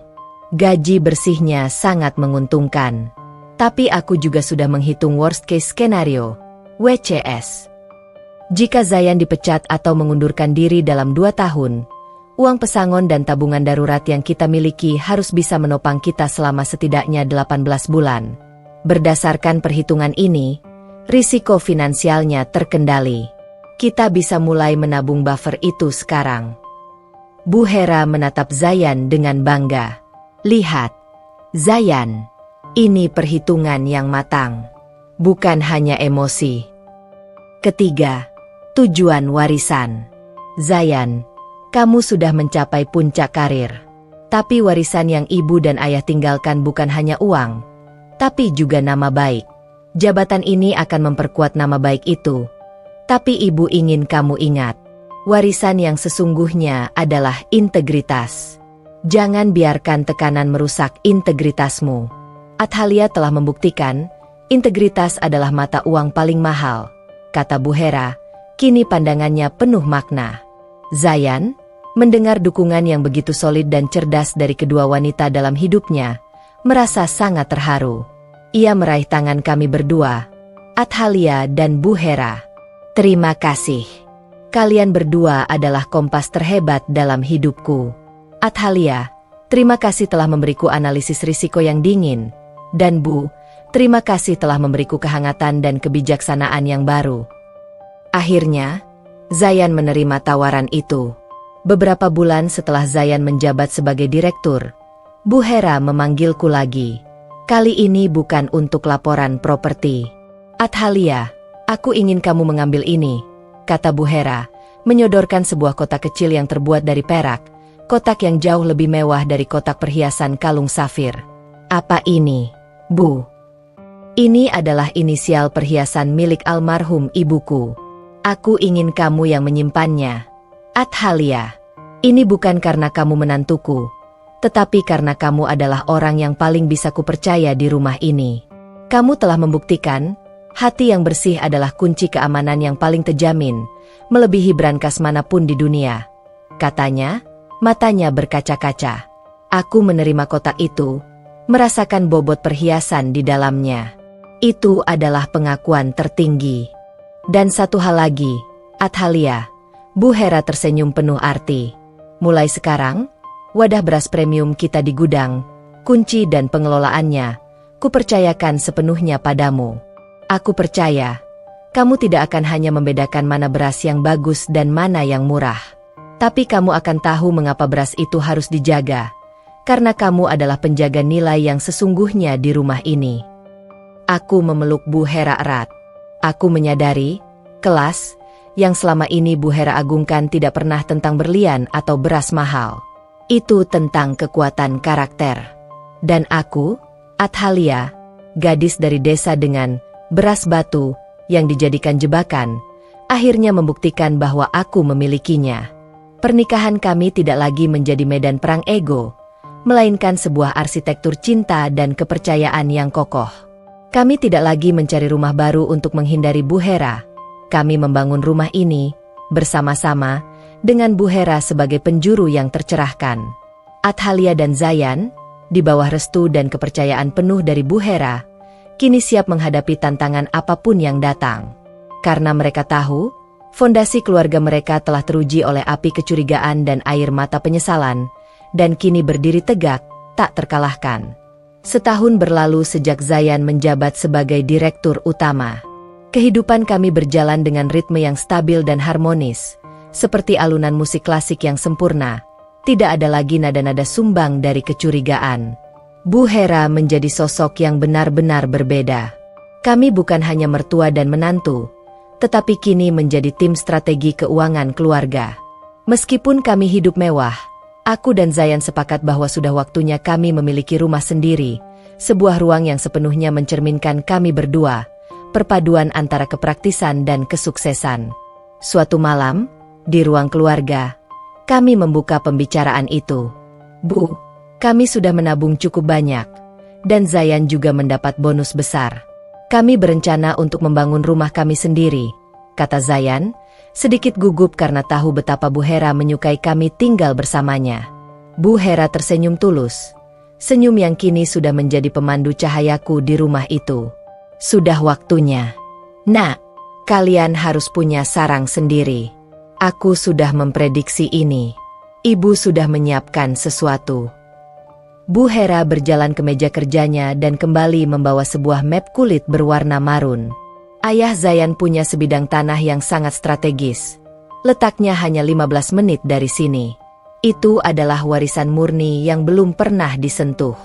S1: Gaji bersihnya sangat menguntungkan. Tapi aku juga sudah menghitung worst case scenario, WCS. Jika Zayan dipecat atau mengundurkan diri dalam 2 tahun, uang pesangon dan tabungan darurat yang kita miliki harus bisa menopang kita selama setidaknya 18 bulan. Berdasarkan perhitungan ini, risiko finansialnya terkendali. Kita bisa mulai menabung buffer itu sekarang. Bu Hera menatap Zayan dengan bangga. Lihat, Zayan, ini perhitungan yang matang, bukan hanya emosi. Ketiga, tujuan warisan. Zayan, kamu sudah mencapai puncak karir. Tapi warisan yang ibu dan ayah tinggalkan bukan hanya uang, tapi juga nama baik. Jabatan ini akan memperkuat nama baik itu. Tapi ibu ingin kamu ingat, warisan yang sesungguhnya adalah integritas. Jangan biarkan tekanan merusak integritasmu. Athalia telah membuktikan, integritas adalah mata uang paling mahal, kata Bu Hera, kini pandangannya penuh makna. Zayan, mendengar dukungan yang begitu solid dan cerdas dari kedua wanita dalam hidupnya, merasa sangat terharu. Ia meraih tangan kami berdua, Athalia dan Bu Hera. Terima kasih. Kalian berdua adalah kompas terhebat dalam hidupku. Athalia, terima kasih telah memberiku analisis risiko yang dingin. Dan Bu, terima kasih telah memberiku kehangatan dan kebijaksanaan yang baru. Akhirnya, Zayan menerima tawaran itu. Beberapa bulan setelah Zayan menjabat sebagai direktur, Bu Hera memanggilku lagi. Kali ini bukan untuk laporan properti. Athalia, aku ingin kamu mengambil ini, kata Bu Hera, menyodorkan sebuah kotak kecil yang terbuat dari perak, kotak yang jauh lebih mewah dari kotak perhiasan kalung safir. Apa ini, Bu? Ini adalah inisial perhiasan milik almarhum ibuku. Aku ingin kamu yang menyimpannya. Athalia, ini bukan karena kamu menantuku, tetapi karena kamu adalah orang yang paling bisa kupercaya di rumah ini. Kamu telah membuktikan, hati yang bersih adalah kunci keamanan yang paling terjamin, melebihi brankas manapun di dunia. Katanya, matanya berkaca-kaca. Aku menerima kotak itu, merasakan bobot perhiasan di dalamnya. Itu adalah pengakuan tertinggi. Dan satu hal lagi, Athalia, Bu Hera tersenyum penuh arti. Mulai sekarang, wadah beras premium kita di gudang, kunci dan pengelolaannya, kupercayakan sepenuhnya padamu. Aku percaya, kamu tidak akan hanya membedakan mana beras yang bagus dan mana yang murah. Tapi kamu akan tahu mengapa beras itu harus dijaga. Karena kamu adalah penjaga nilai yang sesungguhnya di rumah ini. Aku memeluk Bu Hera erat. Aku menyadari, kelas yang selama ini Bu Hera agungkan tidak pernah tentang berlian atau beras mahal. Itu tentang kekuatan karakter. Dan aku, Athalia, gadis dari desa dengan beras batu, yang dijadikan jebakan, akhirnya membuktikan bahwa aku memilikinya. Pernikahan kami tidak lagi menjadi medan perang ego, melainkan sebuah arsitektur cinta dan kepercayaan yang kokoh. Kami tidak lagi mencari rumah baru untuk menghindari Bu Hera. Kami membangun rumah ini bersama-sama dengan Bu Hera sebagai penjuru yang tercerahkan. Athalia dan Zayan, di bawah restu dan kepercayaan penuh dari Bu Hera, kini siap menghadapi tantangan apapun yang datang. Karena mereka tahu, fondasi keluarga mereka telah teruji oleh api kecurigaan dan air mata penyesalan, dan kini berdiri tegak, tak terkalahkan. Setahun berlalu sejak Zayan menjabat sebagai direktur utama. Kehidupan kami berjalan dengan ritme yang stabil dan harmonis, seperti alunan musik klasik yang sempurna. Tidak ada lagi nada-nada sumbang dari kecurigaan. Bu Hera menjadi sosok yang benar-benar berbeda. Kami bukan hanya mertua dan menantu, tetapi kini menjadi tim strategi keuangan keluarga. Meskipun kami hidup mewah, aku dan Zayan sepakat bahwa sudah waktunya kami memiliki rumah sendiri, sebuah ruang yang sepenuhnya mencerminkan kami berdua, perpaduan antara kepraktisan dan kesuksesan. Suatu malam, di ruang keluarga, kami membuka pembicaraan itu. Bu, kami sudah menabung cukup banyak, dan Zayan juga mendapat bonus besar. Kami berencana untuk membangun rumah kami sendiri, kata Zayan, sedikit gugup karena tahu betapa Bu Hera menyukai kami tinggal bersamanya. Bu Hera tersenyum tulus, senyum yang kini sudah menjadi pemandu cahayaku di rumah itu. Sudah waktunya. Nak, kalian harus punya sarang sendiri. Aku sudah memprediksi ini. Ibu sudah menyiapkan sesuatu. Bu Hera berjalan ke meja kerjanya dan kembali membawa sebuah map kulit berwarna marun. Ayah Zayan punya sebidang tanah yang sangat strategis. Letaknya hanya 15 menit dari sini. Itu adalah warisan murni yang belum pernah disentuh.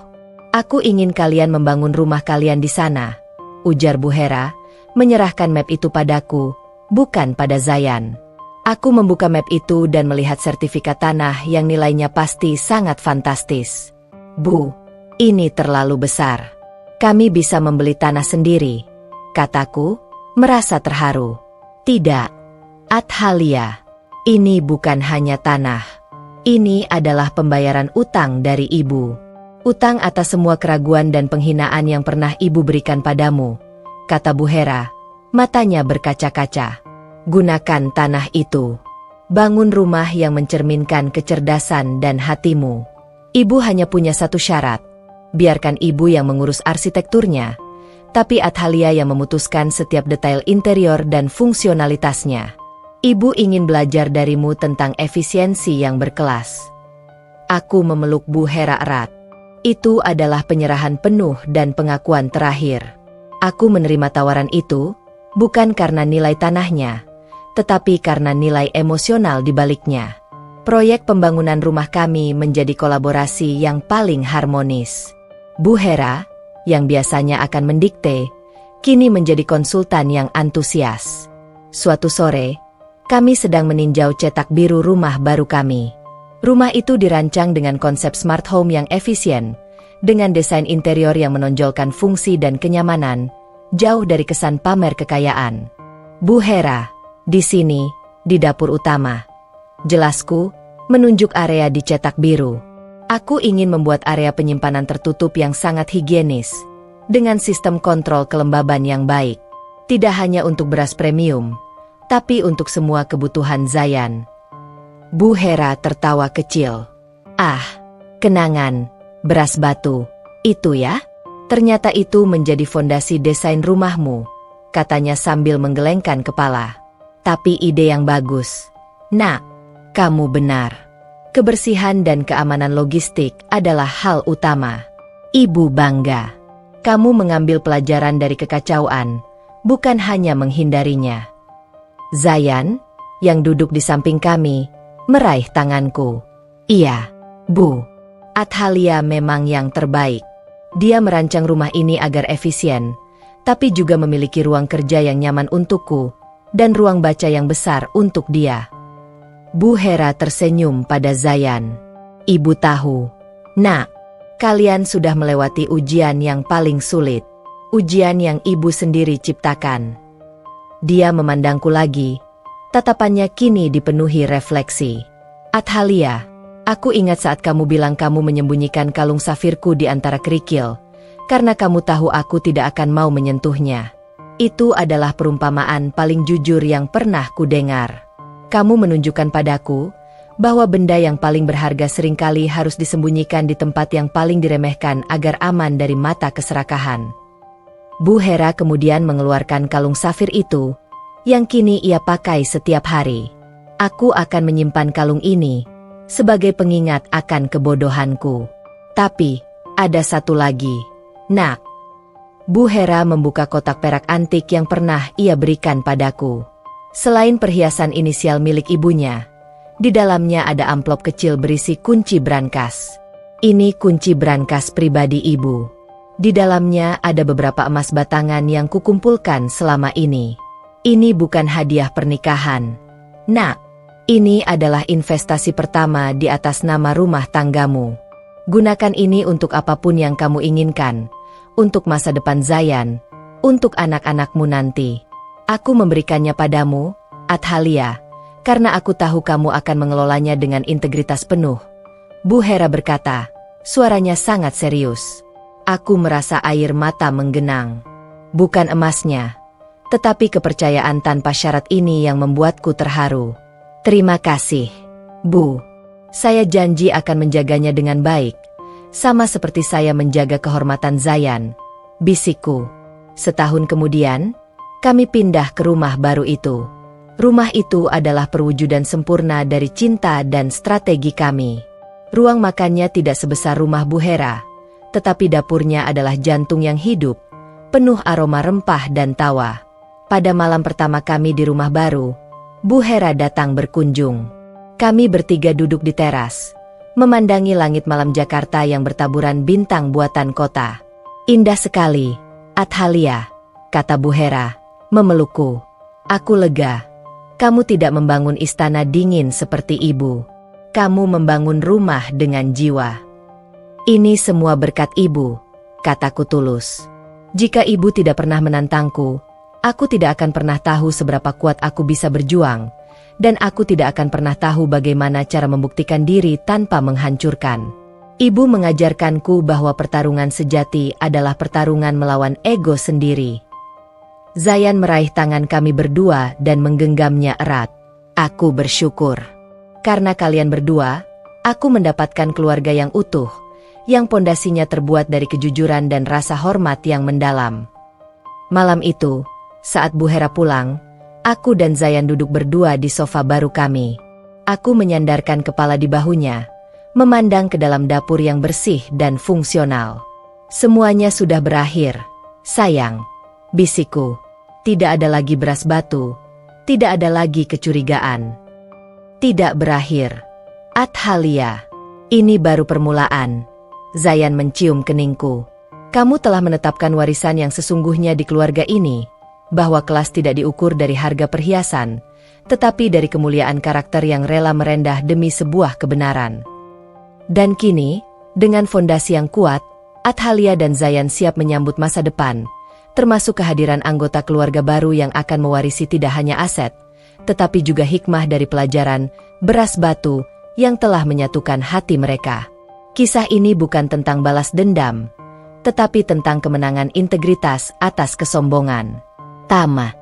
S1: Aku ingin kalian membangun rumah kalian di sana, ujar Bu Hera, menyerahkan map itu padaku, bukan pada Zayan. Aku membuka map itu dan melihat sertifikat tanah yang nilainya pasti sangat fantastis. Bu, ini terlalu besar. Kami bisa membeli tanah sendiri, kataku, merasa terharu. Tidak, Athalia, ini bukan hanya tanah. Ini adalah pembayaran utang dari ibu. Utang atas semua keraguan dan penghinaan yang pernah ibu berikan padamu, kata Bu Hera, matanya berkaca-kaca. Gunakan tanah itu. Bangun rumah yang mencerminkan kecerdasan dan hatimu. Ibu hanya punya satu syarat. Biarkan ibu yang mengurus arsitekturnya, tapi Athalia yang memutuskan setiap detail interior dan fungsionalitasnya. Ibu ingin belajar darimu tentang efisiensi yang berkelas. Aku memeluk Bu Hera erat. Itu adalah penyerahan penuh dan pengakuan terakhir. Aku menerima tawaran itu, bukan karena nilai tanahnya, tetapi karena nilai emosional di baliknya. Proyek pembangunan rumah kami menjadi kolaborasi yang paling harmonis. Bu Hera, yang biasanya akan mendikte, kini menjadi konsultan yang antusias. Suatu sore, kami sedang meninjau cetak biru rumah baru kami. Rumah itu dirancang dengan konsep smart home yang efisien, dengan desain interior yang menonjolkan fungsi dan kenyamanan, jauh dari kesan pamer kekayaan. Bu Hera, di sini, di dapur utama. Jelasku, menunjuk area di cetak biru. Aku ingin membuat area penyimpanan tertutup yang sangat higienis, dengan sistem kontrol kelembaban yang baik. Tidak hanya untuk beras premium, tapi untuk semua kebutuhan Zayan. Bu Hera tertawa kecil. Ah, kenangan, beras batu, itu ya? Ternyata itu menjadi fondasi desain rumahmu, katanya sambil menggelengkan kepala. Tapi ide yang bagus. Nak, kamu benar. Kebersihan dan keamanan logistik adalah hal utama. Ibu bangga. Kamu mengambil pelajaran dari kekacauan, bukan hanya menghindarinya. Zayan, yang duduk di samping kami, meraih tanganku. Iya, Bu. Athalia memang yang terbaik. Dia merancang rumah ini agar efisien, tapi juga memiliki ruang kerja yang nyaman untukku, dan ruang baca yang besar untuk dia. Bu Hera tersenyum pada Zayan. Ibu tahu, Nak, kalian sudah melewati ujian yang paling sulit. Ujian yang ibu sendiri ciptakan. Dia memandangku lagi. Tatapannya kini dipenuhi refleksi. Athalia, aku ingat saat kamu bilang kamu menyembunyikan kalung safirku di antara kerikil, karena kamu tahu aku tidak akan mau menyentuhnya. Itu adalah perumpamaan paling jujur yang pernah kudengar. Kamu menunjukkan padaku bahwa benda yang paling berharga seringkali harus disembunyikan di tempat yang paling diremehkan agar aman dari mata keserakahan. Bu Hera kemudian mengeluarkan kalung safir itu, yang kini ia pakai setiap hari. Aku akan menyimpan kalung ini sebagai pengingat akan kebodohanku. Tapi, ada satu lagi. Nak. Bu Hera membuka kotak perak antik yang pernah ia berikan padaku. Selain perhiasan inisial milik ibunya, di dalamnya ada amplop kecil berisi kunci brankas. Ini kunci brankas pribadi ibu. Di dalamnya ada beberapa emas batangan yang kukumpulkan selama ini. Ini bukan hadiah pernikahan. Nak, ini adalah investasi pertama di atas nama rumah tanggamu. Gunakan ini untuk apapun yang kamu inginkan. Untuk masa depan Zayan, untuk anak-anakmu nanti. Aku memberikannya padamu, Athalia, karena aku tahu kamu akan mengelolanya dengan integritas penuh. Bu Hera berkata, suaranya sangat serius. Aku merasa air mata menggenang. Bukan emasnya, tetapi kepercayaan tanpa syarat ini yang membuatku terharu. Terima kasih, Bu. Saya janji akan menjaganya dengan baik, sama seperti saya menjaga kehormatan Zayan, bisikku. Setahun kemudian, kami pindah ke rumah baru itu. Rumah itu adalah perwujudan sempurna dari cinta dan strategi kami. Ruang makannya tidak sebesar rumah Bu Hera, tetapi dapurnya adalah jantung yang hidup, penuh aroma rempah dan tawa. Pada malam pertama kami di rumah baru, Bu Hera datang berkunjung. Kami bertiga duduk di teras, memandangi langit malam Jakarta yang bertaburan bintang buatan kota. Indah sekali, Athalia, kata Bu Hera, memelukku. Aku lega. Kamu tidak membangun istana dingin seperti ibu. Kamu membangun rumah dengan jiwa. Ini semua berkat ibu, kataku tulus. Jika ibu tidak pernah menantangku, aku tidak akan pernah tahu seberapa kuat aku bisa berjuang, dan aku tidak akan pernah tahu bagaimana cara membuktikan diri tanpa menghancurkan. Ibu mengajarkanku bahwa pertarungan sejati adalah pertarungan melawan ego sendiri. Zayan meraih tangan kami berdua dan menggenggamnya erat. Aku bersyukur. Karena kalian berdua, aku mendapatkan keluarga yang utuh, yang pondasinya terbuat dari kejujuran dan rasa hormat yang mendalam. Malam itu, saat Bu Hera pulang, aku dan Zayan duduk berdua di sofa baru kami. Aku menyandarkan kepala di bahunya, memandang ke dalam dapur yang bersih dan fungsional. Semuanya sudah berakhir, sayang, bisikku. Tidak ada lagi beras batu, tidak ada lagi kecurigaan. Tidak berakhir, Athalia. Ini baru permulaan. Zayan mencium keningku. Kamu telah menetapkan warisan yang sesungguhnya di keluarga ini, bahwa kelas tidak diukur dari harga perhiasan, tetapi dari kemuliaan karakter yang rela merendah demi sebuah kebenaran. Dan kini, dengan fondasi yang kuat, Athalia dan Zayan siap menyambut masa depan, termasuk kehadiran anggota keluarga baru yang akan mewarisi tidak hanya aset, tetapi juga hikmah dari pelajaran beras batu yang telah menyatukan hati mereka. Kisah ini bukan tentang balas dendam, tetapi tentang kemenangan integritas atas kesombongan. Tamat.